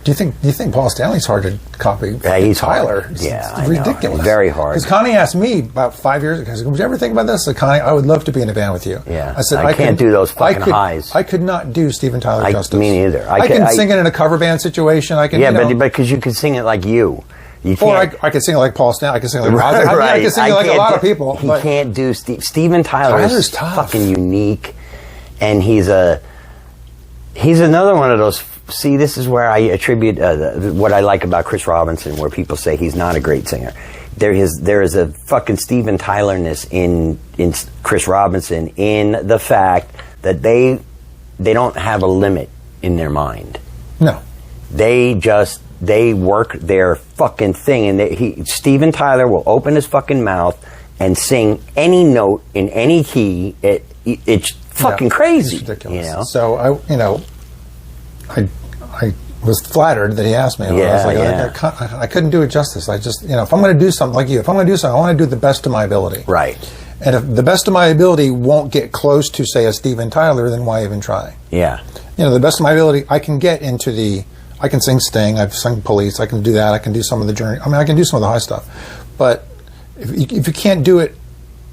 you think Paul Stanley's hard to copy? Yeah, he's Tyler. hard. It's Yeah, ridiculous. Very hard. Because Connie asked me about 5 years ago, I said, would you ever think about this? I said, Connie, I would love to be in a band with you. Yeah. I said, I can't do those fucking highs. I could not do Steven Tyler justice. Me neither. I can sing it in a cover band situation. I can. Yeah, but because you can sing it like you. You can't. Or I could sing it like Paul Stanley. I could sing it like Right. I could sing it like a lot of people. He can't do Steven Tyler. Tyler's is tough. Fucking unique, and he's another one of those. See, this is where I attribute what I like about Chris Robinson, where people say he's not a great singer. There is a fucking Steven Tyler-ness in Chris Robinson, in the fact that they don't have a limit in their mind. No. They work their fucking thing, and Steven Tyler will open his fucking mouth and sing any note in any key. It's fucking crazy. It's ridiculous. You know? So I was flattered that he asked me. Yeah, I was like, I couldn't do it justice. I just, if I'm going to do something like you, if I'm going to do something, I want to do the best of my ability. Right. And if the best of my ability won't get close to, say, a Steven Tyler, then why even try? Yeah. The best of my ability, I can get into I can sing Sting, I've sung Police, I can do that, I can do some of the Journey. I mean, I can do some of the high stuff. But if you can't do it,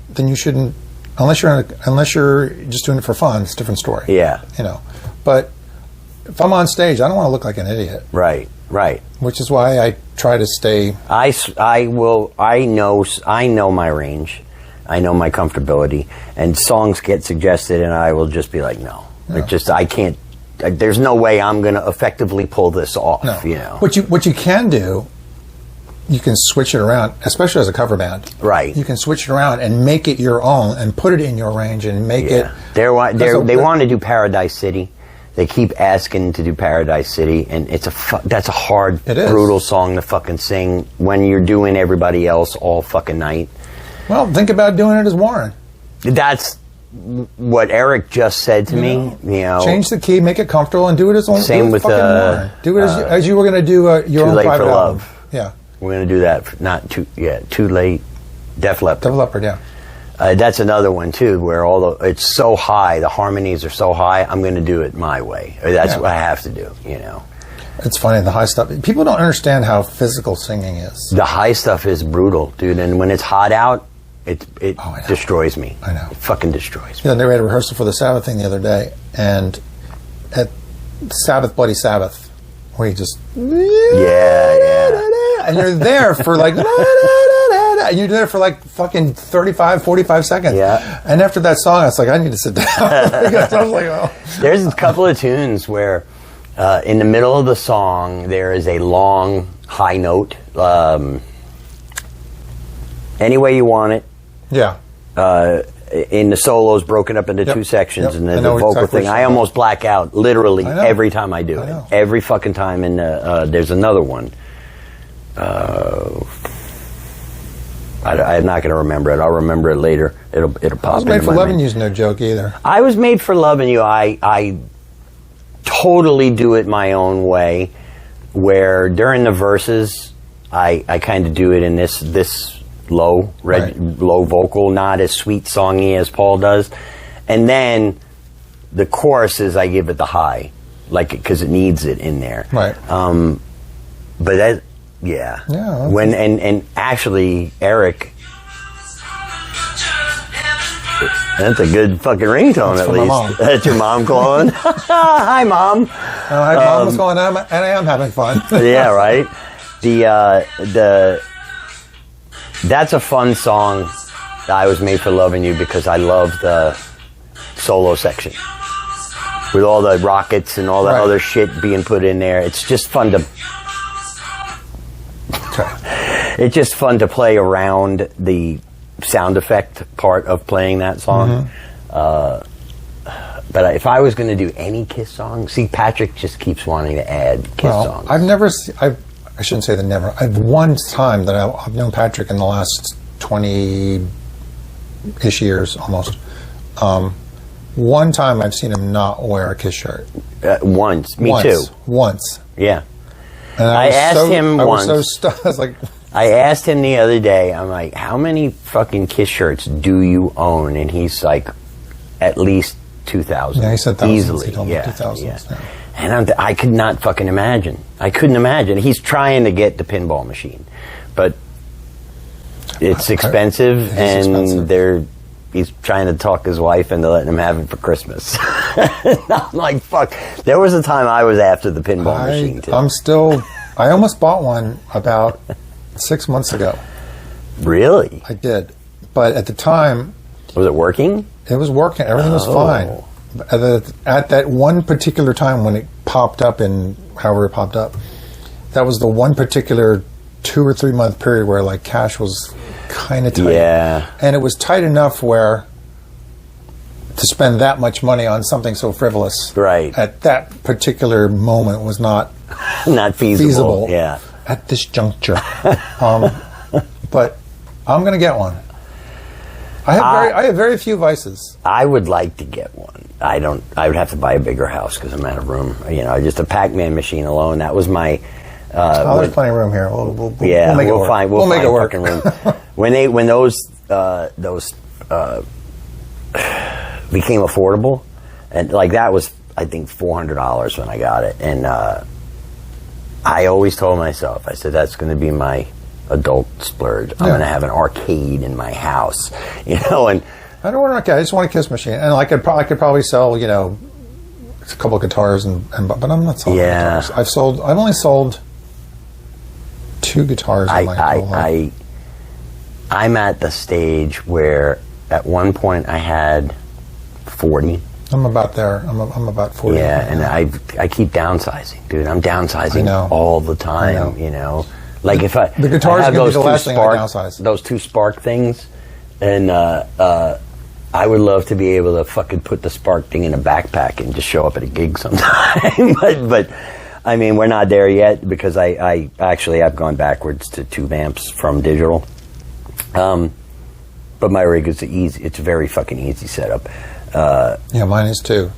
then you shouldn't, unless you're just doing it for fun, it's a different story. Yeah. But if I'm on stage, I don't want to look like an idiot. Right. Which is why I try to stay. I know my range. I know my comfortability, and songs get suggested, and I will just be like, no. I can't. There's no way I'm going to effectively pull this off. No. What you can do, you can switch it around, especially as a cover band. Right. You can switch it around and make it your own, and put it in your range, and make it. They want to do Paradise City. They keep asking to do Paradise City, and that's a hard, brutal song to fucking sing when you're doing everybody else all fucking night. Well, think about doing it as Warren. That's what Eric just said to me. Change the key, make it comfortable, and do it as same with Warren. Do it as you were going to do your own private album. Yeah, we're going to do that. Too late. Def Leppard. Def Leppard, yeah. That's another one too, where it's so high, the harmonies are so high. I'm going to do it my way. That's what I have to do. It's funny, the high stuff. People don't understand how physical singing is. The high stuff is brutal, dude. And when it's hot out, it destroys me. I know. It fucking destroys me. They were at a rehearsal for the Sabbath thing the other day, and at Sabbath, Bloody Sabbath, where you just and you're there for like. And you're there for like fucking 35, 45 seconds. Yeah. And after that song, I was like, I need to sit down. Because I was like, oh. There's a couple of tunes where in the middle of the song, there is a long high note. Any Way You Want It. Yeah. In the solos, broken up into two sections, and then the vocal thing. I almost black out literally every time I do it. Every fucking time. And there's another one. I'm not going to remember it. I'll remember it later. It'll pop into my mind. Made for Loving You's no joke either. I Was Made for Loving You. I totally do it my own way, where during the verses, I kind of do it in this low vocal, not as sweet songy as Paul does, and then the choruses I give it the high, because it needs it in there. Right. But that. Yeah. When and actually Eric, that's a good fucking ringtone at least. That's your mom calling. Hi, Mom. Hi, Mom. What's going on? And I am having fun. Yeah, right. That's a fun song. I Was Made for Loving You, because I love the solo section with all the rockets and all the other shit being put in there. It's just fun to. It's just fun to play around the sound effect part of playing that song. But if I was going to do any Kiss song, see, Patrick just keeps wanting to add Kiss songs. I've never. I shouldn't say that never. I've one time that I've known Patrick in the last 20-ish years almost. One time I've seen him not wear a Kiss shirt. Once. Me too. Once. Yeah. And I asked him once. I was so stunned. I was like, I asked him the other day, I'm like, how many fucking Kiss shirts do you own? And he's like, at least 2,000. Yeah, he said thousands. Easily. He told me Yeah, 2,000. yeah. Yeah. And I could not fucking imagine. I couldn't imagine. He's trying to get the pinball machine, but it's expensive, he's trying to talk his wife into letting him have it for Christmas. I'm like, fuck. There was a time I was after the pinball machine, too. I almost bought one about 6 months ago. Really? I did. But at the time... Was it working? It was working. Everything was fine. At that one particular time when it popped up however it popped up, that was the one particular 2 or 3 month period where like cash was kind of tight. Yeah. And it was tight enough where to spend that much money on something so frivolous at that particular moment was not feasible. Yeah. At this juncture. But I'm going to get one. I have very few vices. I would like to get one. I would have to buy a bigger house because I'm out of room. You know, just a Pac-Man machine alone. That was my. There's plenty of room here. We'll make it work. We'll make it work. Room. when those became affordable, and like that was I think $400 when I got it, and I always told myself, I said that's going to be my adult splurge. I'm going to have an arcade in my house, you know. And I don't want an arcade. I just want a Kiss machine, and I could probably sell, you know, a couple of guitars, but I'm not selling guitars. I've only sold 2 guitars in my whole life. I'm at the stage where at one point I had 40. I'm about there. I'm about 40. Yeah, and I keep downsizing, dude. I'm downsizing all the time, you know. Like if the guitars are going to be the last thing I downsize. Those 2 Spark things, and I would love to be able to fucking put the Spark thing in a backpack and just show up at a gig sometime. but I mean, we're not there yet because I actually have gone backwards to tube amps from digital. But my rig is it's a very fucking easy setup. Yeah, mine is too.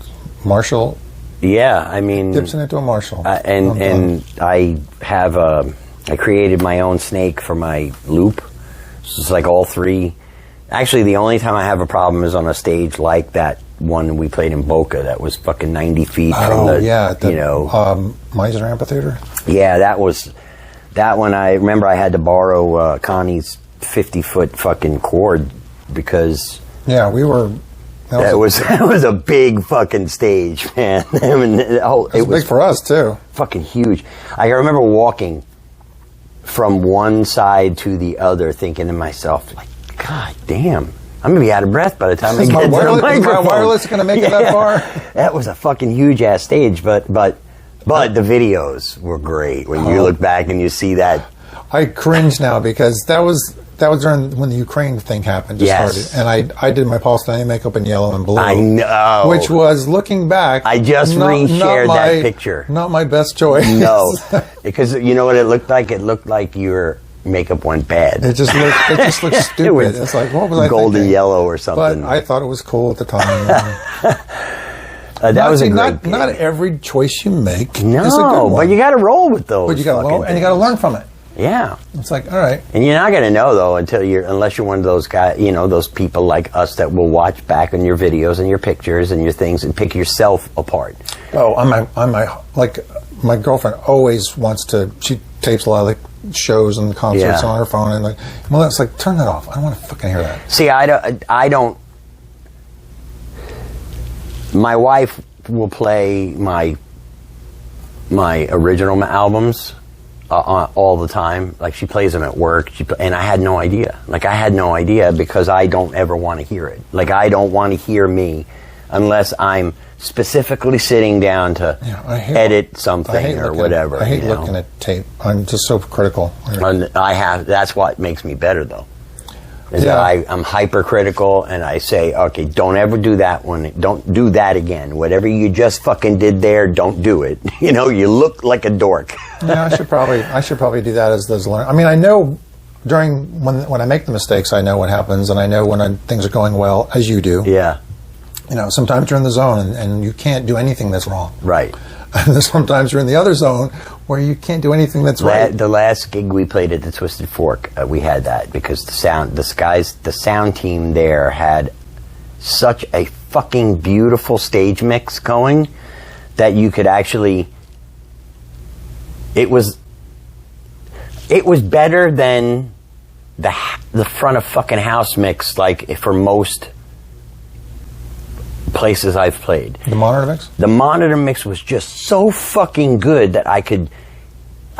Marshall. Yeah, I mean, Gibson into a Marshall. And I have I created my own snake for my loop. So it's like all 3. Actually, the only time I have a problem is on a stage like that one we played in Boca that was fucking 90 feet from the Meisner Amphitheater. Yeah, that one. I remember I had to borrow Connie's 50-foot fucking cord because that was a big fucking stage, man. I mean, it was big for us too. Fucking huge. I remember walking from one side to the other, thinking to myself, like, God damn, I'm gonna be out of breath by the time I get to the microphone. Is my wireless gonna make it that far? That was a fucking huge ass stage, but the videos were great. When you look back and you see that, I cringe now because that was during when the Ukraine thing happened. Started, and I did my Paul Stanley makeup in yellow and blue. I know. Which was, looking back, I just reshared that picture. Not my best choice. No, because you know what it looked like? It looked like your makeup went bad. It just looked stupid. It's like, what was I golden thinking? Yellow or something. But I thought it was cool at the time. That was a great not every choice you make is a good No, one. but you got to roll with those. But you got to roll, and you got to learn from it. Yeah. It's like, all right. And you're not going to know, though, unless you're one of those guys, you know, those people like us that will watch back on your videos and your pictures and your things and pick yourself apart. Oh, my girlfriend always wants to, she tapes a lot of the shows and concerts on her phone, and it's like, turn that off. I don't want to fucking hear that. See, I don't. My wife will play my original albums all the time. Like, she plays them at work, and I had no idea. Like, I had no idea because I don't ever want to hear it. Like, I don't want to hear me unless I'm specifically sitting down to edit something or whatever. I hate looking at tape. I'm just so critical. And that's what makes me better, though. Is that I'm hypercritical, and I say, okay, don't ever do that one. Don't do that again. Whatever you just fucking did there, don't do it. You know, you look like a dork. Yeah, I should probably do that as those learn. I mean, I know when I make the mistakes, I know what happens, and I know when things are going well, as you do. Yeah. You know, sometimes you're in the zone, and you can't do anything that's wrong. Right. And sometimes you're in the other zone where you can't do anything that's right. The last gig we played at the Twisted Fork, we had that because the sound team there had such a fucking beautiful stage mix going that you could actually. It was better than the front of fucking house mix, like for most places I've played. The monitor mix? The monitor mix was just so fucking good that I could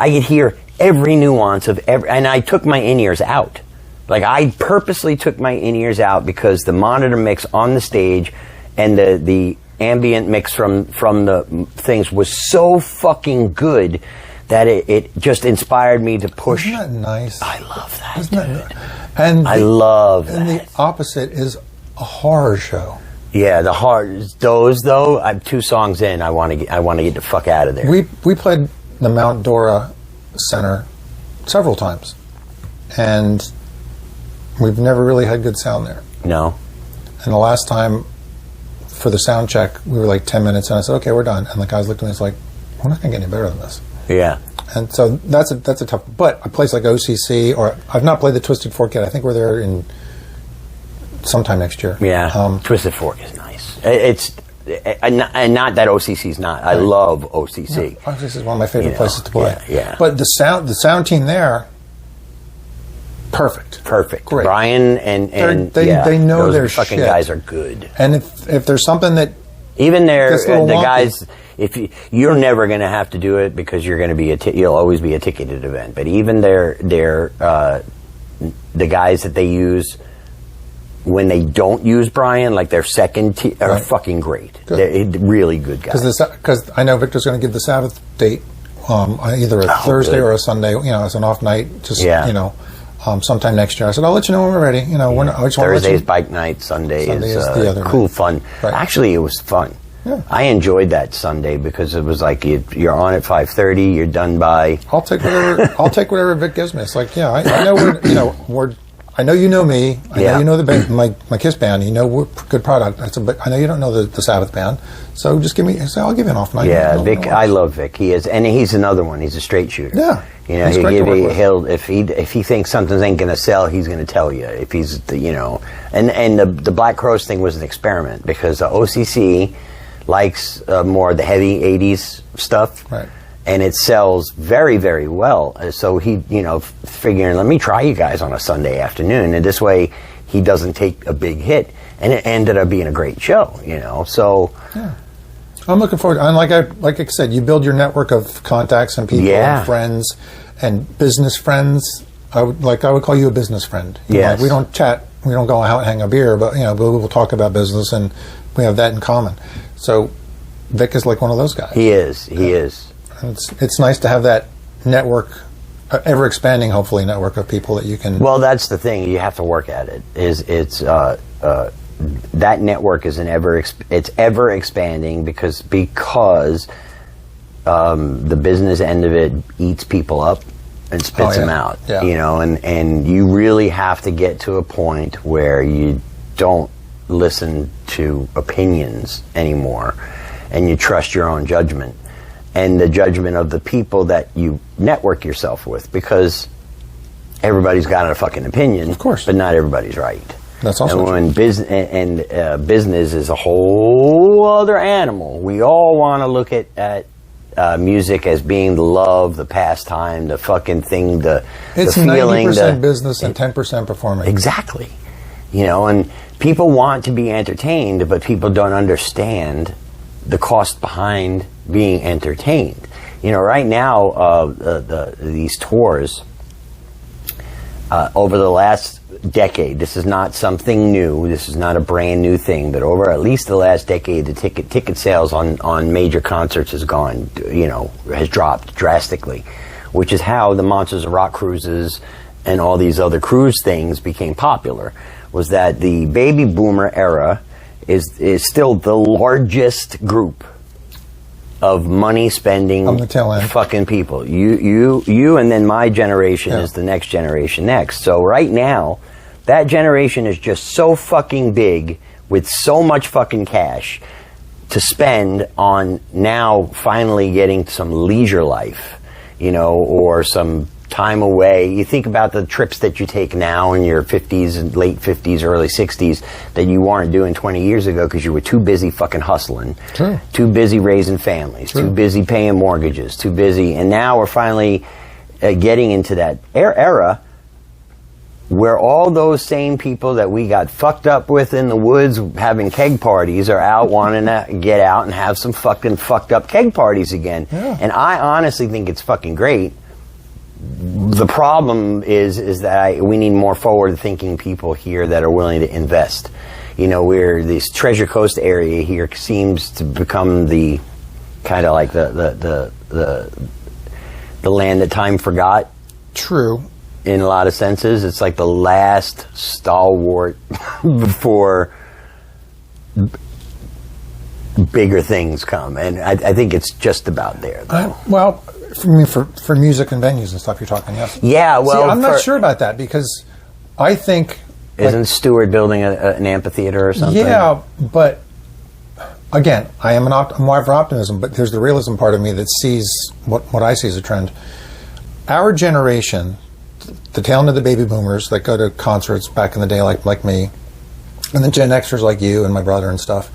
hear every nuance of every, and I took my in-ears out. Like, I purposely took my in-ears out because the monitor mix on the stage and the ambient mix from the things was so fucking good that it just inspired me to push. Isn't that nice? I love that, Isn't dude. That, and I love that. And the opposite is a horror show. Yeah, those though. I'm 2 songs in. I want to get the fuck out of there. We played the Mount Dora Center several times, and we've never really had good sound there. No. And the last time for the sound check, we were like 10 minutes, and I said, "Okay, we're done." And the guys looked at me and was like, "We're not going to get any better than this." Yeah. And so that's a tough. But a place like OCC, or I've not played the Twisted Fork yet. I think we're there in sometime next year. Yeah. Twisted Fork is nice. It's and not that OCC's not. I love OCC. Yeah, this is one of my favorite places to play. Yeah. But the sound team there, perfect. Great. Brian and they know those their fucking shit. guys are good. And if there's something that even the wonky. guys, if you're never going to have to do it because you're going to be you'll always be a ticketed event. But even the guys that they use when they don't use Brian, like their second are fucking great. They're really good guys. Because I know Victor's going to give the Sabbath date either a Thursday or a Sunday. As an off night. Sometime next year. I said, I'll let you know when we're ready. Thursday's bike night. Sunday is the other cool, fun. Right. Actually, it was fun. Yeah. I enjoyed that Sunday because it was like you're on at 5:30. You're done by. I'll take whatever Vic gives me. It's like, I know I know you know me. I know you know the band, my Kiss band. You know we're good product. But I know you don't know the Sabbath band. So just give me. I'll give you an off night. Yeah, Vic. I love Vic. He is, and he's another one. He's a straight shooter. Yeah. He'll if he thinks something ain't going to sell, he's going to tell you. If he's and the Black Crows thing was an experiment because OCC likes more of the heavy '80s stuff, right? And it sells very, very well. So he, figuring, let me try you guys on a Sunday afternoon, and this way he doesn't take a big hit. And it ended up being a great show, So yeah. I'm looking forward. And like I said, you build your network of contacts and people and friends and business friends. I would call you a business friend. Yes. We don't chat. We don't go out and hang a beer, but we'll talk about business, and we have that in common. So Vic is like one of those guys. He is. It's nice to have that network, ever expanding, hopefully, network of people that you can. Well, that's the thing. You have to work at it. That network is it's ever expanding because the business end of it eats people up and spits them out. Yeah. And you really have to get to a point where you don't listen to opinions anymore, and you trust your own judgment. And the judgment of the people that you network yourself with, because everybody's got a fucking opinion, of course, but not everybody's right. That's also and when business is a whole other animal. We all want to look at music as being the love, the pastime, the fucking thing, it's the feeling. It's 90% business and 10% performing. Exactly. And people want to be entertained, but people don't understand the cost behind being entertained. Right now, these tours over the last decade, this is not something new, this is not a brand new thing, but over at least the last decade, the ticket sales on major concerts has dropped drastically, which is how the Monsters of Rock cruises and all these other cruise things became popular, was that the baby boomer era is still the largest group of money spending on the tail end. Fucking people. You and then my generation is the next generation next. So right now, that generation is just so fucking big with so much fucking cash to spend on now finally getting some leisure life. or some time away. You think about the trips that you take now in your 50s and late 50s, early 60s that you weren't doing 20 years ago because you were too busy fucking hustling, too busy raising families, too busy paying mortgages, too busy. And now we're finally getting into that era where all those same people that we got fucked up with in the woods having keg parties are out wanting to get out and have some fucking fucked up keg parties again. Yeah. And I honestly think it's fucking great. The problem is that we need more forward-thinking people here that are willing to invest. Where this Treasure Coast area here seems to become the kind of like the land that time forgot. True. In a lot of senses, it's like the last stalwart before bigger things come, and I think it's just about there. Well, for music and venues and stuff, you're talking. Yes. Yeah. Well, see, I'm not sure about that because I think isn't Stewart building an amphitheater or something? Yeah, but again, I'm more for optimism, but there's the realism part of me that sees what I see as a trend. Our generation, the tail end of the baby boomers that go to concerts back in the day, like me, and the Gen Xers like you and my brother and stuff,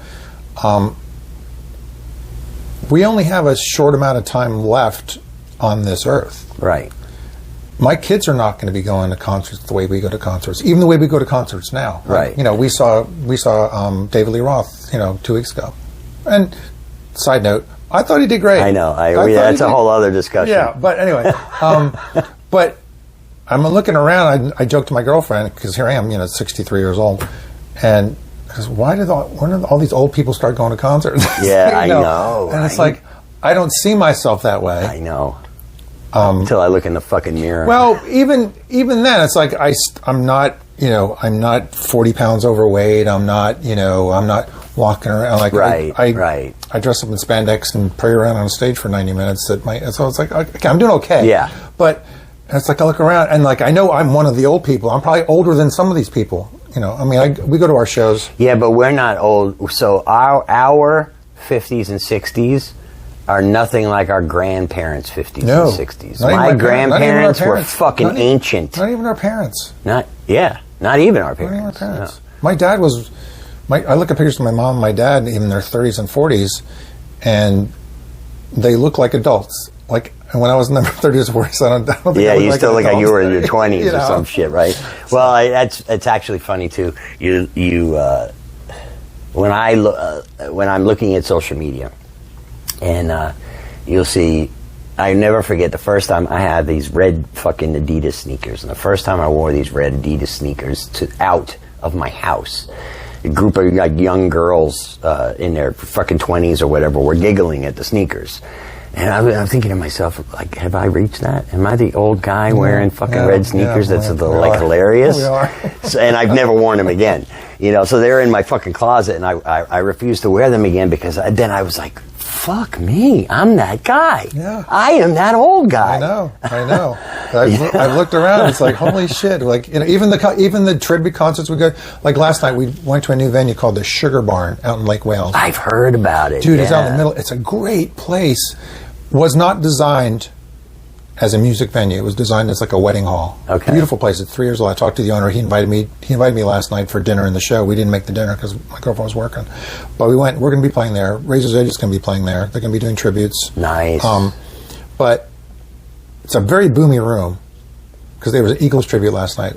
we only have a short amount of time left on this earth. Right. My kids are not going to be going to concerts the way we go to concerts, even the way we go to concerts now. Right. We saw David Lee Roth, 2 weeks ago. And side note, I thought he did great. I know. That's a whole other discussion. Yeah, but anyway, but I'm looking around. I joked to my girlfriend because here I am, 63 years old, and because when did all these old people start going to concerts? Yeah, I know. And it's like I don't see myself that way. I know. Until I look in the fucking mirror. Well, even then, it's like I'm not 40 pounds overweight. I'm not walking around like right. I dress up in spandex and pray around on stage for 90 minutes. So it's like okay, I'm doing okay. Yeah. But it's like I look around and like I know I'm one of the old people. I'm probably older than some of these people. We go to our shows. Yeah, but we're not old. So our 50s and 60s are nothing like our grandparents' 50s and 60s. My grandparents were fucking ancient. Not even our parents. Not even our parents. Not even our parents. No. My dad was. I look at pictures of my mom and my dad, even in their 30s and 40s, and they look like adults. Like when I was in their 30s or 40s, I don't think yeah, I you still look like you were in your 20s or some shit, right? Well, it's actually funny too. When I'm looking at social media, and you'll see, I never forget the first time I had these red fucking Adidas sneakers, and the first time I wore these red Adidas sneakers out of my house. A group of young girls in their fucking 20s or whatever were giggling at the sneakers. And I'm thinking to myself, like, have I reached that? Am I the old guy wearing fucking red sneakers that's hilarious? And I've never worn them again. So they're in my fucking closet, and I refuse to wear them again because then I was like, fuck me, I'm that guy. Yeah. I am that old guy. I know. I've looked around. It's like, holy shit! Like even the tribute concerts we go. Like last night, we went to a new venue called the Sugar Barn out in Lake Wales. I've heard about it, dude. It's out in the middle. It's a great place. Was not designed as a music venue. It was designed as like a wedding hall. Okay. Beautiful place. It's 3 years old. I talked to the owner. He invited me last night for dinner in the show. We didn't make the dinner because my girlfriend was working. But we went. We're going to be playing there. Razor's Edge is going to be playing there. They're going to be doing tributes. Nice. But it's a very boomy room because there was an Eagles tribute last night.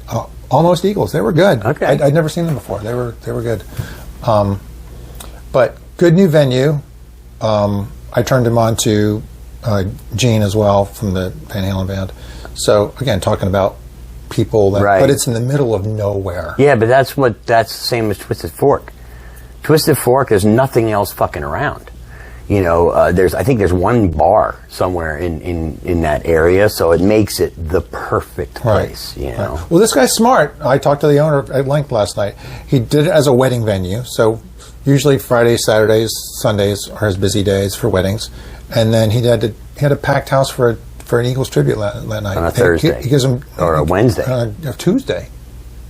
Almost Eagles. They were good. Okay. I'd never seen them before. They were good. But good new venue. I turned him on to Gene as well from the Van Halen band. So again, talking about people that, but it's in the middle of nowhere. Yeah, but that's the same as Twisted Fork. Twisted Fork, there's nothing else fucking around. I think there's one bar somewhere in that area, so it makes it the perfect place. Right. Well, this guy's smart. I talked to the owner at length last night. He did it as a wedding venue, so usually Fridays, Saturdays, Sundays are his busy days for weddings. And then he had a packed house for an Eagles tribute that night. On a Thursday. He gives him or a Wednesday. A Tuesday.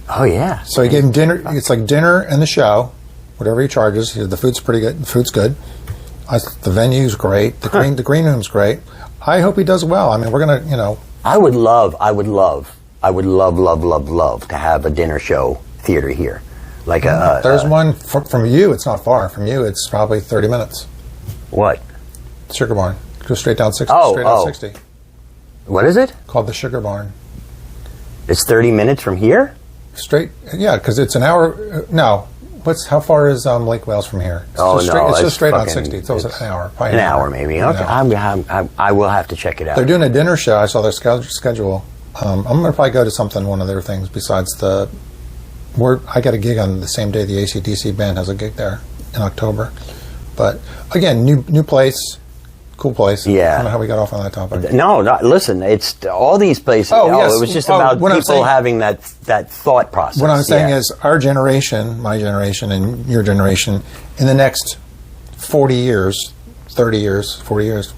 Oh yeah. So he gave him dinner. It's like dinner and the show, whatever he charges. The food's pretty good. The food's good. The venue's great. The green room's great. I hope he does well. I mean, we're going to, I would love to have a dinner show theater here. Like there's one from you. It's not far. From you, it's probably 30 minutes. What? Sugar Barn. Go straight down 60. Oh, down 60. What is it? Called the Sugar Barn. It's 30 minutes from here? Straight, yeah, because it's an hour. No, how far is Lake Wales from here? It's just straight on 60. It's an hour. An hour, maybe. Okay, I will have to check it out. They're doing a dinner show. I saw their schedule. I'm going to probably go to one of their things besides I got a gig on the same day the AC/DC band has a gig there in October. But again, new place. Cool place. Yeah. I don't know how we got off on that topic. No, listen, it's all these places. Yes. It was just about people having that thought process. What I'm saying is our generation, my generation, and your generation, in the next 40 years, 30 years, 40 years,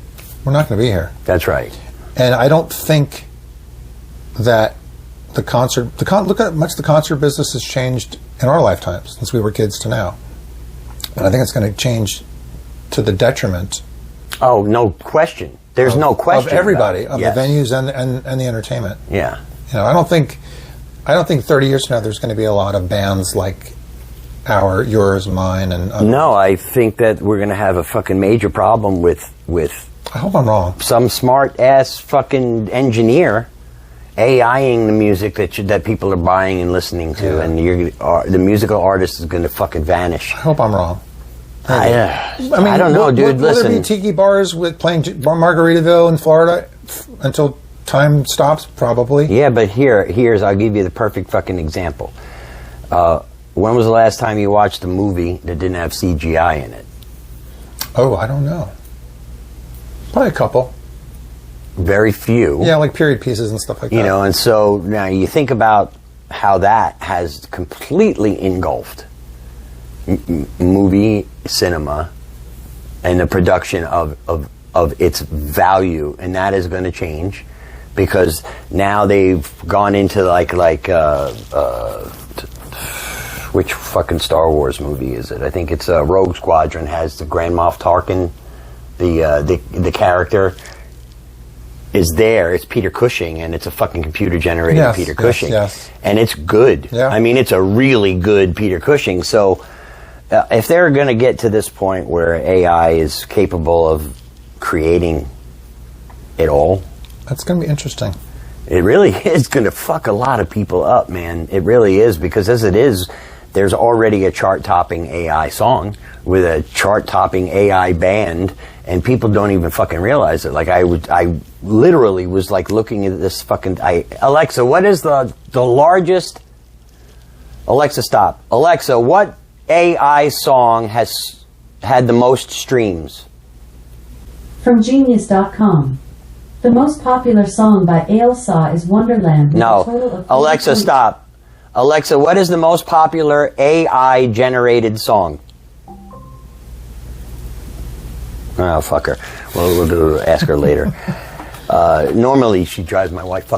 we're not going to be here. That's right. And I don't think that look how much the concert business has changed in our lifetimes since we were kids to now. And I think it's going to change to the detriment. Oh, no question. There's no question of everybody, of the venues and the entertainment. Yeah. I don't think 30 years from now there's going to be a lot of bands like yours, mine, and others. No, I think that we're going to have a fucking major problem with. I hope I'm wrong. Some smart ass fucking engineer AIing the music that people are buying and listening to, and the musical artist is going to fucking vanish. I hope I'm wrong. I don't know, dude. Listen, will there be tiki bars playing Margaritaville in Florida until time stops? Probably. Yeah, but I'll give you the perfect fucking example. When was the last time you watched a movie that didn't have CGI in it? Oh, I don't know. Probably a couple. Very few. Yeah, like period pieces and stuff like that. And so now you think about how that has completely engulfed movie cinema and the production of its value, and that is going to change because now they've gone into which fucking Star Wars movie is it? I think it's Rogue Squadron has the Grand Moff Tarkin, the character is there. It's Peter Cushing, and it's a fucking computer generated Peter Cushing, yes. And it's good. Yeah. I mean, it's a really good Peter Cushing. So if they're going to get to this point where AI is capable of creating it all, that's going to be interesting. It really is going to fuck a lot of people up, man. It really is, because as it is, there's already a chart-topping AI song with a chart-topping AI band, and people don't even fucking realize it. Like I literally was like looking at this fucking. Alexa, what is the largest? Alexa, stop. Alexa, what AI song has had the most streams? From Genius.com. The most popular song by Ailsa is Wonderland. No. Alexa, stop. Alexa, what is the most popular AI-generated song? Oh, fuck her. We'll ask her later. Normally, she drives my wife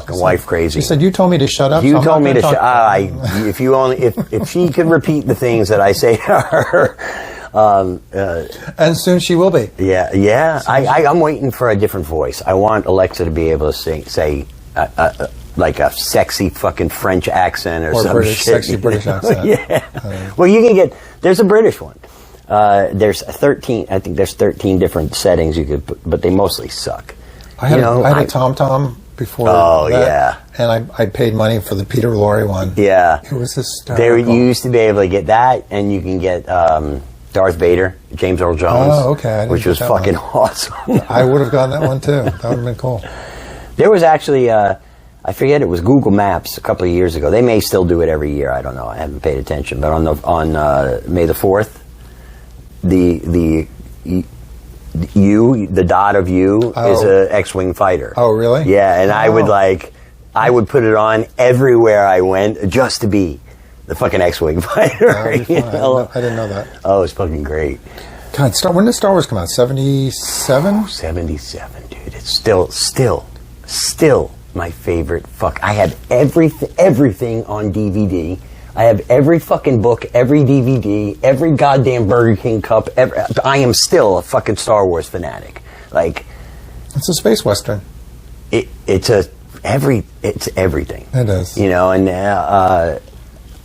crazy. She said, "You told me to shut up." You told me to shut up. If she could repeat the things that I say to her. And soon she will be. Yeah. I'm waiting for a different voice. I want Alexa to be able to say like a sexy fucking French accent or some shit. Sexy British accent. Yeah. Well, you can get. There's a British one. There's 13. I think there's 13 different settings you could put, but they mostly suck. I had a TomTom before. Oh, yeah. And I paid money for the Peter Lorre one. Yeah. It was hysterical. You used to be able to get that, and you can get Darth Vader, James Earl Jones. Oh, okay. Which was fucking awesome. I would have gotten that one too. That would have been cool. There was actually, I forget, it was Google Maps a couple of years ago. They may still do it every year. I don't know. I haven't paid attention. But on May the 4th, the dot of you is a X-Wing fighter. Oh, really? Yeah, and I would put it on everywhere I went just to be the fucking X-Wing fighter. I didn't know that. Oh, it's fucking great. God, when did Star Wars come out? 77? 77, dude. It's still my favorite. I had everything on DVD I have every fucking book, every DVD, every goddamn Burger King cup. I am still a fucking Star Wars fanatic. Like, it's a space western. It's everything. It is. You know, and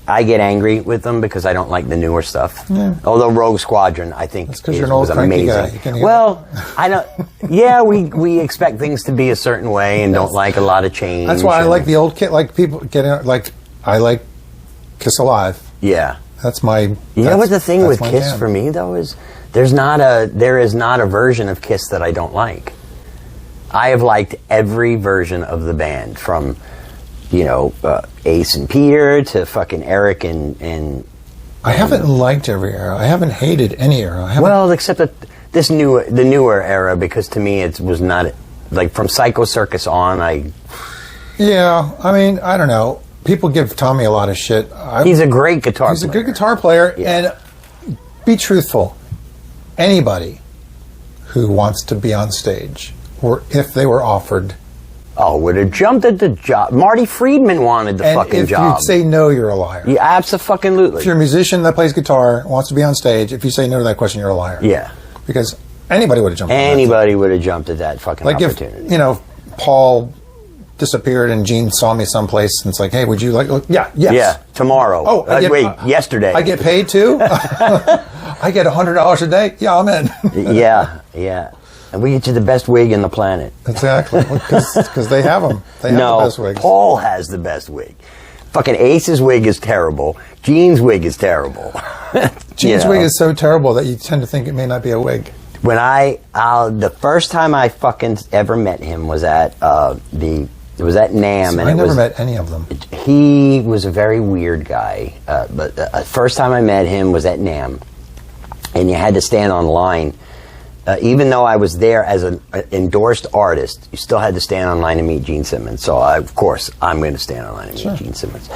I get angry with them because I don't like the newer stuff. Yeah. Although Rogue Squadron, I think, because you're an old was cranky amazing. guy. Well, I don't. Yeah, we expect things to be a certain way and don't like a lot of change. That's why I like the old kid. Like people getting like I like Kiss Alive. Yeah. That's my. You know what the thing with Kiss jam. for me though is there is not a version of Kiss that I don't like. I have liked every version of the band from, you know, Ace and Peter to fucking Eric and I haven't liked every era. I haven't hated any era. Well, except that the newer era, because to me it was not like from Psycho Circus on. Yeah, I mean, I don't know. People give Tommy a lot of shit. He's a great guitar player. He's a good guitar player, Yeah. and be truthful. Anybody who wants to be on stage, or if they were offered, would have jumped at the job. Marty Friedman wanted the fucking job. And if you say no, you're a liar. Yeah, absolutely. If you're a musician that plays guitar, wants to be on stage, if you say no to that question, you're a liar. Yeah. Because anybody would have jumped. Anybody would have jumped at that fucking opportunity. If, you know, Paul disappeared and Gene saw me someplace and it's like, hey, would you like? Yes. Yeah, tomorrow. Oh, yesterday. I get paid too. I get $100 a day. Yeah, I'm in. Yeah. And we get you the best wig in the planet. Exactly, because they have them. They have the best wigs. Paul has the best wig. Fucking Ace's wig is terrible. Gene's wig is terrible. Gene's wig is so terrible that you tend to think it may not be a wig. When the first time I fucking ever met him was at NAMM. So I never met any of them. He was a very weird guy. But the first time I met him was at NAMM. And you had to stand on line. Even though I was there as an endorsed artist, you still had to stand on line to meet Gene Simmons. So, of course, I'm going to stand on line to meet Gene Simmons.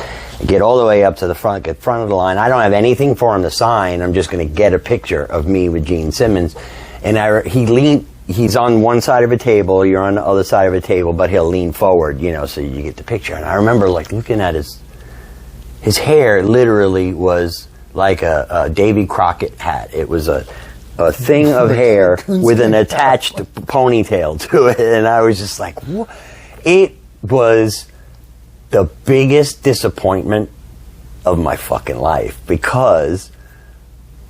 Get all the way up to the front, get front of the line. I don't have anything for him to sign. I'm just going to get a picture of me with Gene Simmons. And he's on one side of a table, you're on the other side of a table, but he'll lean forward, you know, so you get the picture. And I remember, like, looking at his hair literally was like a Davy Crockett hat. It was a thing of hair with an attached ponytail to it, and I was just like, what? It was the biggest disappointment of my fucking life, because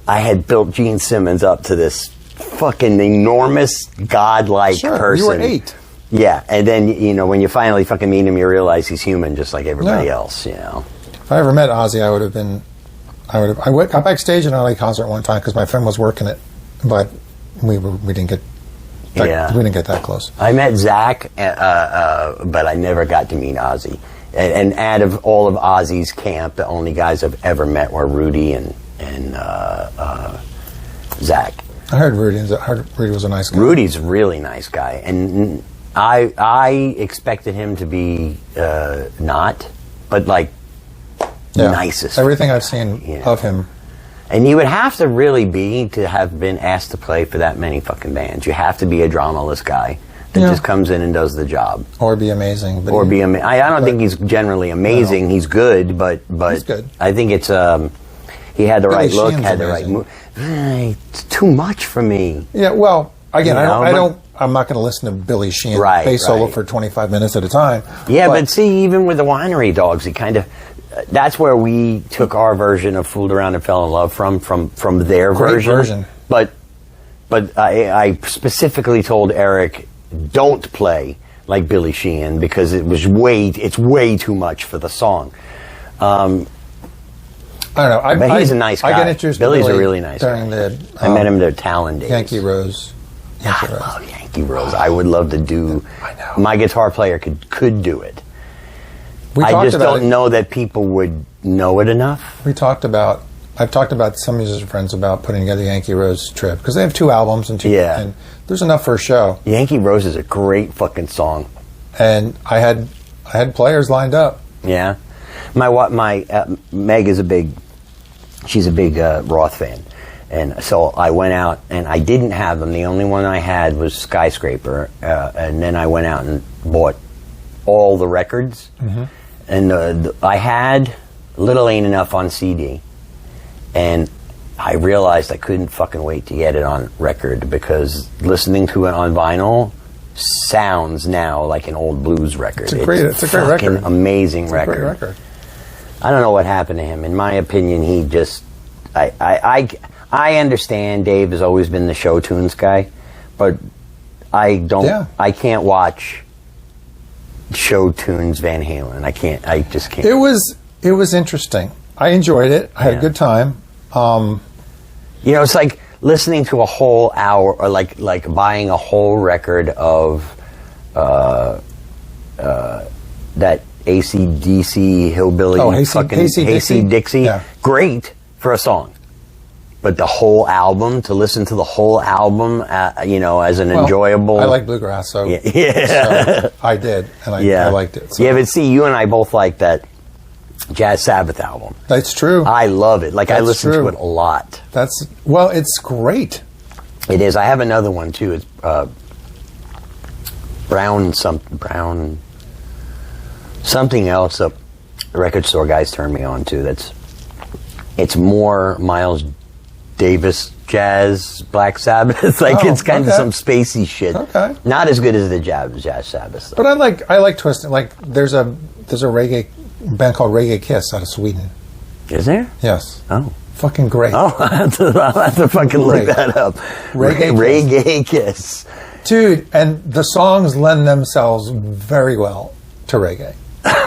I had built Gene Simmons up to this fucking enormous godlike person. You were 8. Yeah, and then, you know, when you finally fucking meet him, you realize he's human just like everybody else, you know. If I ever met Ozzy, I got backstage at an LA concert one time because my friend was working it, but we didn't get that close. I met Zach, but I never got to meet Ozzy. And out of all of Ozzy's camp, the only guys I've ever met were Rudy and Zach. I heard Rudy was a nice guy. Rudy's a really nice guy, and I expected him to be not, but like nicest. Everything I've seen of him. And you would have to really be to have been asked to play for that many fucking bands. You have to be a dramaless guy that just comes in and does the job, or be amazing. I don't think he's generally amazing. No. He's good, but he's good. I think it's he had the right look, had the right move. It's too much for me. Yeah, well, again, I'm not going to listen to Billy Sheehan bass solo for 25 minutes at a time. Yeah, but see, even with the Winery Dogs, it kind of. That's where we took our version of "Fooled Around and Fell in Love" from their version. But I specifically told Eric, don't play like Billy Sheehan, because it's way too much for the song. I don't know. But he's a nice guy. I got introduced Billy's a really nice guy. I met him at Talon days. Yankee Rose. I love Yankee Rose. I would love to do. I know. My guitar player could do it. I just don't know that people would know it enough. I've talked about some musician friends about putting together Yankee Rose trip, because they have 2 albums and there's enough for a show. Yankee Rose is a great fucking song. And I had players lined up. Yeah. My Meg is a big Roth fan. And so I went out, and I didn't have them. The only one I had was Skyscraper. And then I went out and bought all the records. Mm-hmm. And I had Little Ain't Enough on CD, and I realized I couldn't fucking wait to get it on record, because listening to it on vinyl sounds now like an old blues record. It's a great record. Amazing Great record. record. I don't know what happened to him. In my opinion, he just... I understand Dave has always been the show tunes guy, but I don't... Yeah. I can't watch show tunes Van Halen. I just can't. It was interesting. I enjoyed it. I had a good time. You know, it's like listening to a whole hour, or like buying a whole record of that AC/DC hillbilly fucking AC/Dixie. Yeah. Great for a song, but the whole album, to listen to the whole album, you know, as an enjoyable. I like bluegrass, so, so I did, and I liked it. So. Yeah, but see, you and I both like that Jazz Sabbath album. That's true. I love it. Like, I listen to it a lot. It's great. It is. I have another one too. It's Brown something else. The record store guys turned me on to. It's more Miles Davis jazz, Black Sabbath. It's like it's kind of some spacey shit. Okay. Not as good as the Jazz Sabbath stuff. But I like twisting. Like there's a reggae band called Reggae Kiss out of Sweden. Is there? Yes. Oh. Fucking great. Oh, I'll have to fucking look that up. Reggae Kiss. Dude, and the songs lend themselves very well to reggae.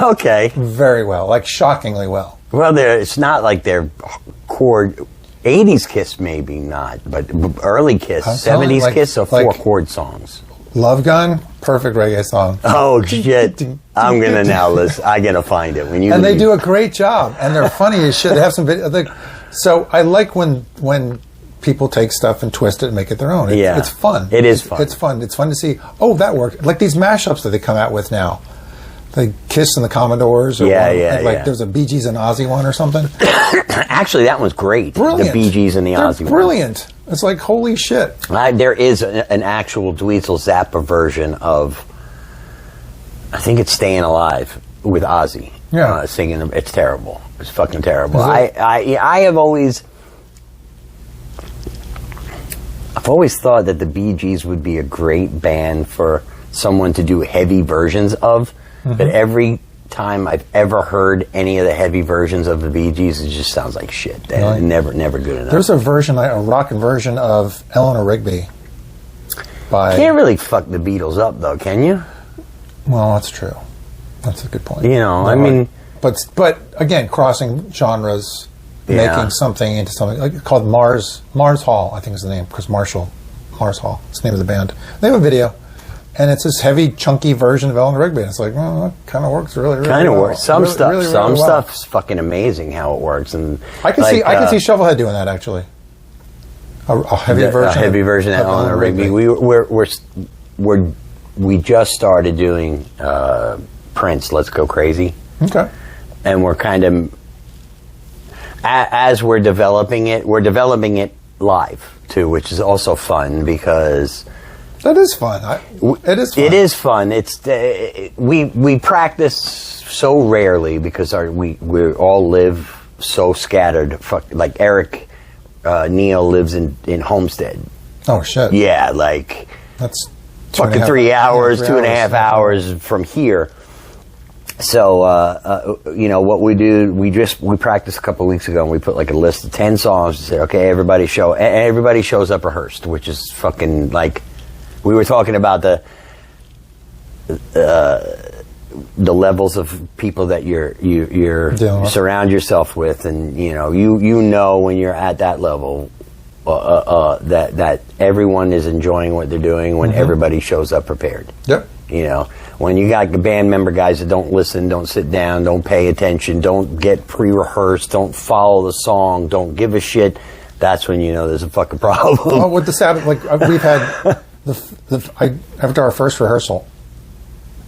Okay. Very well. Like, shockingly well. Well, it's not like they're chord... 80s Kiss, maybe not, but early Kiss, 70s Kiss are 4-chord songs. Love Gun, perfect reggae song. Oh, shit. I'm going to now listen. I'm going to find it. And they do a great job. And they're funny as shit. They have some video. So I like when people take stuff and twist it and make it their own. It's fun. It is fun. It's fun. It's fun to see, that worked. Like these mashups that they come out with now. The Kiss and the Commodores. Or there's a Bee Gees and Ozzy one or something. Actually, that one's great. Brilliant. The Bee Gees and the Ozzy one. Brilliant. It's like, holy shit. There is an actual Dweezil Zappa version of, I think it's Staying Alive with Ozzy. Yeah. Singing. It's terrible. It's fucking terrible. I've always thought that the Bee Gees would be a great band for someone to do heavy versions of, but every time I've ever heard any of the heavy versions of the Bee Gees, it just sounds like shit. They're never good enough. There's a rockin' version of Eleanor Rigby. Can't really fuck the Beatles up, though, can you? Well, that's true. That's a good point. You know, I mean... But again, crossing genres, making something into something, like called Mars Hall, I think is the name, because Mars Hall, it's the name of the band. They have a video, and it's this heavy, chunky version of Eleanor Rigby. And it's like, well, that kind of works really, really kind of well. works. Some stuff's fucking amazing how it works. And I can see ShovelHed doing that, actually. A heavy version of Eleanor Rigby. We just started doing Prince, Let's Go Crazy. Okay. And we're kind of, as we're developing it live too, which is also fun because that is fun. It is fun. It is fun. It's we practice so rarely because we all live so scattered. Like Eric Neal lives in Homestead. Oh shit. Yeah, like that's fucking 3 hours, 2.5 hours from here. So, you know, what we do, we practiced a couple of weeks ago and we put like a list of 10 songs and said, okay, everybody shows up rehearsed, which is fucking like, we were talking about the levels of people that you surround yourself with. And, you know, when you're at that level, that everyone is enjoying what they're doing when everybody shows up prepared. Yep. You know, when you got the band member guys that don't listen, don't sit down, don't pay attention, don't get pre-rehearsed, don't follow the song, don't give a shit, that's when you know there's a fucking problem. Well, with the Sabbath, like we've had, after our first rehearsal,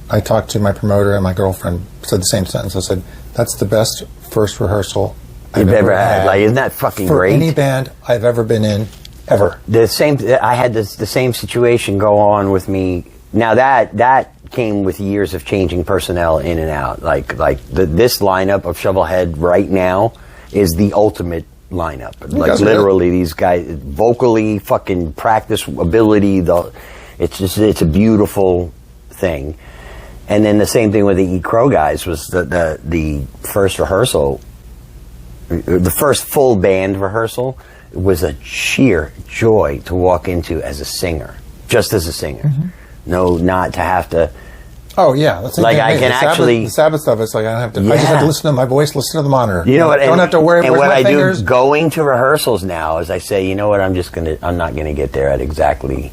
I talked to my promoter and my girlfriend said the same sentence. I said, that's the best first rehearsal I've ever had. Like, isn't that fucking for great? Any band I've ever been in, ever. I had the same situation go on with me. Now that came with years of changing personnel in and out. This lineup of ShovelHed right now is the ultimate lineup. Like literally, these guys vocally, fucking practice ability. It's a beautiful thing. And then the same thing with the Eat Crow guys was the first rehearsal, the first full band rehearsal was a sheer joy to walk into as a singer, just as a singer. Mm-hmm. No, not to have to. Oh yeah, that's like I can actually the Sabbath stuff. It's like I don't have to. Yeah. I just have to listen to my voice, listen to the monitor. You know what? Don't have to worry. And what my I fingers? do going to rehearsals now is I say, you know what? I'm not gonna get there at exactly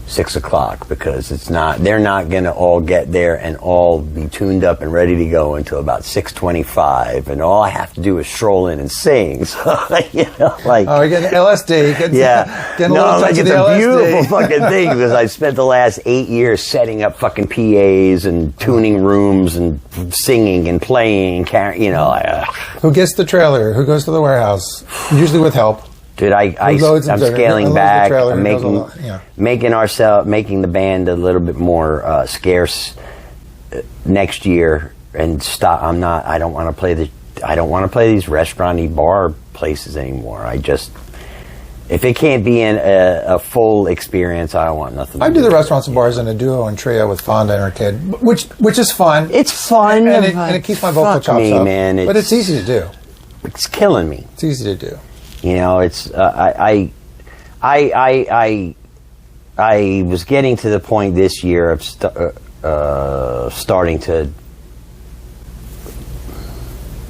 6 o'clock because they're not going to all get there and all be tuned up and ready to go until about 6:25, and all I have to do is stroll in and sing. So, you know, like, oh, you're getting LSD. It's a beautiful fucking thing because I spent the last 8 years setting up fucking PAs and tuning rooms and singing and playing, you know. Who gets the trailer? Who goes to the warehouse? Usually with help. Dude, I'm scaling back. I'm making the band a little bit more scarce next year, and stop. I don't want to play these restaurant-y bar places anymore. If it can't be in a full experience, I don't want nothing. I do the restaurants and bars in a duo and trio with Fonda and her kid, which is fun. It's fun, and it keeps my vocal chops up. Man, but it's easy to do. It's killing me. It's easy to do. You know, it's I was getting to the point this year of starting to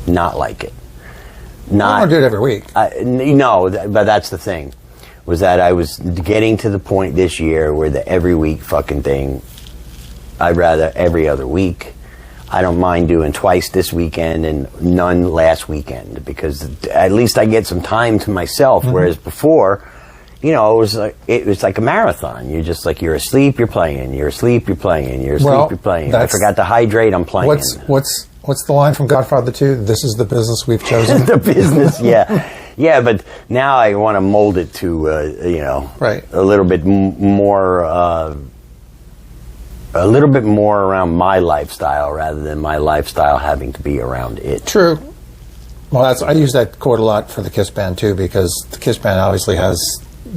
not like it. I don't do it every week. No, but that's the thing, was that I was getting to the point this year where the every week fucking thing, I'd rather every other week. I don't mind doing twice this weekend and none last weekend because at least I get some time to myself. Mm-hmm. Whereas before, you know, it was like a marathon. You're just like, you're asleep, you're playing. You're asleep, you're playing. You're asleep, you're playing. I forgot to hydrate, I'm playing. What's the line from Godfather 2? This is the business we've chosen. The business, yeah. Yeah, but now I want to mold it to, right. a little bit more around my lifestyle rather than my lifestyle having to be around it. True. Well, I use that quote a lot for the Kiss Band too, because the Kiss Band obviously has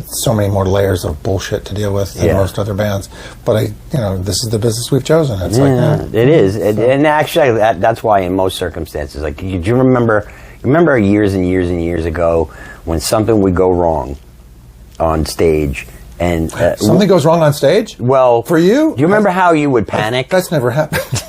so many more layers of bullshit to deal with than most other bands. But this is the business we've chosen. It's it is, and actually that's why in most circumstances, like, do you remember years and years and years ago when something would go wrong on stage? And something goes wrong on stage? Well, for you? Do you remember how you would panic? That's never happened.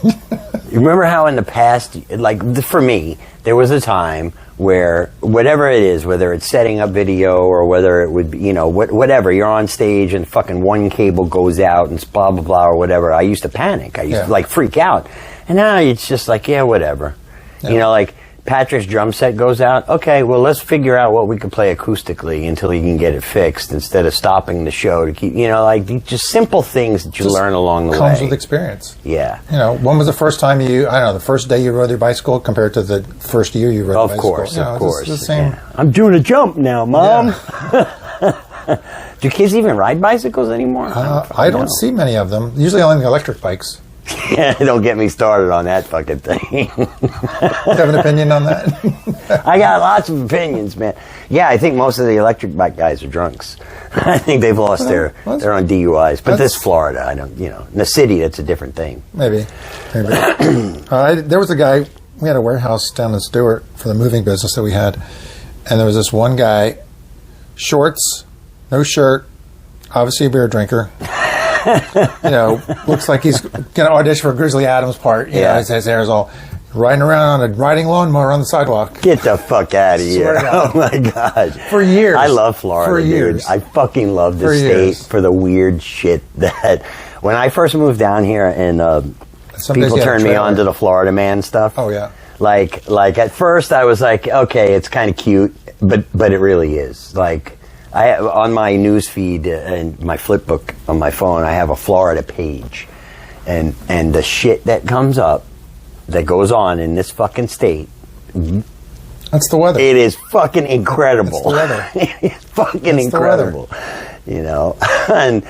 You remember how in the past, like for me, there was a time where whatever it is, whether it's setting up video or whether it would be, whatever, you're on stage and fucking one cable goes out and blah, blah, blah, or whatever. I used to panic. I used to freak out. And now it's just like, yeah, whatever. Yeah. Like Patrick's drum set goes out. Okay, well, let's figure out what we could play acoustically until he can get it fixed instead of stopping the show to keep, just simple things that you learn along the way. Comes with experience. Yeah. When was the first time the first day you rode your bicycle compared to the first year you rode your bicycle? Of course. It's the same. Yeah. I'm doing a jump now, Mom. Yeah. Do kids even ride bicycles anymore? I don't see many of them. Usually only the electric bikes. Yeah, don't get me started on that fucking thing. You have an opinion on that? I got lots of opinions, man. Yeah, I think most of the electric bike guys are drunks. I think they've lost they're on DUIs. But this Florida, I don't, in the city, that's a different thing. Maybe. There was a guy, we had a warehouse down in Stewart for the moving business that we had, and there was this one guy, shorts, no shirt, obviously a beer drinker. Looks like he's going to audition for Grizzly Adams' part. His hair's all riding around on a riding lawnmower on the sidewalk. Get the fuck out of here. Oh, my God. For years. I love Florida, for years. Dude. I fucking love the state for the weird shit that... When I first moved down here and people turned me on to the Florida Man stuff. Oh, yeah. Like at first I was like, okay, it's kind of cute, but it really is. Like... on my news feed and my flip book on my phone, I have a Florida page, and the shit that comes up, that goes on in this fucking state. That's the weather. It is fucking incredible. That's the weather. It's fucking incredible. And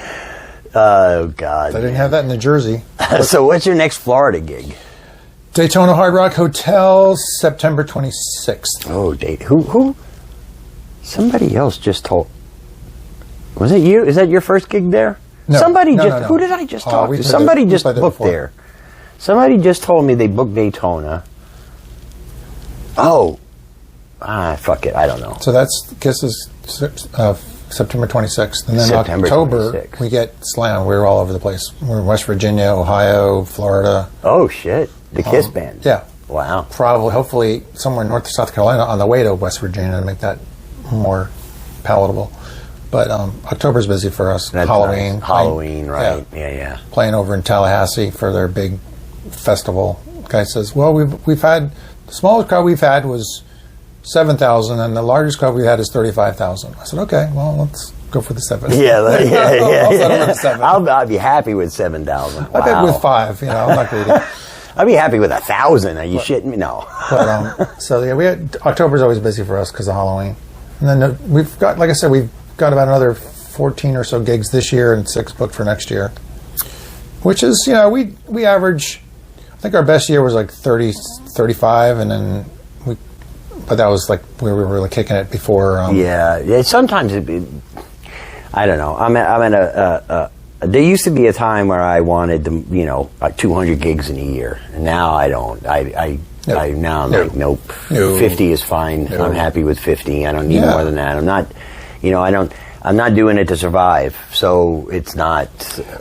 Oh, God. They didn't have that in New Jersey. So what's your next Florida gig? Daytona Hard Rock Hotel, September 26th. Oh, who? Somebody else just told. Was it you? Is that your first gig there? No. Somebody No, just. no. Who did I just talk we to? played Somebody there- we just played there booked before. there. Somebody just told me they booked Daytona. Oh. Fuck it. I don't know. So that's Kiss's September 26th. And then September October, 26th. we get Slam. We're all over the place. We're in West Virginia, Ohio, Florida. Oh, shit. The Kiss band. Yeah. Wow. Probably, hopefully, somewhere in North South Carolina on the way to West Virginia to make that more palatable. But October's busy for us. That's Halloween. nice. Halloween, right. Yeah. Playing over in Tallahassee for their big festival. Guy says, well, we've had, the smallest crowd we've had was 7,000 and the largest crowd we had is 35,000. I said, okay, well, let's go for the 7. Yeah. I'll settle for the 7. I'll be happy with 7,000. Wow. I bet with 5, I'm not greedy. I'd be happy with 1,000. Are you shitting me? No. But, so yeah, October's always busy for us because of Halloween. And then we've got, like I said, we've got about another 14 or so gigs this year and 6 booked for next year. Which is, we average, I think our best year was like 30, 35, and then but that was like we were really kicking it before. Yeah. Sometimes I don't know. I'm in a there used to be a time where I wanted to, like 200 gigs in a year. And now I don't. Now I'm like, nope. 50 is fine. I'm happy with 50. I don't need more than that. I'm not, I'm not doing it to survive. So it's not.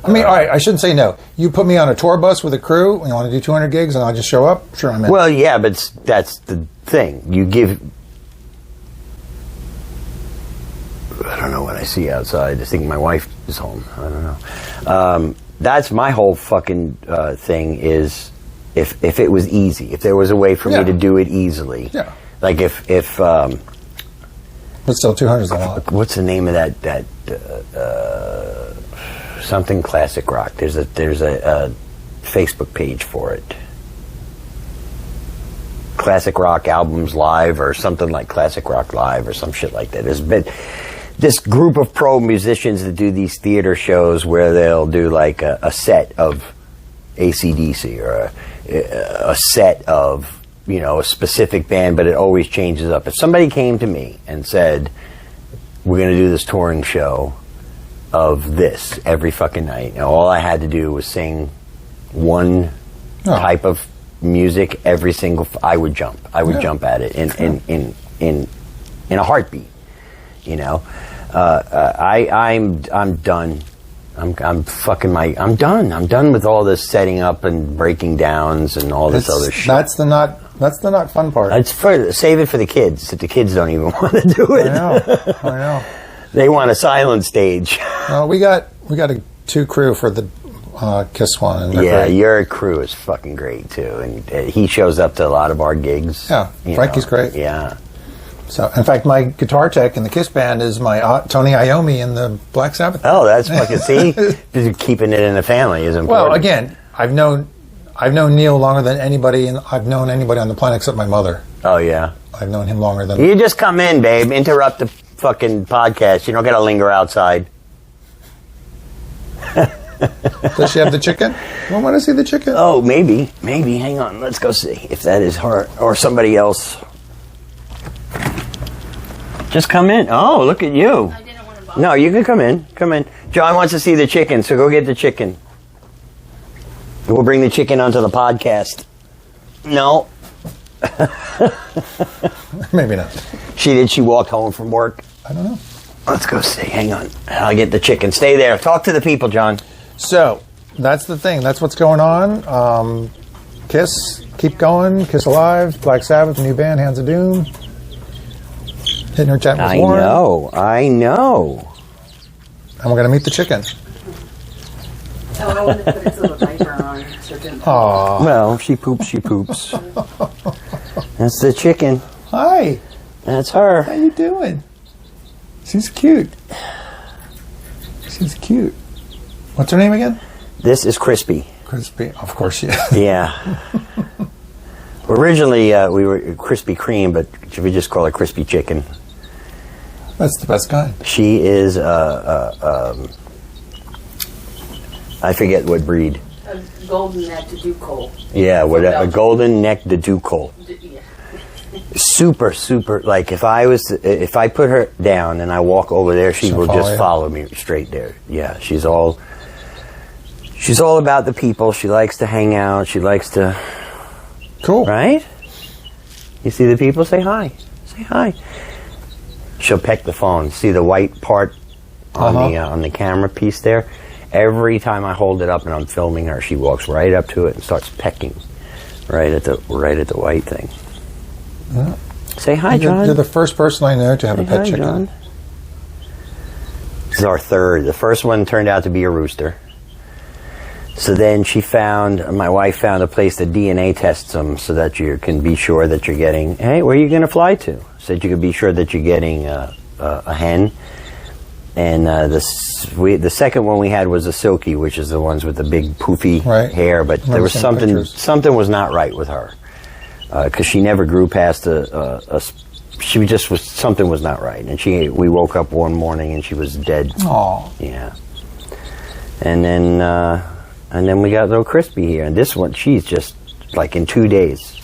I mean, all right, I shouldn't say no. You put me on a tour bus with a crew and you want to do 200 gigs and I'll just show up? Sure, I'm in. Well, yeah, but that's the thing. You give. I don't know what I see outside. I think my wife is home. I don't know. That's my whole fucking thing is if it was easy, if there was a way for me to do it easily. Yeah. Like if but still, 200 is a lot. what's the name of that something classic rock? There's a Facebook page for it. Classic Rock Albums Live or something like Classic Rock Live or some shit like that. There's been this group of pro musicians that do these theater shows where they'll do like a set of AC/DC or a set of a specific band, but it always changes up. If somebody came to me and said, we're going to do this touring show of this every fucking night, and all I had to do was sing one type of music every single I would jump jump at it in a heartbeat. I'm done. I'm done with all this setting up and breaking downs and all this other shit. That's the not fun part. Save it for the kids. That the kids don't even want to do it. I know. They want a silent stage. Well, we got a 2 crew for the Kiss one. And yeah, your crew is fucking great too, and he shows up to a lot of our gigs. Yeah, Frankie's great. Yeah. So, in fact, my guitar tech in the Kiss band is my Tony Iommi in the Black Sabbath. Oh, that's fucking see, keeping it in the family is important. Well, again, I've known Neil longer than anybody, and I've known anybody on the planet except my mother. Oh yeah, I've known him longer than. You just come in, babe. Interrupt the fucking podcast. You don't got to linger outside. Does she have the chicken? Well, want to see the chicken? Oh, maybe. Hang on. Let's go see if that is her or somebody else. Just come in. Oh, look at you. I didn't want to bother. No, you can come in. Come in. John wants to see the chicken, so go get the chicken. We'll bring the chicken onto the podcast. No. Maybe not. She walked home from work? I don't know. Let's go see. Hang on. I'll get the chicken. Stay there. Talk to the people, John. So, that's the thing. That's what's going on. Kiss, keep going. Kiss Alive, Black Sabbath, new band, Hands of Doom. Hitting her chat with Warren. I know. And we're going to meet the chicken. Oh, I wanted to put its little diaper on. So it didn't. Aww. Well, she poops. That's the chicken. Hi. That's her. How you doing? She's cute. What's her name again? This is Crispy. Crispy. Of course she is. Yeah. Originally, we were Krispy Kreme, but we just call her Crispy Chicken. That's the best kind. She is I forget what breed. A golden neck to do coal. Yeah, what a Belgium. golden neck de Ducol. Yeah. Super. Like if I put her down and I walk over there, she will just follow me straight there. Yeah, she's all about the people. She likes to hang out. She likes to. Cool. Right? You see the people? Say hi. Say hi. She'll peck the phone. See the white part on the camera piece there? Every time I hold it up and I'm filming her, she walks right up to it and starts pecking right at the white thing. Yeah. Say hi, John. You're the first person I know to have a pet chicken. John. This is our third. The first one turned out to be a rooster. So then my wife found a place to DNA test them so that you can be sure that you're getting, hey, where are you going to fly to? So that you can be sure that you're getting a hen. And the second one we had was a silky, which is the ones with the big poofy hair. But there was something was not right with her because she never grew past something was not right. And we woke up one morning and she was dead. Aww. Yeah. And then we got little Crispy here, and this one, she's just like in 2 days.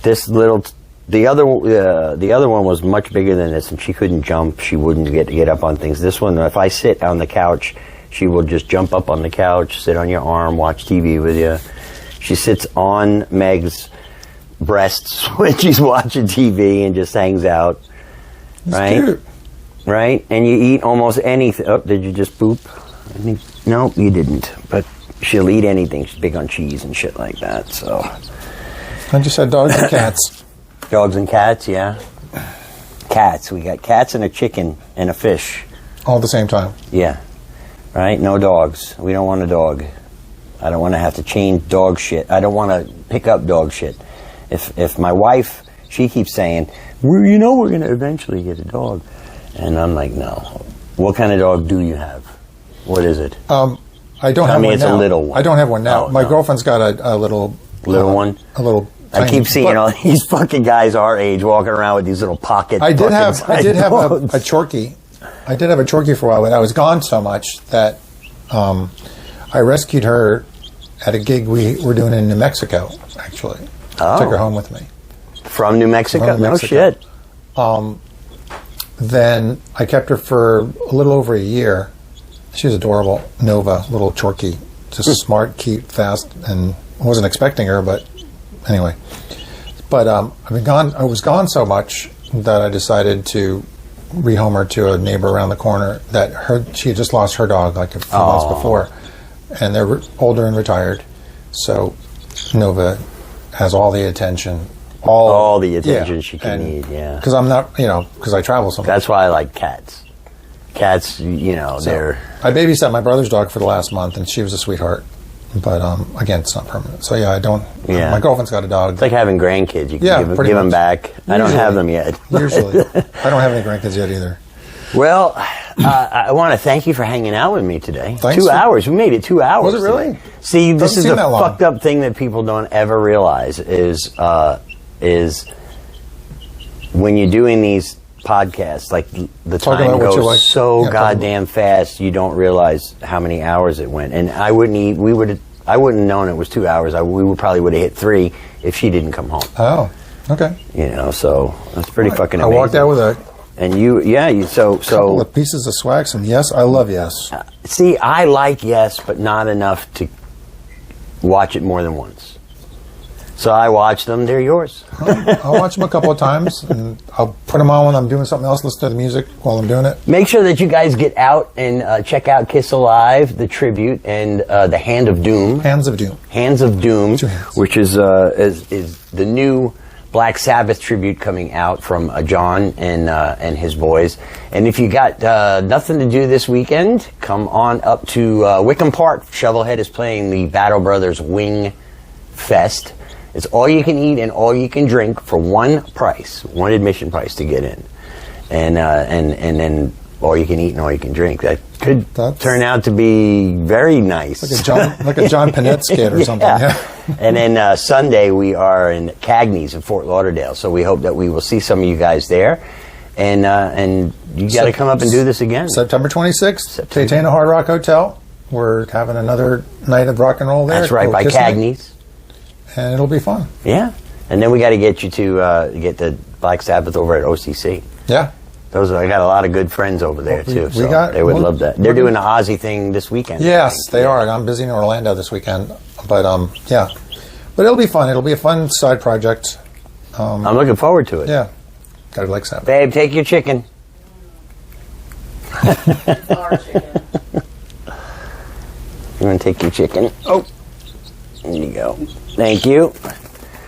The other one was much bigger than this, and she couldn't jump. She wouldn't get up on things. This one, if I sit on the couch, she will just jump up on the couch, sit on your arm, watch TV with you. She sits on Meg's breasts when she's watching TV and just hangs out. That's cute. Right? And you eat almost anything. Oh, did you just poop? No, you didn't. But she'll eat anything. She's big on cheese and shit like that. So I just said dogs and cats. Dogs and cats, yeah. Cats. We got cats and a chicken and a fish. All at the same time. Yeah. Right? No dogs. We don't want a dog. I don't want to have to change dog shit. I don't want to pick up dog shit. If my wife, she keeps saying, we're going to eventually get a dog. And I'm like, no. What kind of dog do you have? What is it? I don't have one now. It's a little one. I don't have one now. My girlfriend's got a little... Little one? A little... I keep seeing all these fucking guys our age walking around with these little pocket. I did have a Chorky. I did have a Chorky for a while, but I was gone so much that I rescued her at a gig we were doing in New Mexico, actually. Oh. Took her home with me. From New Mexico? No shit. Then I kept her for a little over a year. She was adorable. Nova, little Chorky. Just smart, cute, fast, and I wasn't expecting her, but anyway. But I was gone so much that I decided to rehome her to a neighbor around the corner she had just lost her dog like a few months before. And they're older and retired. So Nova has all the attention. All the attention she can need, yeah. Because I'm not, because I travel so much. That's why I like cats. Cats, they're... I babysat my brother's dog for the last month, and she was a sweetheart. But, again, it's not permanent. So, yeah, I don't... Yeah. My girlfriend's got a dog. It's like having grandkids. You can give them back. Usually, I don't have them yet. Usually. I don't have any grandkids yet either. Well, I want to thank you for hanging out with me today. Thanks 2 hours. We made it 2 hours. Was it really? See, this is a fucked up thing that people don't ever realize is when you're doing these podcasts, like the time goes so goddamn fast, you don't realize how many hours it went. And I wouldn't have known it was 2 hours. We probably would have hit 3 if she didn't come home. Oh, okay. So that's pretty fucking amazing. I walked out with a couple of pieces of swag. Some Yes, I love Yes. See, I like Yes, but not enough to watch it more than once. So I watch them. They're yours. I'll watch them a couple of times, and I'll put them on when I'm doing something else, listen to the music while I'm doing it. Make sure that you guys get out and check out Kiss Alive, the tribute, and the Hand of Doom. Hands of Doom. Hands of Doom, which is the new Black Sabbath tribute coming out from John and his boys. And if you got nothing to do this weekend, come on up to Wickham Park. ShovelHed is playing the Battle Brothers Wing Fest. It's all you can eat and all you can drink for one admission price to get in, and then all you can eat and all you can drink. That could turn out to be very nice, like a John Panette skit or something. Yeah. And then Sunday we are in Cagney's in Fort Lauderdale, so we hope that we will see some of you guys there, and you got to come up and do this again. September 26th, Taytana Hard Rock Hotel. we're having another night of rock and roll there. That's right, by Cagney's. And it'll be fun. Yeah. And then we got to get you to get the Black Sabbath over at OCC. Yeah. I got a lot of good friends over there, too. So they would love that. They're doing the Ozzy thing this weekend. Yes, they are. I'm busy in Orlando this weekend. But, yeah. But it'll be fun. It'll be a fun side project. I'm looking forward to it. Yeah. Got to like Sabbath. Babe, take your chicken. Our chicken. You want to take your chicken? Oh, there you go. Thank you.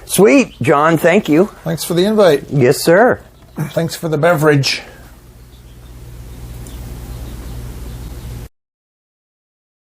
Sweet, John, thank you. Thanks for the invite. Yes, sir. Thanks for the beverage.